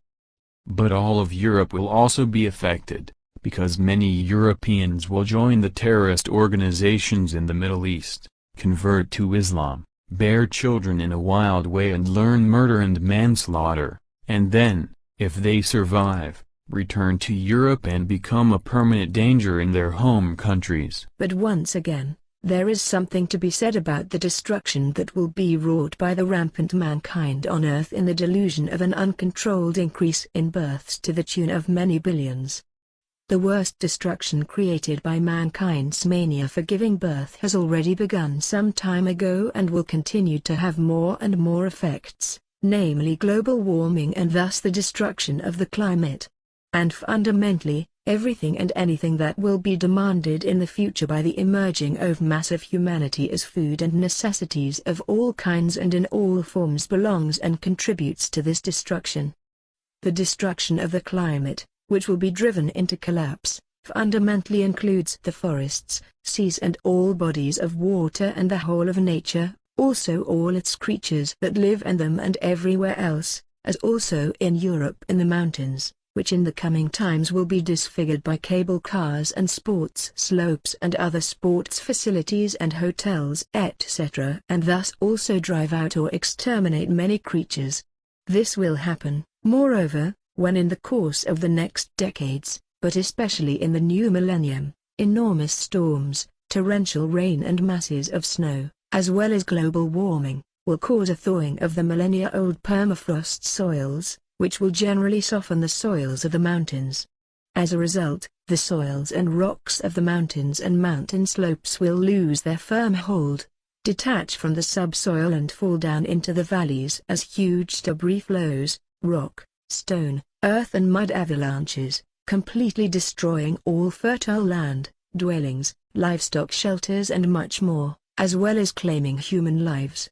S9: But all of Europe will also be affected, because many Europeans will join the terrorist organizations in the Middle East, convert to Islam, bear children in a wild way and learn murder and manslaughter, and then, if they survive, return to Europe and become a permanent danger in their home countries.
S3: But once again, there is something to be said about the destruction that will be wrought by the rampant mankind on Earth in the delusion of an uncontrolled increase in births to the tune of many billions. The worst destruction created by mankind's mania for giving birth has already begun some time ago and will continue to have more and more effects, namely global warming and thus the destruction of the climate. And fundamentally, everything and anything that will be demanded in the future by the emerging of mass of humanity as food and necessities of all kinds and in all forms belongs and contributes to this destruction. The destruction of the climate, which will be driven into collapse, fundamentally includes the forests, seas and all bodies of water and the whole of nature, also all its creatures that live in them and everywhere else, as also in Europe in the mountains, which in the coming times will be disfigured by cable cars and sports slopes and other sports facilities and hotels etc. and thus also drive out or exterminate many creatures. This will happen, moreover, when in the course of the next decades, but especially in the new millennium, enormous storms, torrential rain and masses of snow, as well as global warming, will cause a thawing of the millennia-old permafrost soils, which will generally soften the soils of the mountains. As a result, the soils and rocks of the mountains and mountain slopes will lose their firm hold, detach from the subsoil and fall down into the valleys as huge debris flows, rock, stone, earth and mud avalanches, completely destroying all fertile land, dwellings, livestock shelters and much more, as well as claiming human lives.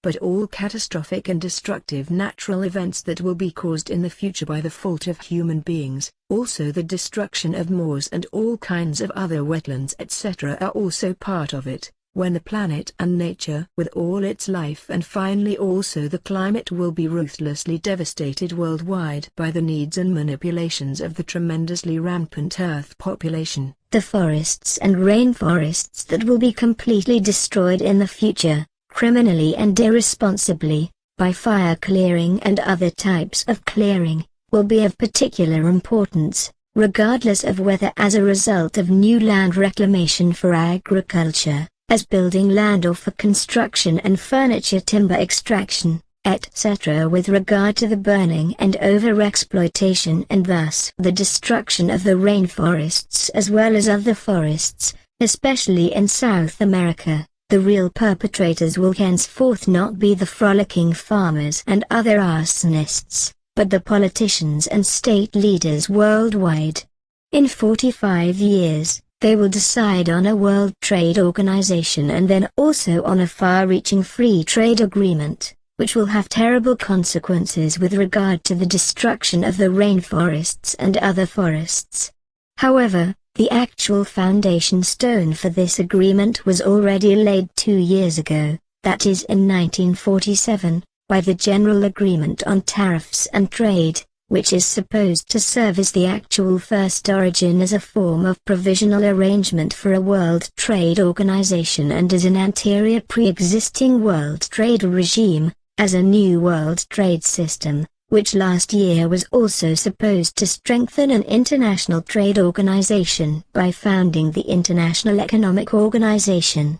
S3: But all catastrophic and destructive natural events that will be caused in the future by the fault of human beings, also the destruction of moors and all kinds of other wetlands etc. are also part of it, when the planet and nature with all its life and finally also the climate will be ruthlessly devastated worldwide by the needs and manipulations of the tremendously rampant Earth population.
S4: The forests and rainforests that will be completely destroyed in the future, criminally and irresponsibly, by fire clearing and other types of clearing, will be of particular importance, regardless of whether as a result of new land reclamation for agriculture, as building land or for construction and furniture timber extraction, etc. with regard to the burning and over-exploitation and thus the destruction of the rainforests as well as other forests, especially in South America. The real perpetrators will henceforth not be the frolicking farmers and other arsonists, but the politicians and state leaders worldwide. In 45 years, they will decide on a World Trade Organization and then also on a far-reaching free trade agreement, which will have terrible consequences with regard to the destruction of the rainforests and other forests. However, the actual foundation stone for this agreement was already laid 2 years ago, that is in 1947, by the General Agreement on Tariffs and Trade, which is supposed to serve as the actual first origin as a form of provisional arrangement for a World Trade Organization and as an anterior pre-existing World Trade regime, as a new World Trade System, which last year was also supposed to strengthen an international trade organization by founding the International Economic Organization.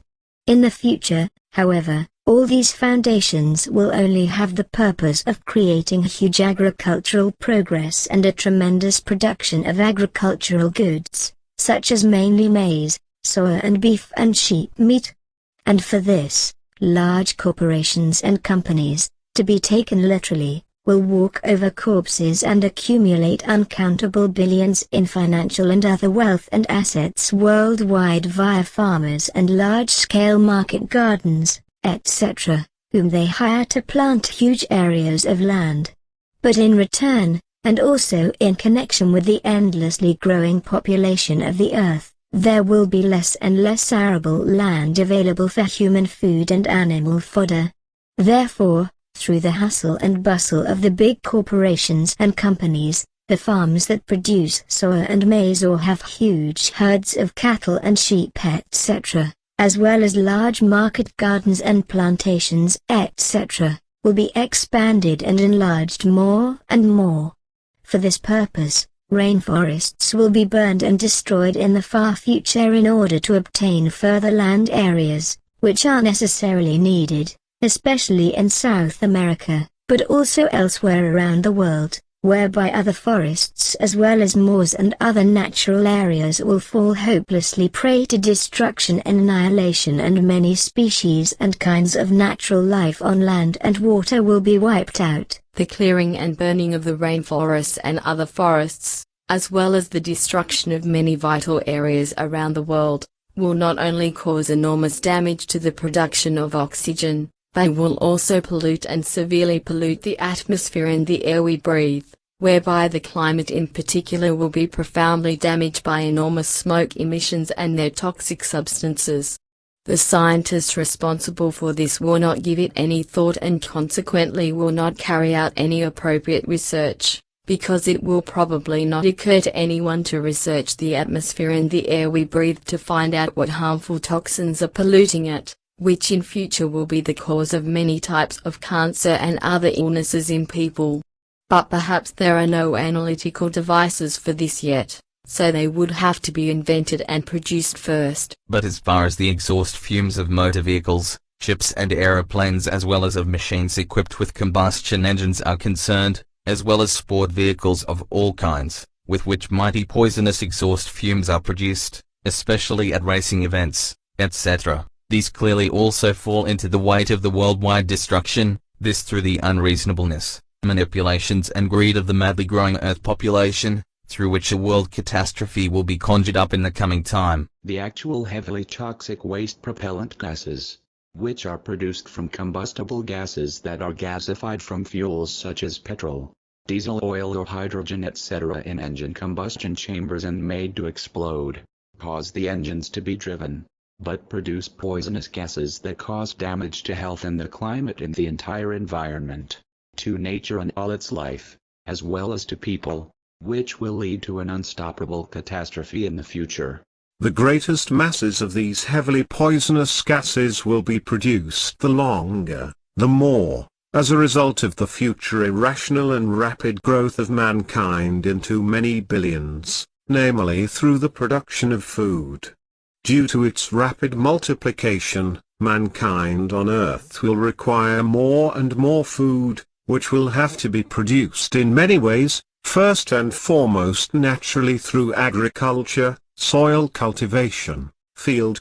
S4: In the future, however, all these foundations will only have the purpose of creating huge agricultural progress and a tremendous production of agricultural goods, such as mainly maize, soya and beef and sheep meat. And for this, large corporations and companies, to be taken literally, will walk over corpses and accumulate uncountable billions in financial and other wealth and assets worldwide via farmers and large-scale market gardens, etc., whom they hire to plant huge areas of land. But in return, and also in connection with the endlessly growing population of the earth, there will be less and less arable land available for human food and animal fodder. Therefore, through the hustle and bustle of the big corporations and companies, the farms that produce soya and maize or have huge herds of cattle and sheep etc., as well as large market gardens and plantations etc., will be expanded and enlarged more and more. For this purpose, rainforests will be burned and destroyed in the far future in order to obtain further land areas, which are necessarily needed, especially in South America, but also elsewhere around the world, whereby other forests as well as moors and other natural areas will fall hopelessly prey to destruction and annihilation, and many species and kinds of natural life on land and water will be wiped out.
S7: The clearing and burning of the rainforests and other forests, as well as the destruction of many vital areas around the world, will not only cause enormous damage to the production of oxygen, they will also pollute and severely pollute the atmosphere and the air we breathe, whereby the climate in particular will be profoundly damaged by enormous smoke emissions and their toxic substances. The scientists responsible for this will not give it any thought and consequently will not carry out any appropriate research, because it will probably not occur to anyone to research the atmosphere and the air we breathe to find out what harmful toxins are polluting it, which in future will be the cause of many types of cancer and other illnesses in people. But perhaps there are no analytical devices for this yet, so they would have to be invented and produced first.
S8: But as far as the exhaust fumes of motor vehicles, ships and aeroplanes as well as of machines equipped with combustion engines are concerned, as well as sport vehicles of all kinds, with which mighty poisonous exhaust fumes are produced, especially at racing events, etc., these clearly also fall into the weight of the worldwide destruction, this through the unreasonableness, manipulations and greed of the madly growing Earth population, through which a world catastrophe will be conjured up in the coming time.
S10: The actual heavily toxic waste propellant gases, which are produced from combustible gases that are gasified from fuels such as petrol, diesel oil or hydrogen etc. in engine combustion chambers and made to explode, cause the engines to be driven, but produce poisonous gases that cause damage to health and the climate and the entire environment, to nature and all its life, as well as to people, which will lead to an unstoppable catastrophe in the future.
S2: The greatest masses of these heavily poisonous gases will be produced the longer, the more, as a result of the future irrational and rapid growth of mankind into many billions, namely through the production of food. Due to its rapid multiplication, mankind on Earth will require more and more food, which will have to be produced in many ways, first and foremost naturally through agriculture, soil cultivation, field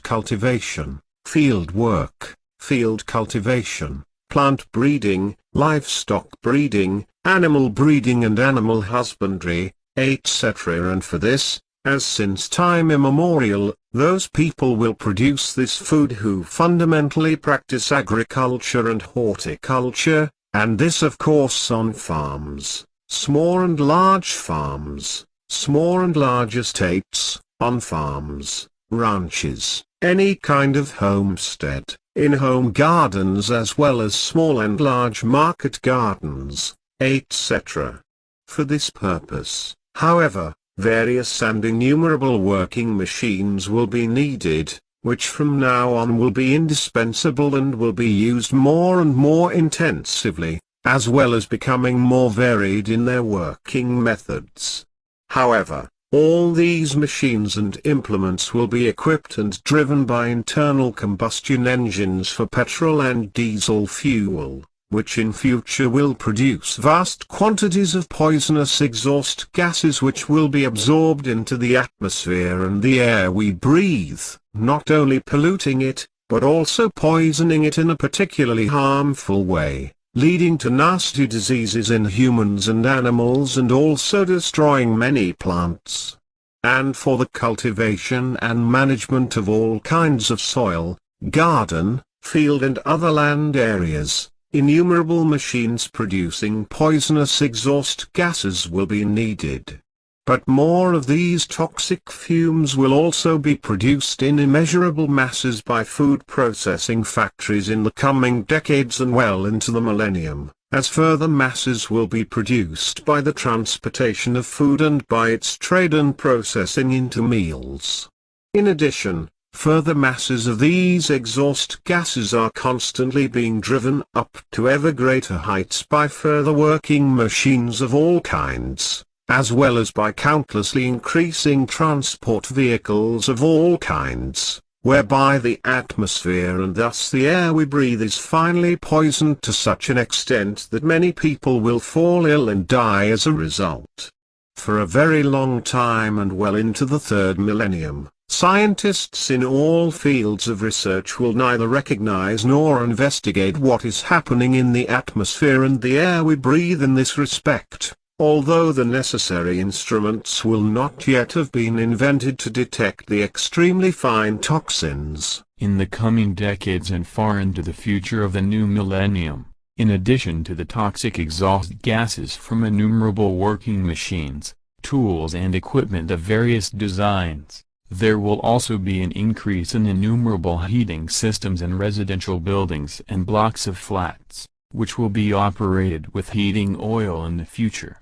S2: work, field cultivation, plant breeding, livestock breeding, animal breeding and animal husbandry, etc. And for this, as since time immemorial, those people will produce this food who fundamentally practice agriculture and horticulture, and this of course on farms, small and large farms, small and large estates, on farms, ranches, any kind of homestead, in home gardens as well as small and large market gardens, etc. For this purpose, however, various and innumerable working machines will be needed, which from now on will be indispensable and will be used more and more intensively, as well as becoming more varied in their working methods. However, all these machines and implements will be equipped and driven by internal combustion engines for petrol and diesel fuel, which in future will produce vast quantities of poisonous exhaust gases which will be absorbed into the atmosphere and the air we breathe, not only polluting it, but also poisoning it in a particularly harmful way, leading to nasty diseases in humans and animals and also destroying many plants. And for the cultivation and management of all kinds of soil, garden, field and other land areas, innumerable machines producing poisonous exhaust gases will be needed. But more of these toxic fumes will also be produced in immeasurable masses by food processing factories in the coming decades and well into the millennium, as further masses will be produced by the transportation of food and by its trade and processing into meals. In addition, further masses of these exhaust gases are constantly being driven up to ever greater heights by further working machines of all kinds, as well as by countlessly increasing transport vehicles of all kinds, whereby the atmosphere and thus the air we breathe is finally poisoned to such an extent that many people will fall ill and die as a result. For a very long time and well into the third millennium, scientists in all fields of research will neither recognize nor investigate what is happening in the atmosphere and the air we breathe in this respect, although the necessary instruments will not yet have been invented to detect the extremely fine toxins.
S9: In the coming decades and far into the future of the new millennium, in addition to the toxic exhaust gases from innumerable working machines, tools and equipment of various designs, there will also be an increase in innumerable heating systems in residential buildings and blocks of flats, which will be operated with heating oil in the future.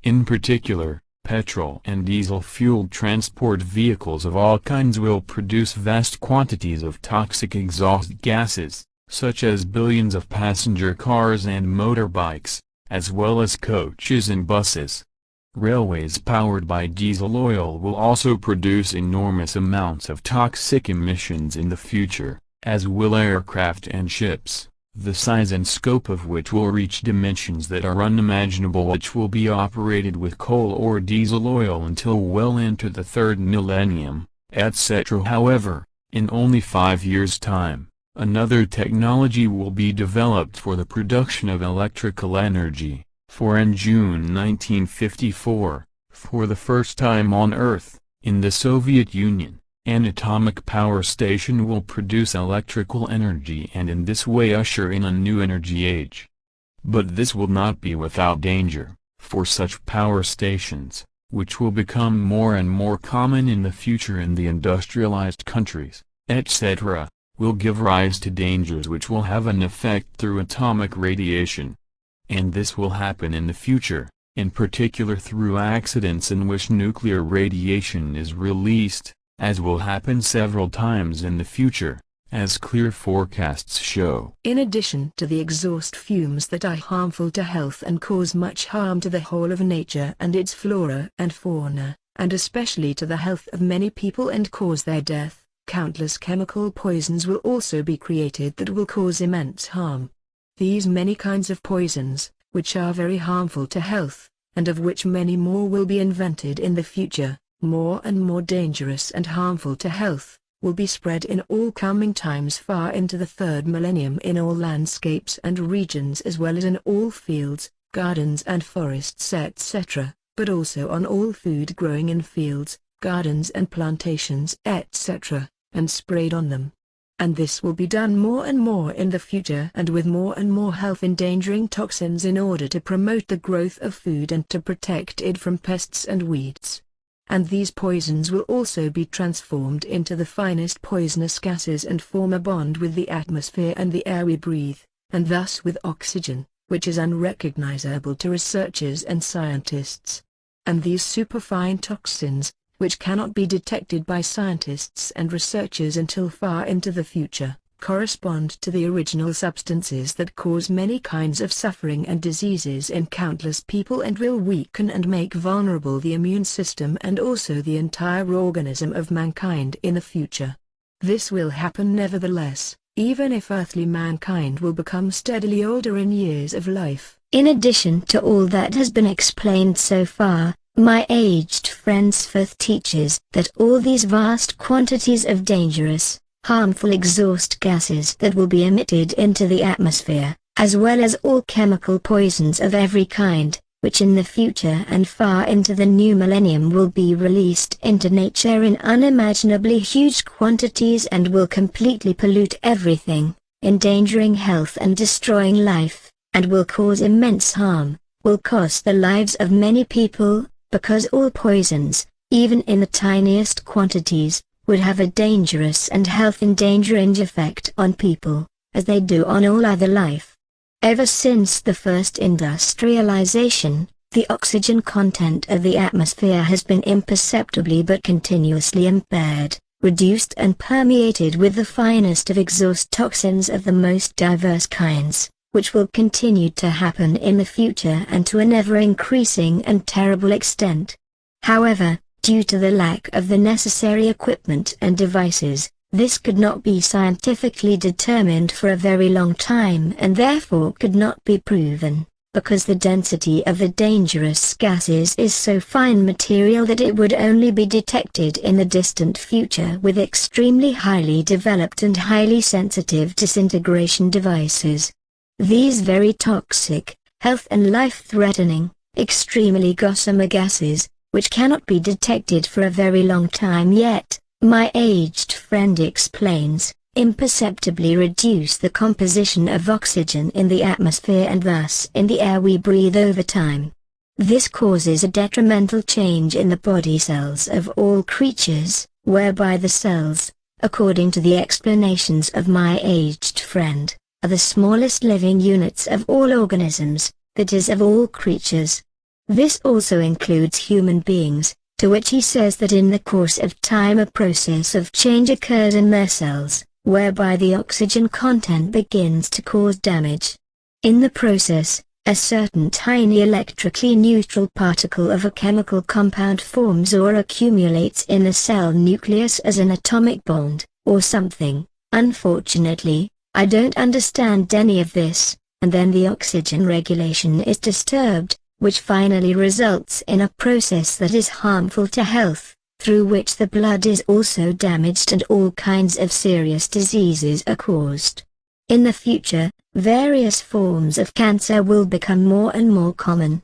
S9: In particular, petrol and diesel-fueled transport vehicles of all kinds will produce vast quantities of toxic exhaust gases, such as billions of passenger cars and motorbikes, as well as coaches and buses. Railways powered by diesel oil will also produce enormous amounts of toxic emissions in the future, as will aircraft and ships, the size and scope of which will reach dimensions that are unimaginable, which will be operated with coal or diesel oil until well into the third millennium, etc. However, in only 5 years' time, another technology will be developed for the production of electrical energy, for in June 1954, for the first time on Earth, in the Soviet Union, an atomic power station will produce electrical energy and in this way usher in a new energy age. But this will not be without danger, for such power stations, which will become more and more common in the future in the industrialized countries, etc., will give rise to dangers which will have an effect through atomic radiation. And this will happen in the future, in particular through accidents in which nuclear radiation is released, as will happen several times in the future, as clear forecasts show.
S3: In addition to the exhaust fumes that are harmful to health and cause much harm to the whole of nature and its flora and fauna, and especially to the health of many people and cause their death, countless chemical poisons will also be created that will cause immense harm. These many kinds of poisons, which are very harmful to health, and of which many more will be invented in the future, more and more dangerous and harmful to health, will be spread in all coming times far into the third millennium in all landscapes and regions as well as in all fields, gardens and forests etc., but also on all food growing in fields, gardens and plantations etc., and sprayed on them. And this will be done more and more in the future and with more and more health-endangering toxins in order to promote the growth of food and to protect it from pests and weeds. And these poisons will also be transformed into the finest poisonous gases and form a bond with the atmosphere and the air we breathe, and thus with oxygen, which is unrecognizable to researchers and scientists. And these superfine toxins, which cannot be detected by scientists and researchers until far into the future, correspond to the original substances that cause many kinds of suffering and diseases in countless people and will weaken and make vulnerable the immune system and also the entire organism of mankind in the future. This will happen nevertheless, even if earthly mankind will become steadily older in years of life.
S4: In addition to all that has been explained so far, my aged friend's faith teaches that all these vast quantities of dangerous, harmful exhaust gases that will be emitted into the atmosphere, as well as all chemical poisons of every kind, which in the future and far into the new millennium will be released into nature in unimaginably huge quantities and will completely pollute everything, endangering health and destroying life, and will cause immense harm, will cost the lives of many people, because all poisons, even in the tiniest quantities, would have a dangerous and health-endangering effect on people, as they do on all other life. Ever since the first industrialization, the oxygen content of the atmosphere has been imperceptibly but continuously impaired, reduced and permeated with the finest of exhaust toxins of the most diverse kinds, which will continue to happen in the future and to an ever-increasing and terrible extent. However, due to the lack of the necessary equipment and devices, this could not be scientifically determined for a very long time and therefore could not be proven, because the density of the dangerous gases is so fine material that it would only be detected in the distant future with extremely highly developed and highly sensitive disintegration devices. These very toxic, health and life-threatening, extremely gossamer gases, which cannot be detected for a very long time yet, my aged friend explains, imperceptibly reduce the composition of oxygen in the atmosphere and thus in the air we breathe over time. This causes a detrimental change in the body cells of all creatures, whereby the cells, according to the explanations of my aged friend, are the smallest living units of all organisms, that is of all creatures. This also includes human beings, to which he says that in the course of time a process of change occurs in their cells, whereby the oxygen content begins to cause damage. In the process, a certain tiny electrically neutral particle of a chemical compound forms or accumulates in the cell nucleus as an atomic bond, or something. Unfortunately, I don't understand any of this, and then the oxygen regulation is disturbed, which finally results in a process that is harmful to health, through which the blood is also damaged and all kinds of serious diseases are caused. In the future, various forms of cancer will become more and more common.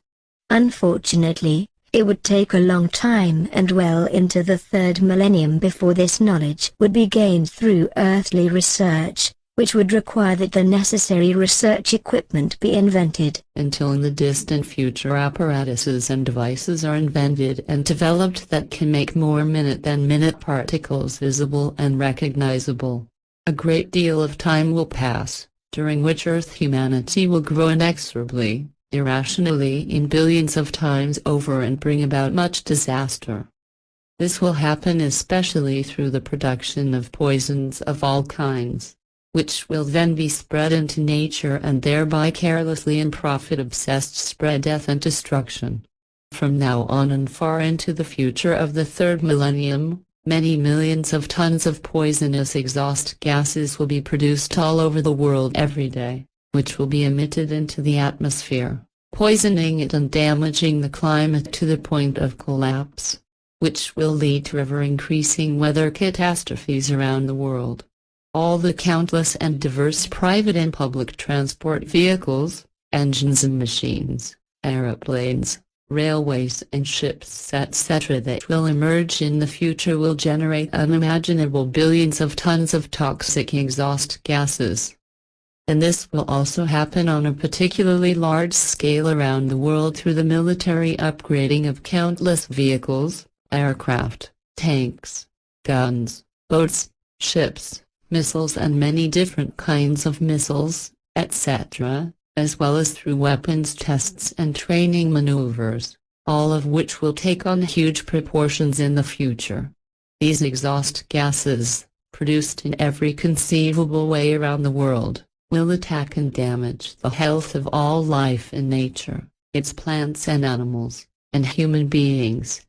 S4: Unfortunately, it would take a long time and well into the third millennium before this knowledge would be gained through earthly research, which would require that the necessary research equipment be invented.
S5: Until in the distant future apparatuses and devices are invented and developed that can make more minute-than-minute particles visible and recognizable. A great deal of time will pass, during which Earth humanity will grow inexorably, irrationally in billions of times over and bring about much disaster. This will happen especially through the production of poisons of all kinds, which will then be spread into nature and thereby carelessly and profit-obsessed spread death and destruction. From now on and far into the future of the third millennium, many millions of tons of poisonous exhaust gases will be produced all over the world every day, which will be emitted into the atmosphere, poisoning it and damaging the climate to the point of collapse, which will lead to ever-increasing weather catastrophes around the world. All the countless and diverse private and public transport vehicles, engines and machines, aeroplanes, railways and ships etc. that will emerge in the future will generate unimaginable billions of tons of toxic exhaust gases. And this will also happen on a particularly large scale around the world through the military upgrading of countless vehicles, aircraft, tanks, guns, boats, ships, missiles and many different kinds of missiles, etc., as well as through weapons tests and training maneuvers, all of which will take on huge proportions in the future. These exhaust gases, produced in every conceivable way around the world, will attack and damage the health of all life in nature, its plants and animals, and human beings.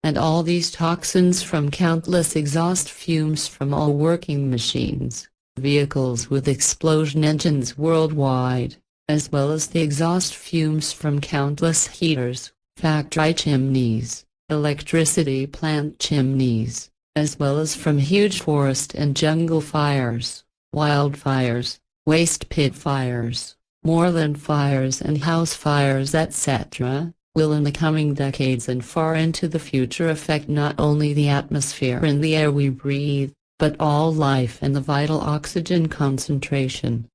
S5: And all these toxins from countless exhaust fumes from all working machines, vehicles with explosion engines worldwide, as well as the exhaust fumes from countless heaters, factory chimneys, electricity plant chimneys, as well as from huge forest and jungle fires, wildfires, waste pit fires, More than fires and house fires etc., will in the coming decades and far into the future affect not only the atmosphere and the air we breathe, but all life and the vital oxygen concentration.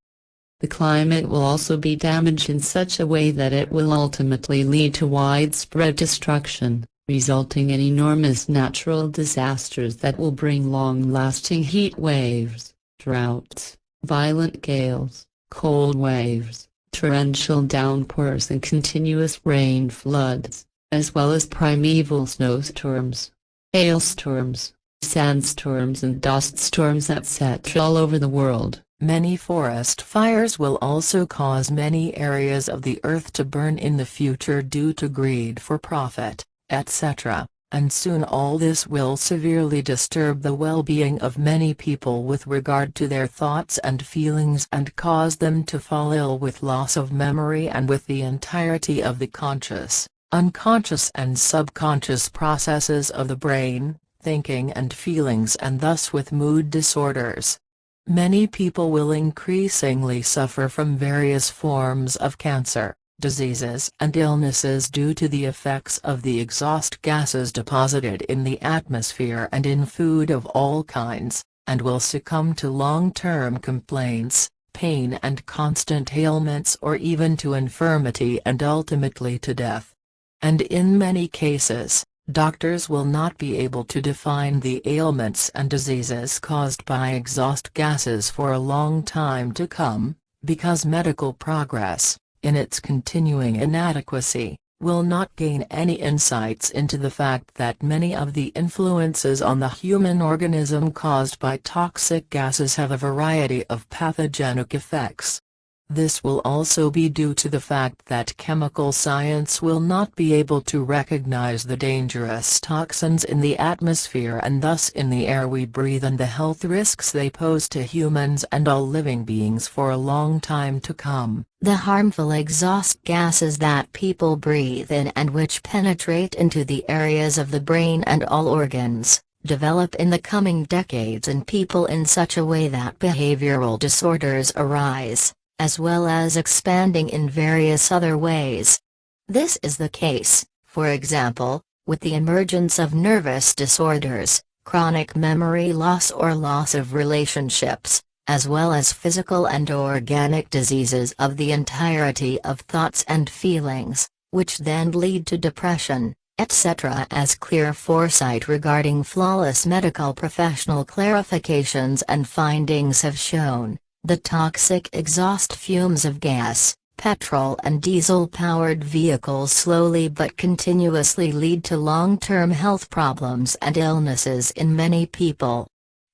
S5: The climate will also be damaged in such a way that it will ultimately lead to widespread destruction, resulting in enormous natural disasters that will bring long-lasting heat waves, droughts, violent gales, cold waves, torrential downpours and continuous rain floods, as well as primeval snowstorms, hailstorms, sandstorms and dust storms etc. all over the world.
S6: Many forest fires will also cause many areas of the earth to burn in the future due to greed for profit, etc., and soon all this will severely disturb the well-being of many people with regard to their thoughts and feelings and cause them to fall ill with loss of memory and with the entirety of the conscious, unconscious and subconscious processes of the brain, thinking and feelings, and thus with mood disorders. Many people will increasingly suffer from various forms of cancer, diseases and illnesses due to the effects of the exhaust gases deposited in the atmosphere and in food of all kinds, and will succumb to long-term complaints, pain and constant ailments, or even to infirmity and ultimately to death. And in many cases, doctors will not be able to define the ailments and diseases caused by exhaust gases for a long time to come, because medical progress, in its continuing inadequacy, will not gain any insights into the fact that many of the influences on the human organism caused by toxic gases have a variety of pathogenic effects. This will also be due to the fact that chemical science will not be able to recognize the dangerous toxins in the atmosphere and thus in the air we breathe and the health risks they pose to humans and all living beings for a long time to come.
S4: The harmful exhaust gases that people breathe in and which penetrate into the areas of the brain and all organs, develop in the coming decades in people in such a way that behavioral disorders arise, as well as expanding in various other ways. This is the case, for example, with the emergence of nervous disorders, chronic memory loss or loss of relationships, as well as physical and organic diseases of the entirety of thoughts and feelings, which then lead to depression, etc. As clear foresight regarding flawless medical professional clarifications and findings have shown, the toxic exhaust fumes of gas, petrol and diesel-powered vehicles slowly but continuously lead to long-term health problems and illnesses in many people.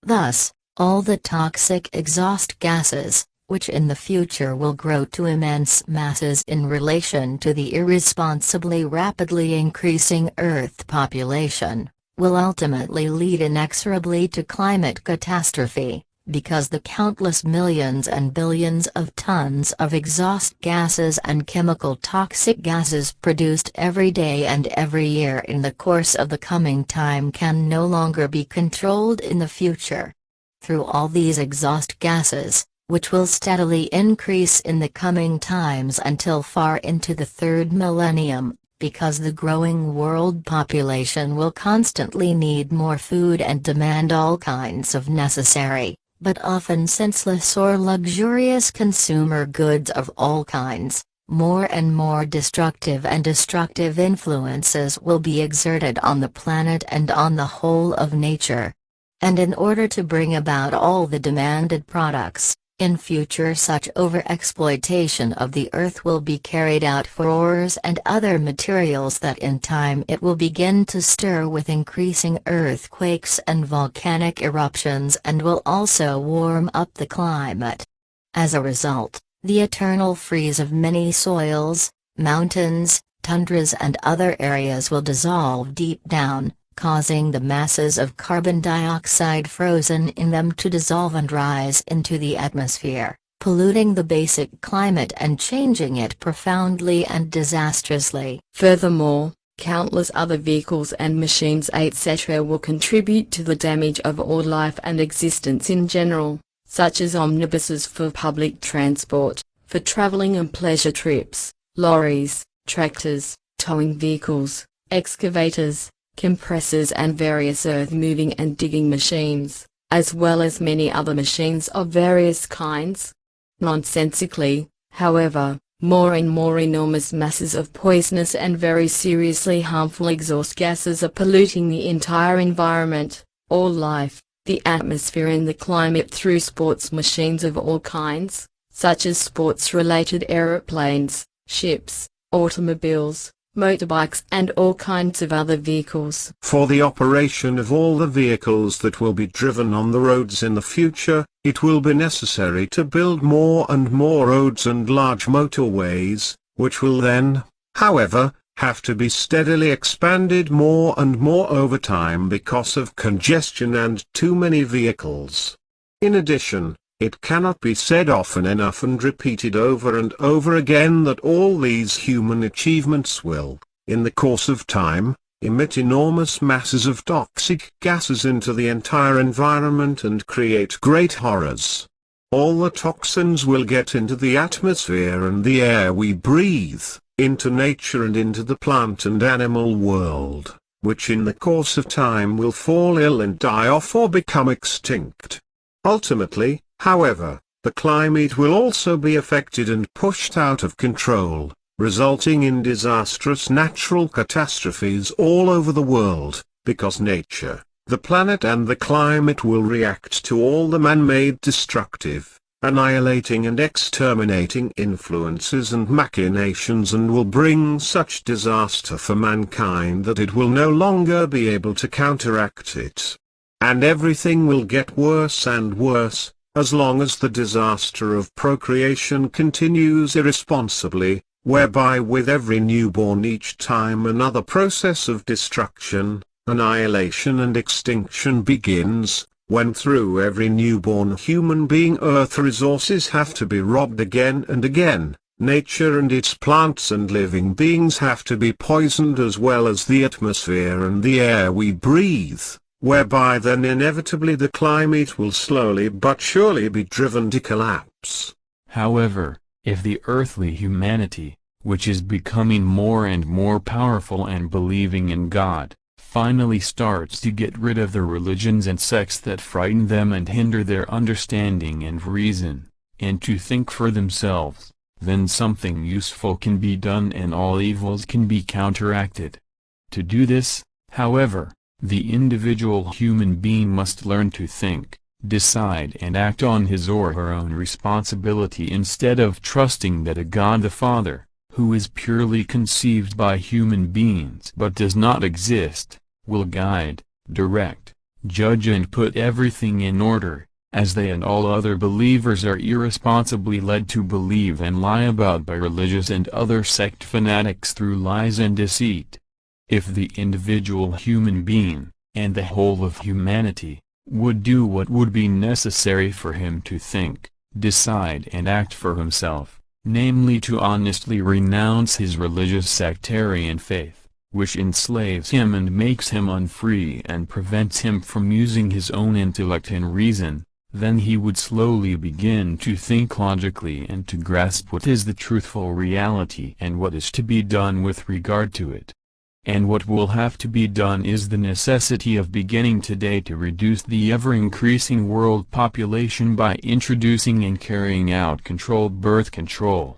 S4: Thus, all the toxic exhaust gases, which in the future will grow to immense masses in relation to the irresponsibly rapidly increasing Earth population, will ultimately lead inexorably to climate catastrophe, because the countless millions and billions of tons of exhaust gases and chemical toxic gases produced every day and every year in the course of the coming time can no longer be controlled in the future. Through all these exhaust gases, which will steadily increase in the coming times until far into the third millennium, because the growing world population will constantly need more food and demand all kinds of necessary, but often senseless or luxurious consumer goods of all kinds, more and more destructive and destructive influences will be exerted on the planet and on the whole of nature. And in order to bring about all the demanded products, in future such overexploitation of the earth will be carried out for ores and other materials that in time it will begin to stir with increasing earthquakes and volcanic eruptions and will also warm up the climate. As a result, the eternal freeze of many soils, mountains, tundras and other areas will dissolve deep down, causing the masses of carbon dioxide frozen in them to dissolve and rise into the atmosphere, polluting the basic climate and changing it profoundly and disastrously.
S7: Furthermore, countless other vehicles and machines etc. will contribute to the damage of all life and existence in general, such as omnibuses for public transport, for traveling and pleasure trips, lorries, tractors, towing vehicles, excavators, compressors and various earth-moving and digging machines, as well as many other machines of various kinds. Nonsensically, however, more and more enormous masses of poisonous and very seriously harmful exhaust gases are polluting the entire environment, all life, the atmosphere and the climate through sports machines of all kinds, such as sports-related aeroplanes, ships, automobiles, motorbikes and all kinds of other vehicles.
S2: For the operation of all the vehicles that will be driven on the roads in the future, it will be necessary to build more and more roads and large motorways, which will then, however, have to be steadily expanded more and more over time because of congestion and too many vehicles. In addition, it cannot be said often enough and repeated over and over again that all these human achievements will, in the course of time, emit enormous masses of toxic gases into the entire environment and create great horrors. All the toxins will get into the atmosphere and the air we breathe, into nature and into the plant and animal world, which in the course of time will fall ill and die off or become extinct. Ultimately, however, the climate will also be affected and pushed out of control, resulting in disastrous natural catastrophes all over the world, because nature, the planet and the climate will react to all the man-made destructive, annihilating and exterminating influences and machinations and will bring such disaster for mankind that it will no longer be able to counteract it. And everything will get worse and worse, as long as the disaster of procreation continues irresponsibly, whereby with every newborn each time another process of destruction, annihilation and extinction begins, when through every newborn human being Earth resources have to be robbed again and again, nature and its plants and living beings have to be poisoned as well as the atmosphere and the air we breathe, whereby then inevitably the climate will slowly but surely be driven to collapse.
S9: However, if the earthly humanity, which is becoming more and more powerful and believing in God, finally starts to get rid of the religions and sects that frighten them and hinder their understanding and reason, and to think for themselves, then something useful can be done and all evils can be counteracted. To do this, however, the individual human being must learn to think, decide and act on his or her own responsibility instead of trusting that a God the Father, who is purely conceived by human beings but does not exist, will guide, direct, judge and put everything in order, as they and all other believers are irresponsibly led to believe and lie about by religious and other sect fanatics through lies and deceit. If the individual human being, and the whole of humanity, would do what would be necessary for him to think, decide and act for himself, namely to honestly renounce his religious sectarian faith, which enslaves him and makes him unfree and prevents him from using his own intellect and reason, then he would slowly begin to think logically and to grasp what is the truthful reality and what is to be done with regard to it. And what will have to be done is the necessity of beginning today to reduce the ever-increasing world population by introducing and carrying out controlled birth control.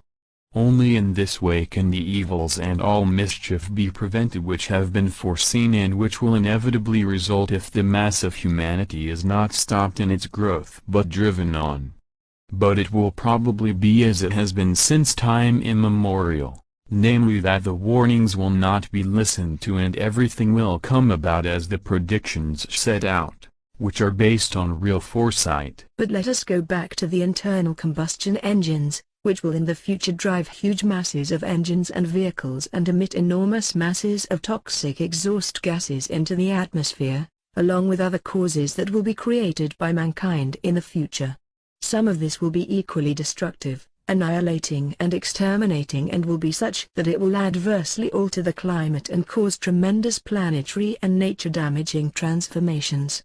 S9: Only in this way can the evils and all mischief be prevented which have been foreseen and which will inevitably result if the mass of humanity is not stopped in its growth but driven on. But it will probably be as it has been since time immemorial. Namely that the warnings will not be listened to and everything will come about as the predictions set out, which are based on real foresight.
S3: But let us go back to the internal combustion engines, which will in the future drive huge masses of engines and vehicles and emit enormous masses of toxic exhaust gases into the atmosphere, along with other causes that will be created by mankind in the future. Some of this will be equally destructive, annihilating and exterminating, and will be such that it will adversely alter the climate and cause tremendous planetary and nature-damaging transformations.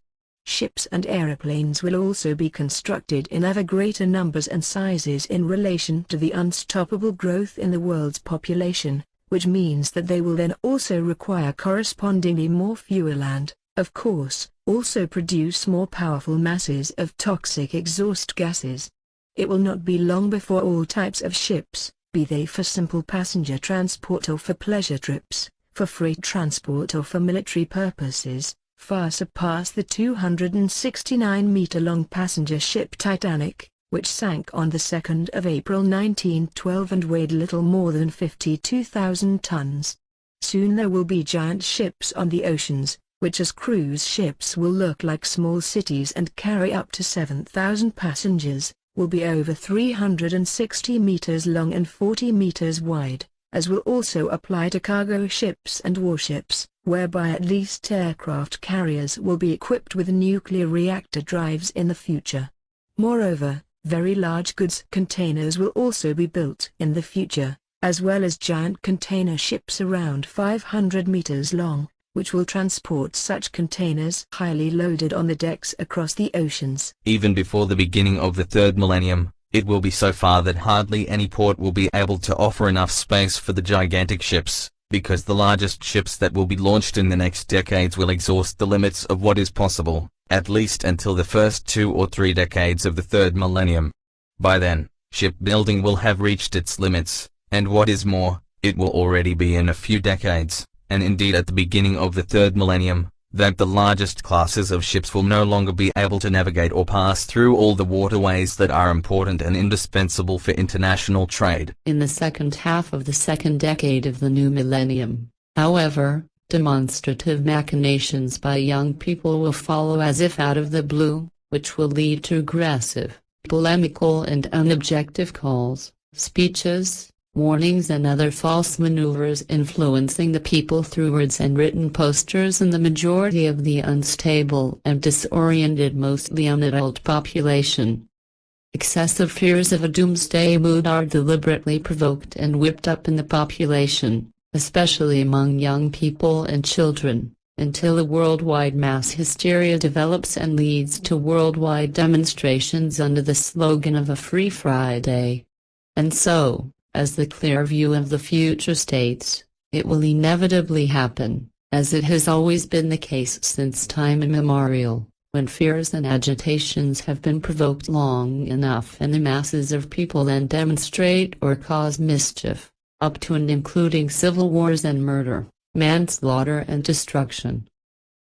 S3: Ships and aeroplanes will also be constructed in ever greater numbers and sizes in relation to the unstoppable growth in the world's population, which means that they will then also require correspondingly more fuel and, of course, also produce more powerful masses of toxic exhaust gases. It will not be long before all types of ships, be they for simple passenger transport or for pleasure trips, for freight transport or for military purposes, far surpass the 269-meter-long passenger ship Titanic, which sank on the 2nd of April 1912 and weighed little more than 52,000 tons. Soon there will be giant ships on the oceans, which as cruise ships will look like small cities and carry up to 7,000 passengers, will be over 360 meters long and 40 meters wide, as will also apply to cargo ships and warships, whereby at least aircraft carriers will be equipped with nuclear reactor drives in the future. Moreover, very large goods containers will also be built in the future, as well as giant container ships around 500 meters long, which will transport such containers highly loaded on the decks across the oceans.
S8: Even before the beginning of the third millennium, it will be so far that hardly any port will be able to offer enough space for the gigantic ships, because the largest ships that will be launched in the next decades will exhaust the limits of what is possible, at least until the first 2 or 3 decades of the third millennium. By then, shipbuilding will have reached its limits, and what is more, it will already be in a few decades, and indeed at the beginning of the third millennium, that the largest classes of ships will no longer be able to navigate or pass through all the waterways that are important and indispensable for international trade.
S5: In the second half of the second decade of the new millennium, however, demonstrative machinations by young people will follow as if out of the blue, which will lead to aggressive, polemical and unobjective calls, speeches, warnings and other false maneuvers influencing the people through words and written posters, and the majority of the unstable and disoriented, mostly unadult population. Excessive fears of a doomsday mood are deliberately provoked and whipped up in the population, especially among young people and children, until a worldwide mass hysteria develops and leads to worldwide demonstrations under the slogan of a Free Friday. And so, as the clear view of the future states, it will inevitably happen, as it has always been the case since time immemorial, when fears and agitations have been provoked long enough and the masses of people then demonstrate or cause mischief, up to and including civil wars and murder, manslaughter and destruction.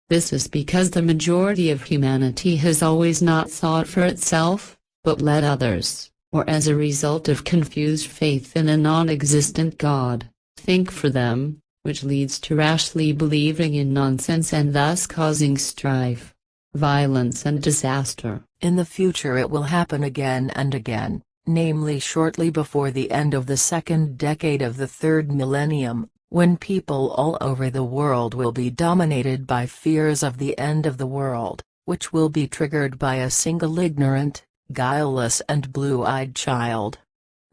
S5: This is because the majority of humanity has always not thought for itself, but led others, or as a result of confused faith in a non-existent God, think for them, which leads to rashly believing in nonsense and thus causing strife, violence and disaster.
S6: In the future it will happen again and again, namely shortly before the end of the second decade of the third millennium, when people all over the world will be dominated by fears of the end of the world, which will be triggered by a single ignorant, guileless and blue-eyed child.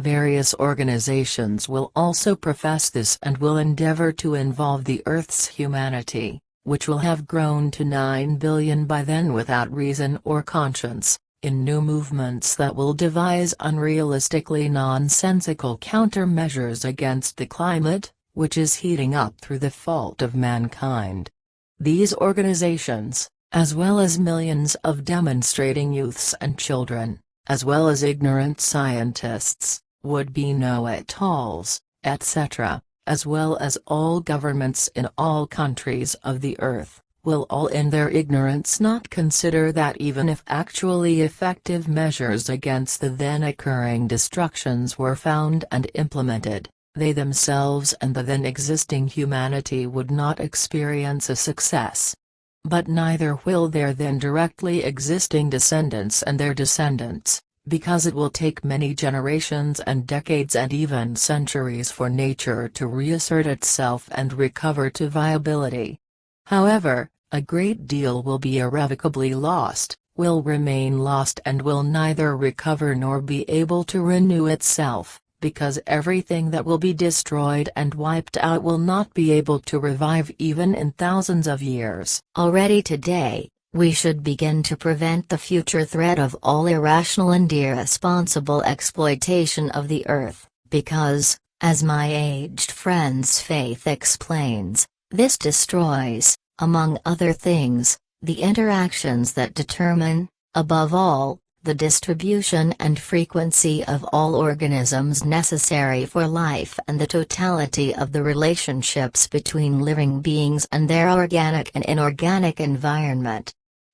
S6: Various organizations will also profess this and will endeavor to involve the Earth's humanity, which will have grown to 9 billion by then without reason or conscience, in new movements that will devise unrealistically nonsensical countermeasures against the climate, which is heating up through the fault of mankind. These organizations, as well as millions of demonstrating youths and children, as well as ignorant scientists, would-be know-it-alls, etc., as well as all governments in all countries of the earth, will all in their ignorance not consider that even if actually effective measures against the then occurring destructions were found and implemented, they themselves and the then existing humanity would not experience a success. But neither will their then directly existing descendants and their descendants, because it will take many generations and decades and even centuries for nature to reassert itself and recover to viability. However, a great deal will be irrevocably lost, will remain lost and will neither recover nor be able to renew itself, because everything that will be destroyed and wiped out will not be able to revive even in thousands of years.
S4: Already today,
S6: We should begin to prevent the future threat of all irrational and irresponsible exploitation of the earth, because, as my aged friend's faith explains, this destroys, among other things, the interactions that determine, above all, the distribution and frequency of all organisms necessary for life and the totality of the relationships between living beings and their organic and inorganic environment.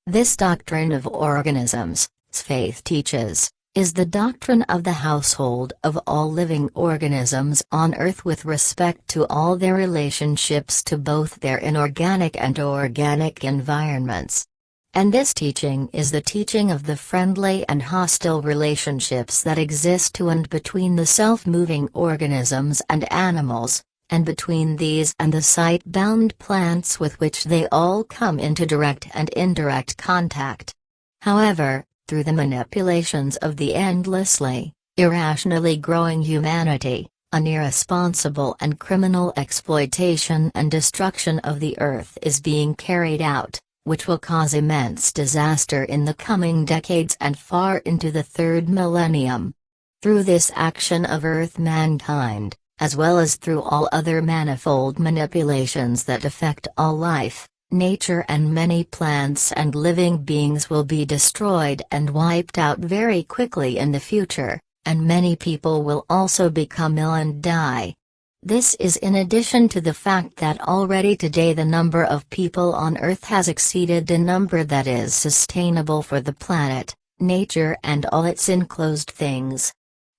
S6: This doctrine of organisms, faith teaches, is the doctrine of the household of all living organisms on Earth with respect to all their relationships to both their inorganic and organic environments. And this teaching is the teaching of the friendly and hostile relationships that exist to and between the self-moving organisms and animals, and between these and the sight-bound plants with which they all come into direct and indirect contact. However, through the manipulations of the endlessly, irrationally growing humanity, an irresponsible and criminal exploitation and destruction of the earth is being carried out, which will cause immense disaster in the coming decades and far into the third millennium. Through this action of Earth mankind, as well as through all other manifold manipulations that affect all life, nature and many plants and living beings will be destroyed and wiped out very quickly in the future, and many people will also become ill and die. This is in addition to the fact that already today the number of people on Earth has exceeded a number that is sustainable for the planet, nature and all its enclosed things.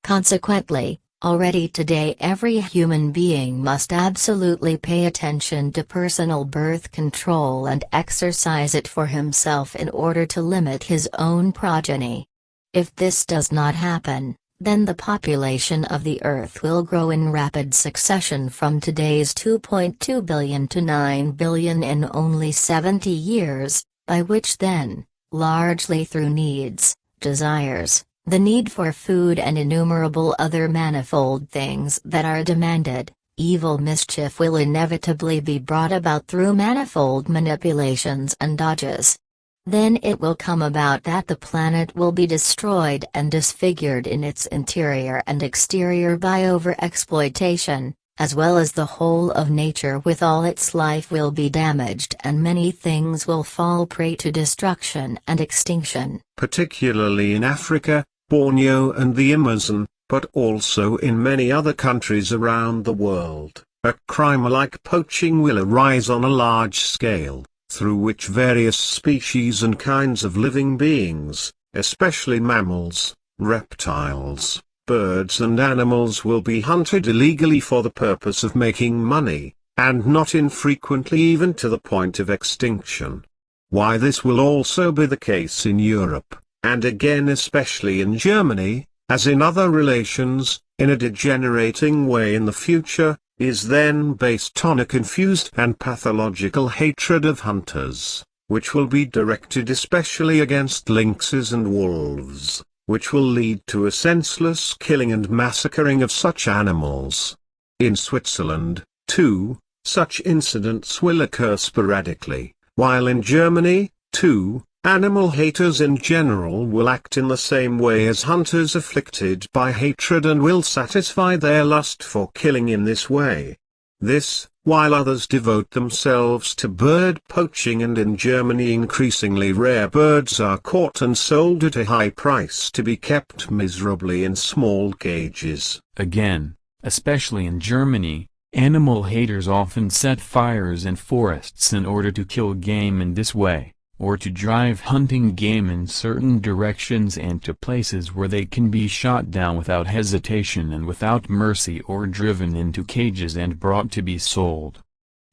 S6: Consequently, already today every human being must absolutely pay attention to personal birth control and exercise it for himself in order to limit his own progeny. If this does not happen, then the population of the Earth will grow in rapid succession from today's 2.2 billion to 9 billion in only 70 years, by which then, largely through needs, desires, the need for food and innumerable other manifold things that are demanded, evil mischief will inevitably be brought about through manifold manipulations and dodges. Then it will come about that the planet will be destroyed and disfigured in its interior and exterior by overexploitation, as well as the whole of nature with all its life will be damaged and many things will fall prey to destruction and extinction.
S2: Particularly in Africa, Borneo and the Amazon, but also in many other countries around the world, a crime like poaching will arise on a large scale, through which various species and kinds of living beings, especially mammals, reptiles, birds and animals will be hunted illegally for the purpose of making money, and not infrequently even to the point of extinction. Why this will also be the case in Europe, and again especially in Germany, as in other relations, in a degenerating way in the future, is then based on a confused and pathological hatred of hunters, which will be directed especially against lynxes and wolves, which will lead to a senseless killing and massacring of such animals. In Switzerland, too, such incidents will occur sporadically, while in Germany, too, animal haters in general will act in the same way as hunters afflicted by hatred and will satisfy their lust for killing in this way. This, while others devote themselves to bird poaching, and in Germany increasingly rare birds are caught and sold at a high price to be kept miserably in small cages.
S9: Again, especially in Germany, animal haters often set fires in forests in order to kill game in this way, or to drive hunting game in certain directions and to places where they can be shot down without hesitation and without mercy, or driven into cages and brought to be sold.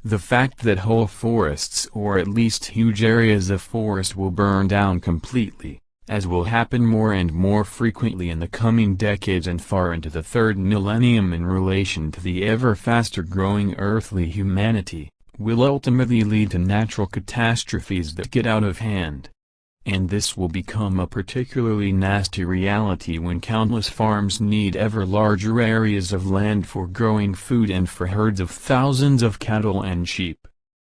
S9: The fact that whole forests or at least huge areas of forest will burn down completely, as will happen more and more frequently in the coming decades and far into the third millennium in relation to the ever faster growing earthly humanity, will ultimately lead to natural catastrophes that get out of hand. And this will become a particularly nasty reality when countless farms need ever larger areas of land for growing food and for herds of thousands of cattle and sheep.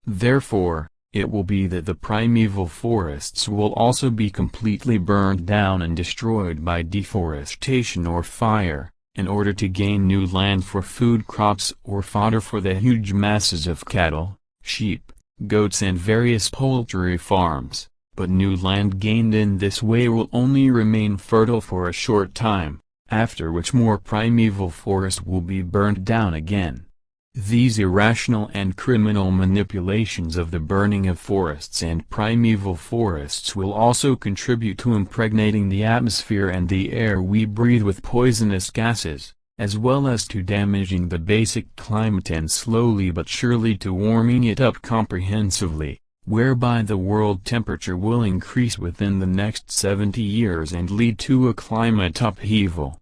S9: Therefore, it will be that the primeval forests will also be completely burned down and destroyed by deforestation or fire, in order to gain new land for food crops or fodder for the huge masses of cattle, sheep, goats and various poultry farms. But new land gained in this way will only remain fertile for a short time, after which more primeval forest will be burned down again. These irrational and criminal manipulations of the burning of forests and primeval forests will also contribute to impregnating the atmosphere and the air we breathe with poisonous gases, as well as to damaging the basic climate and slowly but surely to warming it up comprehensively, whereby the world temperature will increase within the next 70 years and lead to a climate upheaval.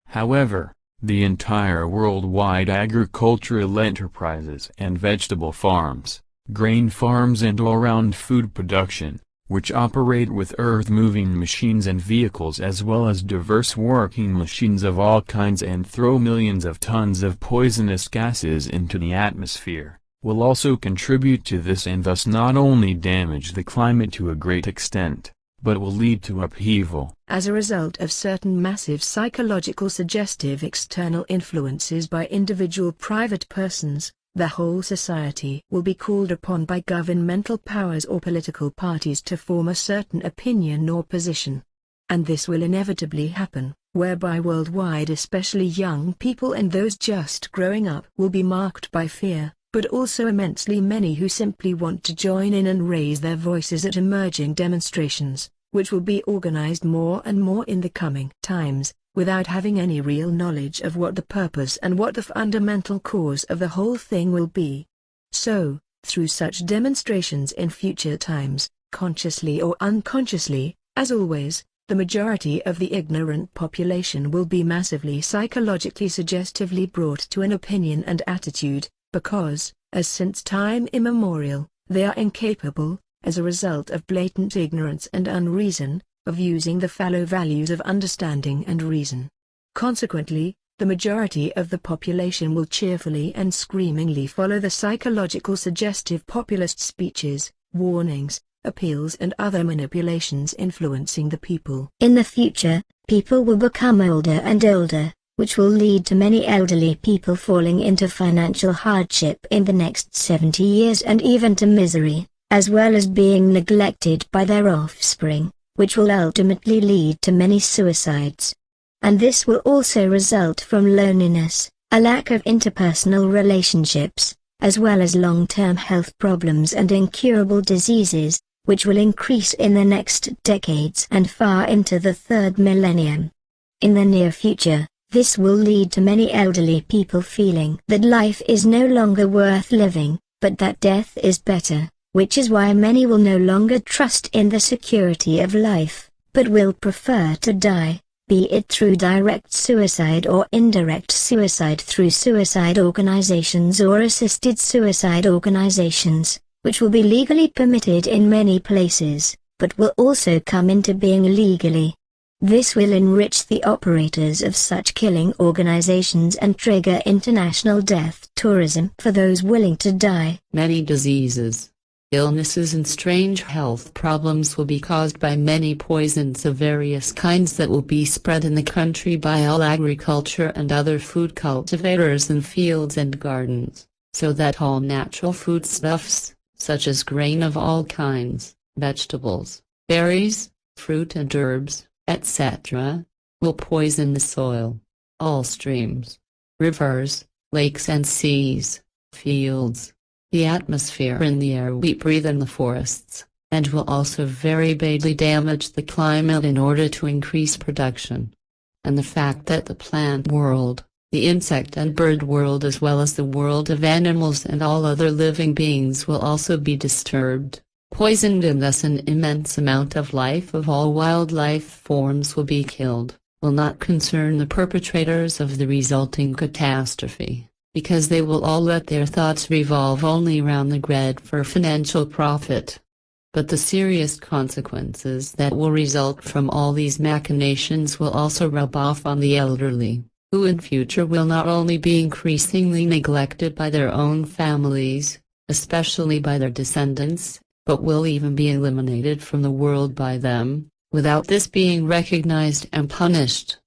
S9: However, the entire worldwide agricultural enterprises and vegetable farms, grain farms and all-round food production, which operate with earth-moving machines and vehicles as well as diverse working machines of all kinds and throw millions of tons of poisonous gases into the atmosphere, will also contribute to this and thus not only damage the climate to a great extent, but will lead to upheaval.
S3: As a result of certain massive psychological suggestive external influences by individual private persons, the whole society will be called upon by governmental powers or political parties to form a certain opinion or position. And this will inevitably happen, whereby worldwide especially young people and those just growing up will be marked by fear, but also immensely many who simply want to join in and raise their voices at emerging demonstrations, which will be organized more and more in the coming times, without having any real knowledge of what the purpose and what the fundamental cause of the whole thing will be. So, through such demonstrations in future times, consciously or unconsciously, as always, the majority of the ignorant population will be massively psychologically suggestively brought to an opinion and attitude, because, as since time immemorial, they are incapable, as a result of blatant ignorance and unreason, of using the fallow values of understanding and reason. Consequently, the majority of the population will cheerfully and screamingly follow the psychological suggestive populist speeches, warnings, appeals and other manipulations influencing the people.
S4: In the future, people will become older and older, which will lead to many elderly people falling into financial hardship in the next 70 years and even to misery, as well as being neglected by their offspring, which will ultimately lead to many suicides. And this will also result from loneliness, a lack of interpersonal relationships, as well as long-term health problems and incurable diseases, which will increase in the next decades and far into the third millennium. In the near future, this will lead to many elderly people feeling that life is no longer worth living, but that death is better, which is why many will no longer trust in the security of life, but will prefer to die, be it through direct suicide or indirect suicide through suicide organizations or assisted suicide organizations, which will be legally permitted in many places, but will also come into being legally. This will enrich the operators of such killing organizations and trigger international death tourism for those willing to die.
S5: Many diseases, illnesses and strange health problems will be caused by many poisons of various kinds that will be spread in the country by all agriculture and other food cultivators in fields and gardens, so that all natural foodstuffs, such as grain of all kinds, vegetables, berries, fruit and herbs, etc., will poison the soil, all streams, rivers, lakes and seas, fields, the atmosphere and the air we breathe in the forests, and will also very badly damage the climate in order to increase production. And the fact that the plant world, the insect and bird world as well as the world of animals and all other living beings will also be disturbed, poisoned, and thus an immense amount of life of all wildlife forms will be killed, will not concern the perpetrators of the resulting catastrophe, because they will all let their thoughts revolve only around the greed for financial profit. But the serious consequences that will result from all these machinations will also rub off on the elderly, who in future will not only be increasingly neglected by their own families, especially by their descendants, but will even be eliminated from the world by them, without this being recognized and punished.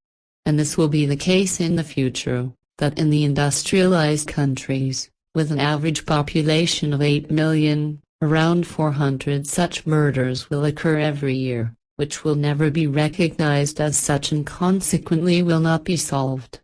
S5: And this will be the case in the future, that in the industrialized countries, with an average population of 8 million, around 400 such murders will occur every year, which will never be recognized as such and consequently will not be solved.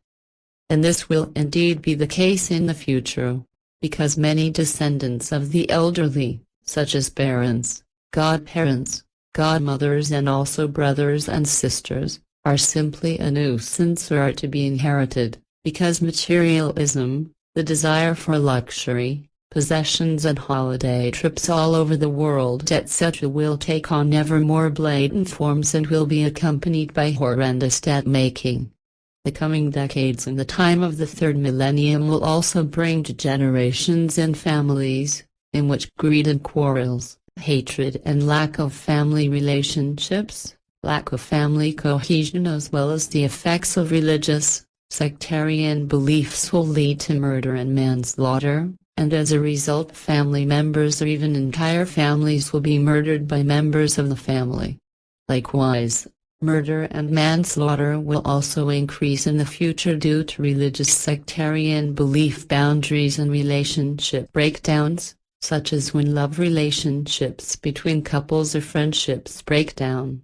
S5: And this will indeed be the case in the future, because many descendants of the elderly, such as parents, godparents, godmothers and also brothers and sisters, are simply a nuisance or are to be inherited, because materialism, the desire for luxury, possessions and holiday trips all over the world etc. will take on ever more blatant forms and will be accompanied by horrendous debt-making. The coming decades and the time of the third millennium will also bring degenerations in families, in which greed and quarrels, hatred and lack of family relationships, lack of family cohesion as well as the effects of religious, sectarian beliefs will lead to murder and manslaughter, and as a result family members or even entire families will be murdered by members of the family. Likewise, murder and manslaughter will also increase in the future due to religious sectarian belief boundaries and relationship breakdowns, such as when love relationships between couples or friendships break down.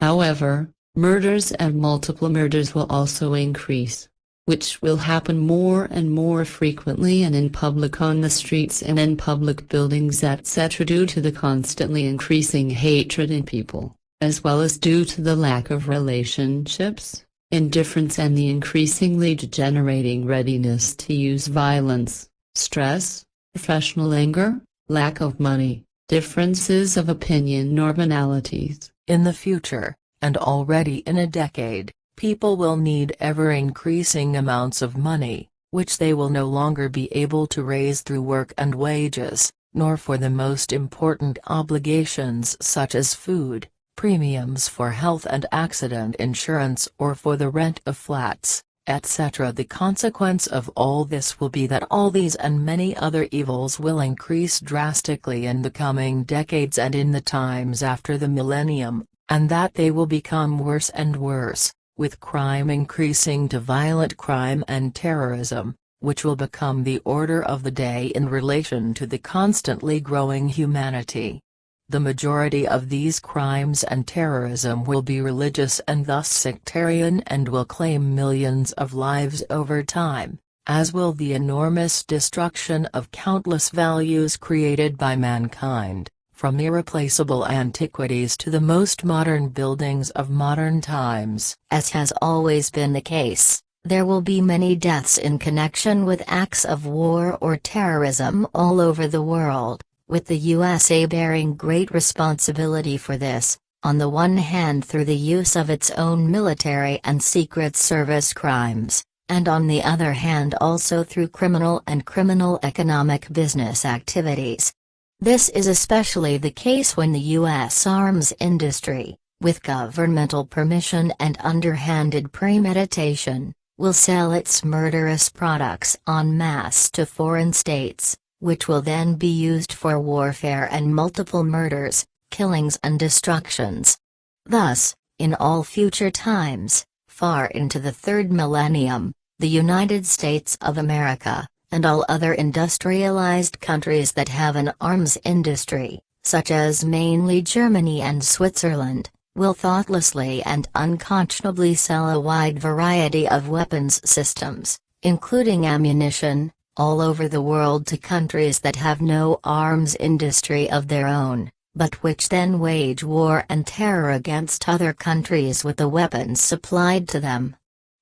S5: However, murders and multiple murders will also increase, which will happen more and more frequently and in public on the streets and in public buildings etc. due to the constantly increasing hatred in people, as well as due to the lack of relationships, indifference and the increasingly degenerating readiness to use violence, stress, professional anger, lack of money, differences of opinion or banalities.
S6: In the future, and already in a decade, people will need ever-increasing amounts of money, which they will no longer be able to raise through work and wages, nor for the most important obligations such as food, premiums for health and accident insurance or for the rent of flats, etc. The consequence of all this will be that all these and many other evils will increase drastically in the coming decades and in the times after the millennium, and that they will become worse and worse, with crime increasing to violent crime and terrorism, which will become the order of the day in relation to the constantly growing humanity. The majority of these crimes and terrorism will be religious and thus sectarian and will claim millions of lives over time, as will the enormous destruction of countless values created by mankind, from irreplaceable antiquities to the most modern buildings of modern times.
S4: As has always been the case, there will be many deaths in connection with acts of war or terrorism all over the world, with the USA bearing great responsibility for this, on the one hand through the use of its own military and secret service crimes, and on the other hand also through criminal and criminal economic business activities. This is especially the case when the U.S. arms industry, with governmental permission and underhanded premeditation, will sell its murderous products en masse to foreign states, which will then be used for warfare and multiple murders, killings and destructions. Thus, in all future times, far into the third millennium, the United States of America, and all other industrialized countries that have an arms industry, such as mainly Germany and Switzerland, will thoughtlessly and unconscionably sell a wide variety of weapons systems, including ammunition, all over the world to countries that have no arms industry of their own, but which then wage war and terror against other countries with the weapons supplied to them.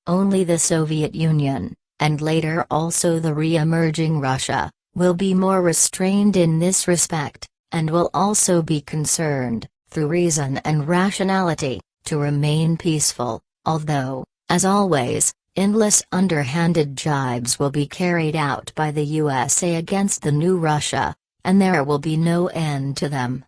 S4: Only the Soviet Union, and later also the re-emerging Russia, will be more restrained in this respect, and will also be concerned, through reason and rationality, to remain peaceful, although, as always, endless underhanded jibes will be carried out by the USA against the new Russia, and there will be no end to them.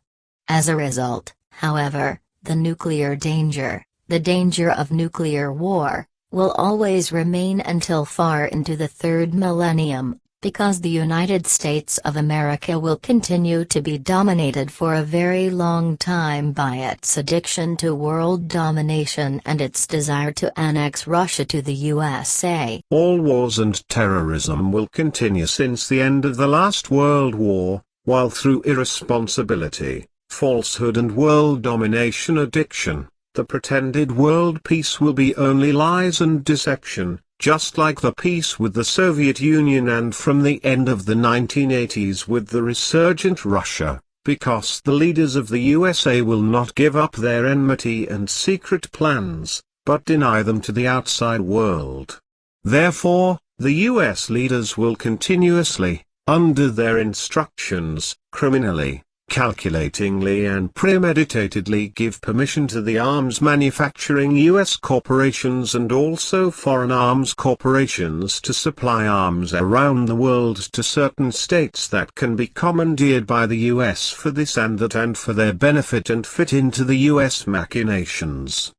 S4: As a result, however, the nuclear danger, the danger of nuclear war, will always remain until far into the third millennium, Because the United States of America will continue to be dominated for a very long time by its addiction to world domination and its desire to annex Russia to the USA.
S2: All wars and terrorism will continue since the end of the last World War, while through irresponsibility, falsehood and world domination addiction, the pretended world peace will be only lies and deception, just like the peace with the Soviet Union and from the end of the 1980s with the resurgent Russia, because the leaders of the USA will not give up their enmity and secret plans, but deny them to the outside world. Therefore, the US leaders will continuously, under their instructions, criminally, calculatingly and premeditatedly give permission to the arms manufacturing US corporations and also foreign arms corporations to supply arms around the world to certain states that can be commandeered by the US for this and that and for their benefit and fit into the US machinations.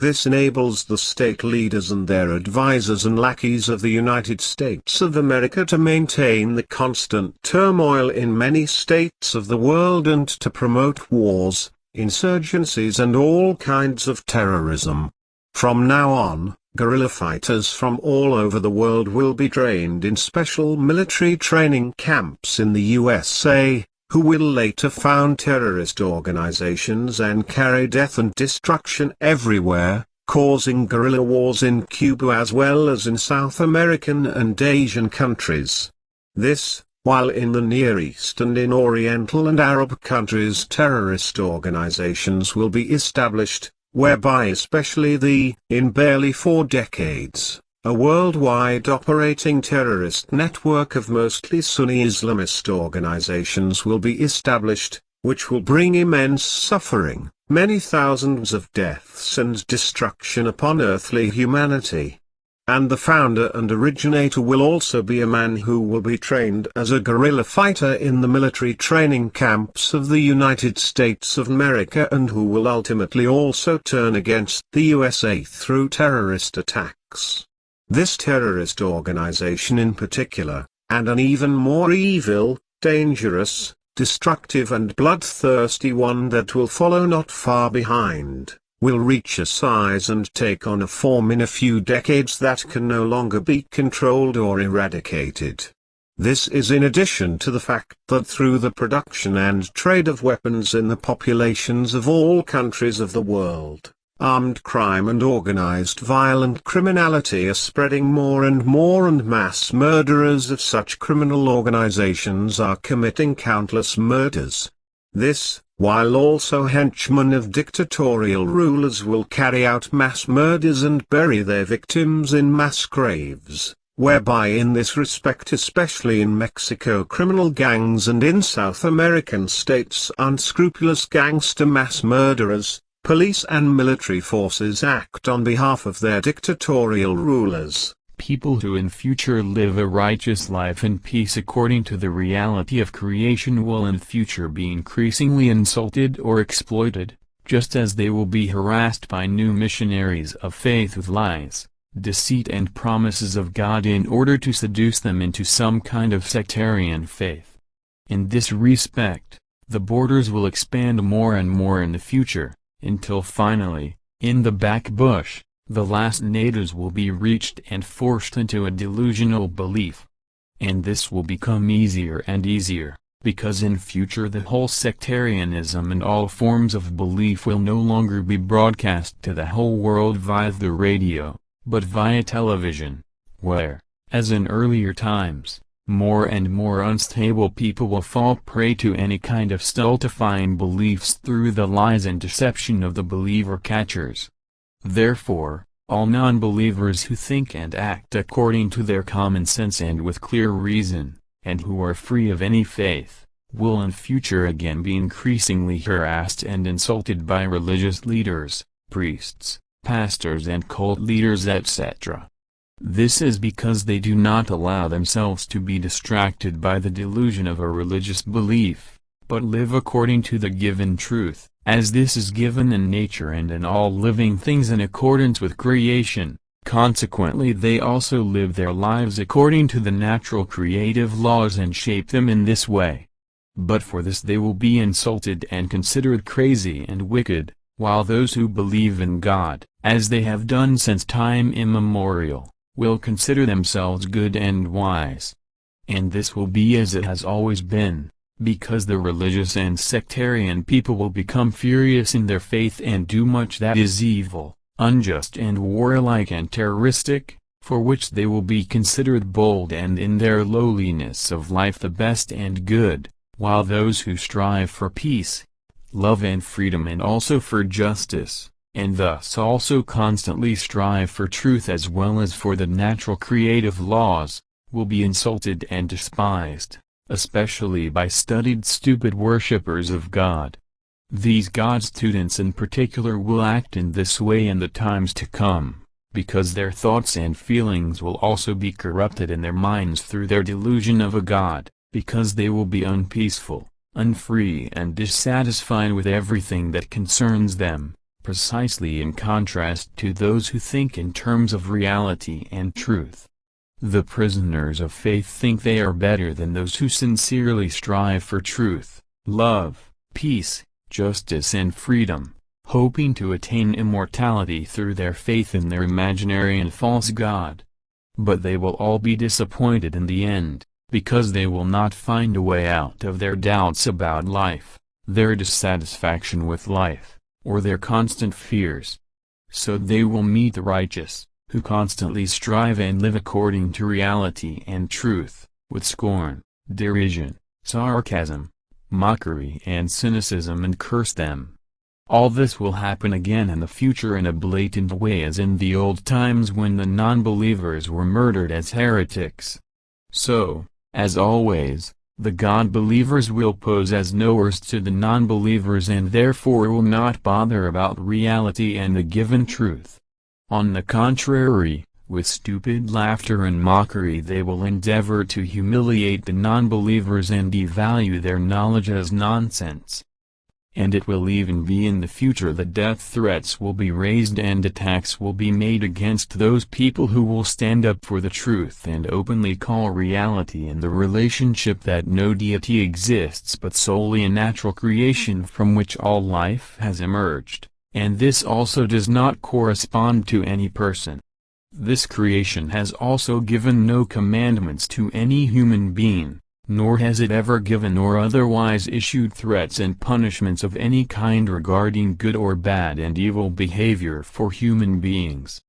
S2: This enables the state leaders and their advisors and lackeys of the United States of America to maintain the constant turmoil in many states of the world and to promote wars, insurgencies and all kinds of terrorism. From now on, guerrilla fighters from all over the world will be trained in special military training camps in the USA, who will later found terrorist organizations and carry death and destruction everywhere, causing guerrilla wars in Cuba as well as in South American and Asian countries. This, while in the Near East and in Oriental and Arab countries terrorist organizations will be established, whereby especially in barely 4 decades, a worldwide operating terrorist network of mostly Sunni Islamist organizations will be established, which will bring immense suffering, many thousands of deaths and destruction upon earthly humanity. And the founder and originator will also be a man who will be trained as a guerrilla fighter in the military training camps of the United States of America and who will ultimately also turn against the USA through terrorist attacks. This terrorist organization in particular, and an even more evil, dangerous, destructive and bloodthirsty one that will follow not far behind, will reach a size and take on a form in a few decades that can no longer be controlled or eradicated. This is in addition to the fact that through the production and trade of weapons in the populations of all countries of the world, armed crime and organized violent criminality are spreading more and mass murderers of such criminal organizations are committing countless murders. This, while also henchmen of dictatorial rulers will carry out mass murders and bury their victims in mass graves, whereby in this respect especially in Mexico criminal gangs and in South American states unscrupulous gangster mass murderers, police and military forces act on behalf of their dictatorial rulers.
S9: People who in future live a righteous life in peace according to the reality of creation will in future be increasingly insulted or exploited, just as they will be harassed by new missionaries of faith with lies, deceit and promises of God in order to seduce them into some kind of sectarian faith. In this respect, the borders will expand more and more in the future, until finally, in the back bush, the last natives will be reached and forced into a delusional belief. And this will become easier and easier, because in future the whole sectarianism and all forms of belief will no longer be broadcast to the whole world via the radio, but via television, where, as in earlier times, more and more unstable people will fall prey to any kind of stultifying beliefs through the lies and deception of the believer catchers. Therefore, all non-believers who think and act according to their common sense and with clear reason, and who are free of any faith, will in future again be increasingly harassed and insulted by religious leaders, priests, pastors and cult leaders etc. This is because they do not allow themselves to be distracted by the delusion of a religious belief, but live according to the given truth, as this is given in nature and in all living things in accordance with creation, Consequently they also live their lives according to the natural creative laws and shape them in this way. But for this they will be insulted and considered crazy and wicked, while those who believe in God, as they have done since time immemorial, will consider themselves good and wise. And this will be as it has always been, because the religious and sectarian people will become furious in their faith and do much that is evil, unjust and warlike and terroristic, for which they will be considered bold and in their lowliness of life the best and good, while those who strive for peace, love and freedom and also for justice, and thus also constantly strive for truth as well as for the natural creative laws, will be insulted and despised, especially by studied stupid worshippers of God. These God students in particular will act in this way in the times to come, because their thoughts and feelings will also be corrupted in their minds through their delusion of a God, because they will be unpeaceful, unfree and dissatisfied with everything that concerns them, precisely in contrast to those who think in terms of reality and truth. The prisoners of faith think they are better than those who sincerely strive for truth, love, peace, justice and freedom, hoping to attain immortality through their faith in their imaginary and false God. But they will all be disappointed in the end, because they will not find a way out of their doubts about life, their dissatisfaction with life, or their constant fears. So they will meet the righteous, who constantly strive and live according to reality and truth, with scorn, derision, sarcasm, mockery and cynicism and curse them. All this will happen again in the future in a blatant way as in the old times when the non-believers were murdered as heretics. So, as always, the God-believers will pose as knowers to the non-believers and therefore will not bother about reality and the given truth. On the contrary, with stupid laughter and mockery they will endeavor to humiliate the non-believers and devalue their knowledge as nonsense. And it will even be in the future that death threats will be raised and attacks will be made against those people who will stand up for the truth and openly call reality in the relationship that no deity exists but solely a natural creation from which all life has emerged, and this also does not correspond to any person. This creation has also given no commandments to any human being, nor has it ever given or otherwise issued threats and punishments of any kind regarding good or bad and evil behavior for human beings.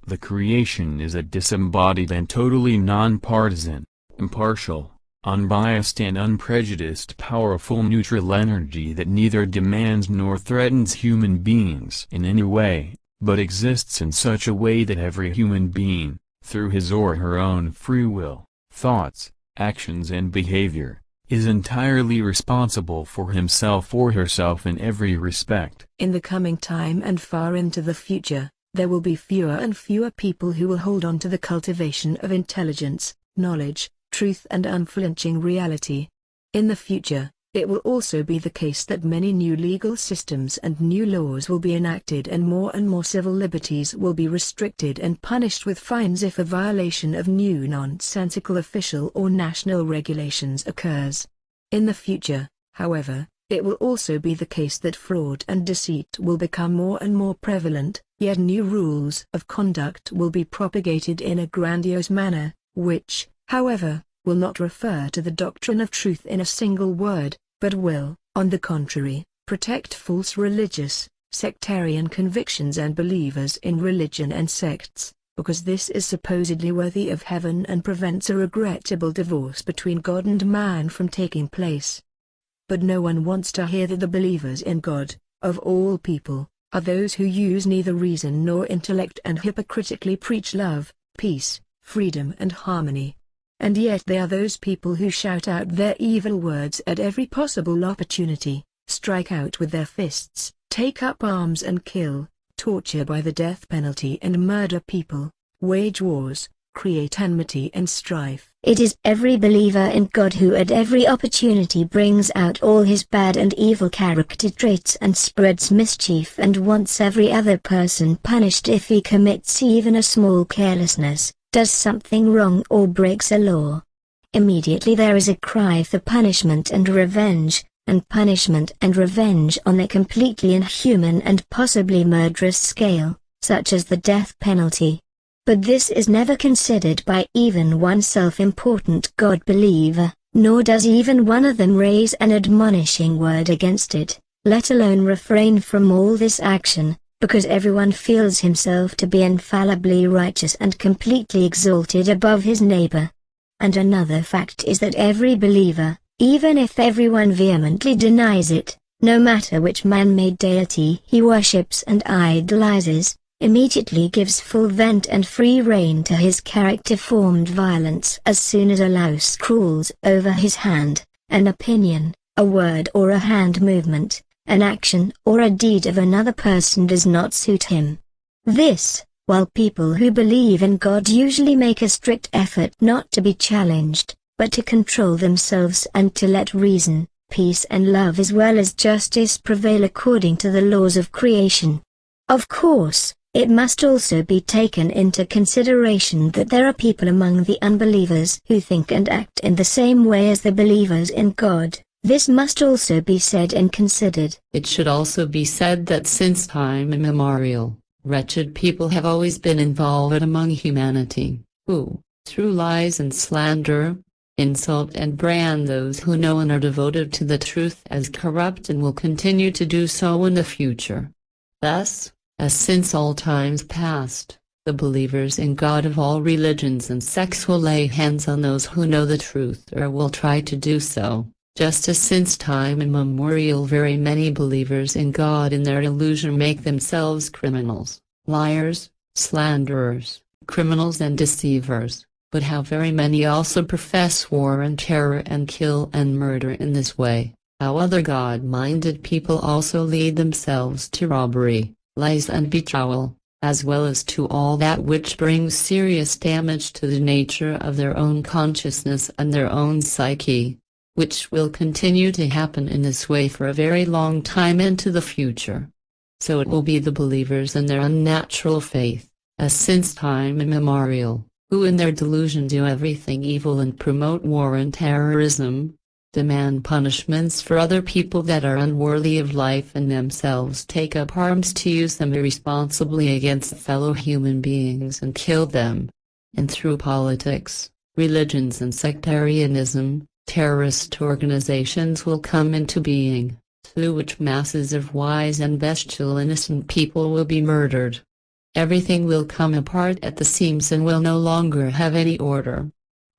S9: The creation is a disembodied and totally non-partisan, impartial, unbiased and unprejudiced powerful neutral energy that neither demands nor threatens human beings in any way, but exists in such a way that every human being, through his or her own free will, thoughts, actions and behavior, is entirely responsible for himself or herself in every respect.
S3: In the coming time and far into the future, there will be fewer and fewer people who will hold on to the cultivation of intelligence, knowledge, truth and unflinching reality. In the future, it will also be the case that many new legal systems and new laws will be enacted and more civil liberties will be restricted and punished with fines if a violation of new nonsensical official or national regulations occurs. In the future, however, it will also be the case that fraud and deceit will become more and more prevalent, yet new rules of conduct will be propagated in a grandiose manner, which, however, will not refer to the doctrine of truth in a single word, but will, on the contrary, protect false religious, sectarian convictions and believers in religion and sects, because this is supposedly worthy of heaven and prevents a regrettable divorce between God and man from taking place. But no one wants to hear that the believers in God, of all people, are those who use neither reason nor intellect and hypocritically preach love, peace, freedom and harmony. And yet they are those people who shout out their evil words at every possible opportunity, strike out with their fists, take up arms and kill, torture by the death penalty and murder people, wage wars, create enmity and strife,
S4: It is every believer in God who at every opportunity brings out all his bad and evil character traits and spreads mischief and wants every other person punished if he commits even a small carelessness, does something wrong or breaks a law. Immediately there is a cry for punishment and revenge on a completely inhuman and possibly murderous scale, such as the death penalty. But this is never considered by even one self-important God-believer, nor does even one of them raise an admonishing word against it, let alone refrain from all this action, because everyone feels himself to be infallibly righteous and completely exalted above his neighbor. And another fact is that every believer, even if everyone vehemently denies it, no matter which man-made deity he worships and idolizes, immediately gives full vent and free rein to his character-formed violence as soon as a louse crawls over his hand, an opinion, a word or a hand movement, an action or a deed of another person does not suit him. This, while people who believe in God usually make a strict effort not to be challenged, but to control themselves and to let reason, peace and love as well as justice prevail according to the laws of creation. Of course, it must also be taken into consideration that there are people among the unbelievers who think and act in the same way as the believers in God. This must also be said and considered.
S5: It should also be said that since time immemorial, wretched people have always been involved among humanity, who, through lies and slander, insult and brand those who know and are devoted to the truth as corrupt and will continue to do so in the future. Thus, as since all times past, the believers in God of all religions and sects will lay hands on those who know the truth or will try to do so, just as since time immemorial very many believers in God in their illusion make themselves criminals, liars, slanderers, criminals and deceivers, but how very many also profess war and terror and kill and murder in this way, how other God-minded people also lead themselves to robbery, lies and betrayal, as well as to all that which brings serious damage to the nature of their own consciousness and their own psyche, which will continue to happen in this way for a very long time into the future. So it will be the believers in their unnatural faith, as since time immemorial, who in their delusion do everything evil and promote war and terrorism, demand punishments for other people that are unworthy of life and themselves take up arms to use them irresponsibly against fellow human beings and kill them. And through politics, religions and sectarianism, terrorist organizations will come into being, through which masses of wise and bestial innocent people will be murdered. Everything will come apart at the seams and will no longer have any order.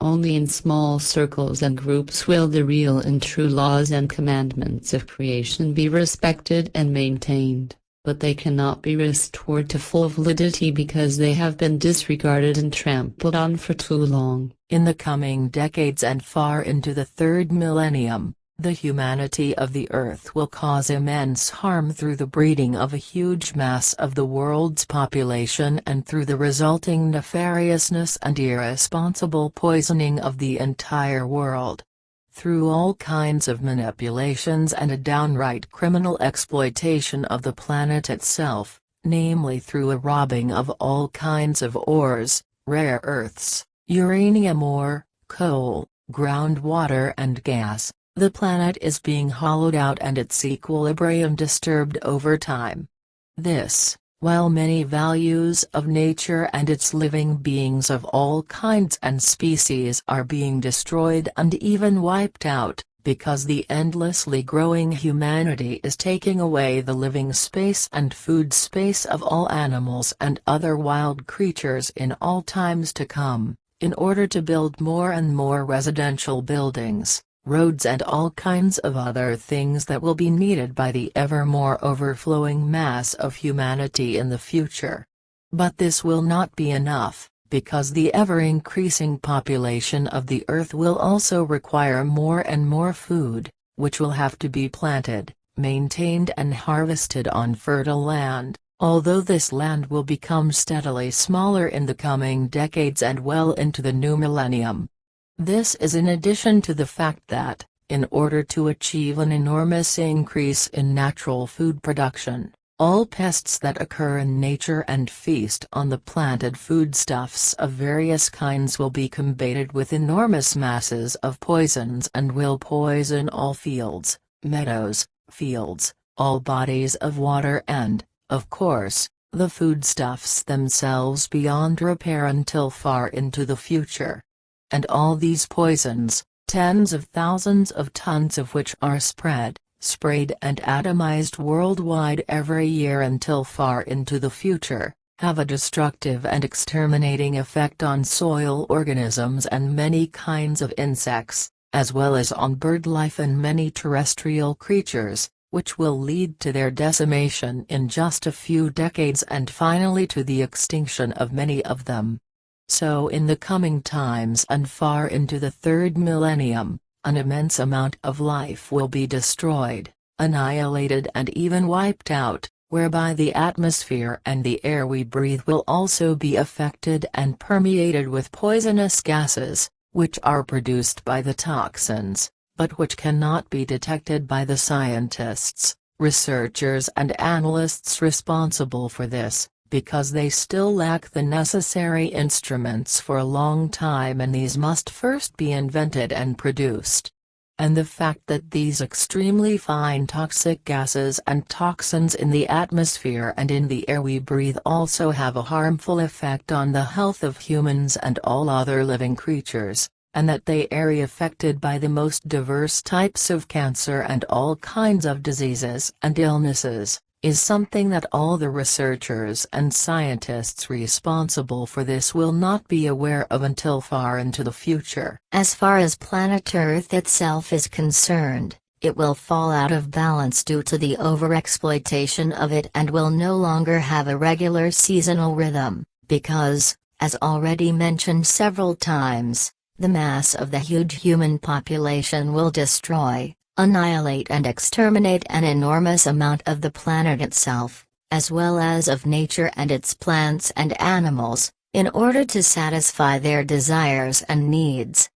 S5: Only in small circles and groups will the real and true laws and commandments of creation be respected and maintained, but they cannot be restored to full validity because they have been disregarded and trampled on for too long.
S6: In the coming decades and far into the third millennium, the humanity of the earth will cause immense harm through the breeding of a huge mass of the world's population and through the resulting nefariousness and irresponsible poisoning of the entire world. Through all kinds of manipulations and a downright criminal exploitation of the planet itself, namely through a robbing of all kinds of ores, rare earths, uranium ore, coal, groundwater and gas. The planet is being hollowed out and its equilibrium disturbed over time. This, while many values of nature and its living beings of all kinds and species are being destroyed and even wiped out, because the endlessly growing humanity is taking away the living space and food space of all animals and other wild creatures in all times to come, in order to build more and more residential buildings, roads and all kinds of other things that will be needed by the ever more overflowing mass of humanity in the future. But this will not be enough, because the ever-increasing population of the earth will also require more and more food, which will have to be planted, maintained and harvested on fertile land, although this land will become steadily smaller in the coming decades and well into the new millennium. This is in addition to the fact that, in order to achieve an enormous increase in natural food production, all pests that occur in nature and feast on the planted foodstuffs of various kinds will be combated with enormous masses of poisons and will poison all fields, meadows, fields, all bodies of water and, of course, the foodstuffs themselves beyond repair until far into the future. And all these poisons, tens of thousands of tons of which are sprayed and atomized worldwide every year until far into the future, have a destructive and exterminating effect on soil organisms and many kinds of insects, as well as on bird life and many terrestrial creatures, which will lead to their decimation in just a few decades and finally to the extinction of many of them. So in the coming times and far into the third millennium, an immense amount of life will be destroyed, annihilated and even wiped out, whereby the atmosphere and the air we breathe will also be affected and permeated with poisonous gases, which are produced by the toxins, but which cannot be detected by the scientists, researchers and analysts responsible for this, because they still lack the necessary instruments for a long time, and these must first be invented and produced. And the fact that these extremely fine toxic gases and toxins in the atmosphere and in the air we breathe also have a harmful effect on the health of humans and all other living creatures, and that they are affected by the most diverse types of cancer and all kinds of diseases and illnesses, is something that all the researchers and scientists responsible for this will not be aware of until far into the future.
S4: As far as planet Earth itself is concerned, it will fall out of balance due to the overexploitation of it and will no longer have a regular seasonal rhythm, because, as already mentioned several times, the mass of the huge human population will destroy, annihilate and exterminate an enormous amount of the planet itself, as well as of nature and its plants and animals, in order to satisfy their desires and needs.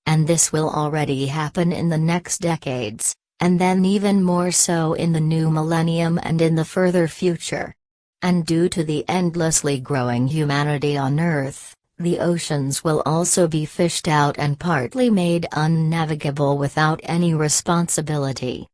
S4: And this will already happen in the next decades, and then even more so in the new millennium and in the further future. And due to the endlessly growing humanity on Earth, the oceans will also be fished out and partly made unnavigable without any responsibility.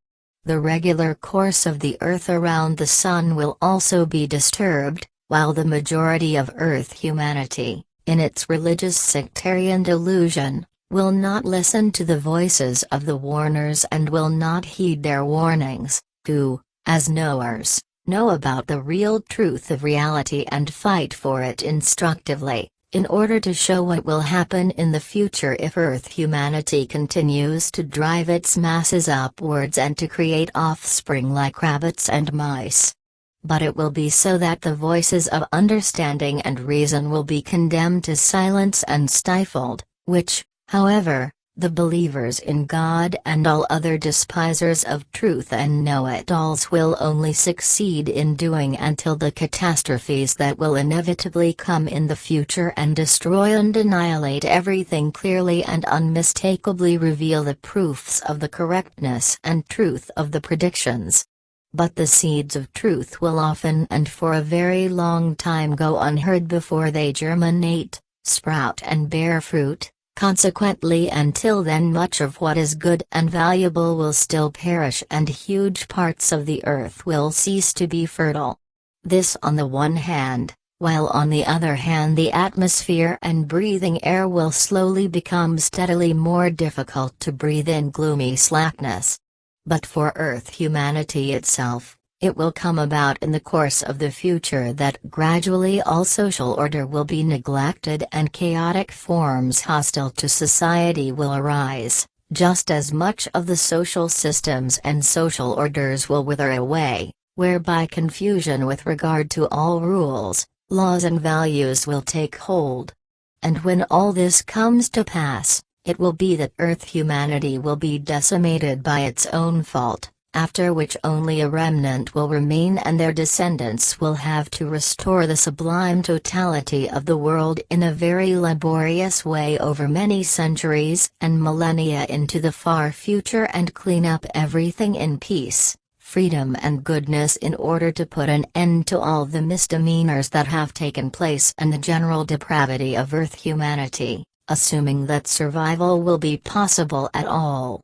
S4: The regular course of the Earth around the Sun will also be disturbed, while the majority of Earth humanity, in its religious sectarian delusion, will not listen to the voices of the warners and will not heed their warnings, who, as knowers, know about the real truth of reality and fight for it instructively, in order to show what will happen in the future if Earth humanity continues to drive its masses upwards and to create offspring like rabbits and mice. But it will be so that the voices of understanding and reason will be condemned to silence and stifled, which, however, the believers in God and all other despisers of truth and know-it-alls will only succeed in doing until the catastrophes that will inevitably come in the future and destroy and annihilate everything clearly and unmistakably reveal the proofs of the correctness and truth of the predictions. But the seeds of truth will often and for a very long time go unheard before they germinate, sprout and bear fruit. Consequently, until then much of what is good and valuable will still perish and huge parts of the earth will cease to be fertile. This on the one hand, while on the other hand the atmosphere and breathing air will slowly become steadily more difficult to breathe in gloomy slackness. But for Earth humanity itself, it will come about in the course of the future that gradually all social order will be neglected and chaotic forms hostile to society will arise, just as much of the social systems and social orders will wither away, whereby confusion with regard to all rules, laws and values will take hold. And when all this comes to pass, it will be that Earth humanity will be decimated by its own fault,
S6: after which only a remnant will remain and their descendants will have to restore the sublime totality of the world in a very laborious way over many centuries and millennia into the far future and clean up everything in peace, freedom and goodness in order to put an end to all the misdemeanors that have taken place and the general depravity of Earth humanity, assuming that survival will be possible at all.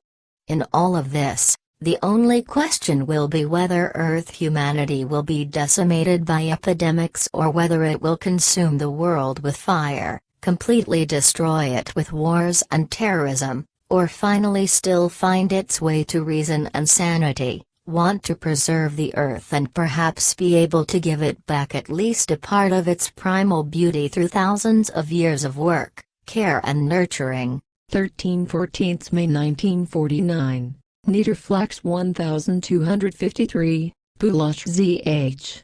S6: In all of this, the only question will be whether Earth humanity will be decimated by epidemics or whether it will consume the world with fire, completely destroy it with wars and terrorism, or finally still find its way to reason and sanity, want to preserve the Earth and perhaps be able to give it back at least a part of its primal beauty through thousands of years of work, care and nurturing.
S3: 13–14 May 1949, Niederflachs 1253, Bülach ZH.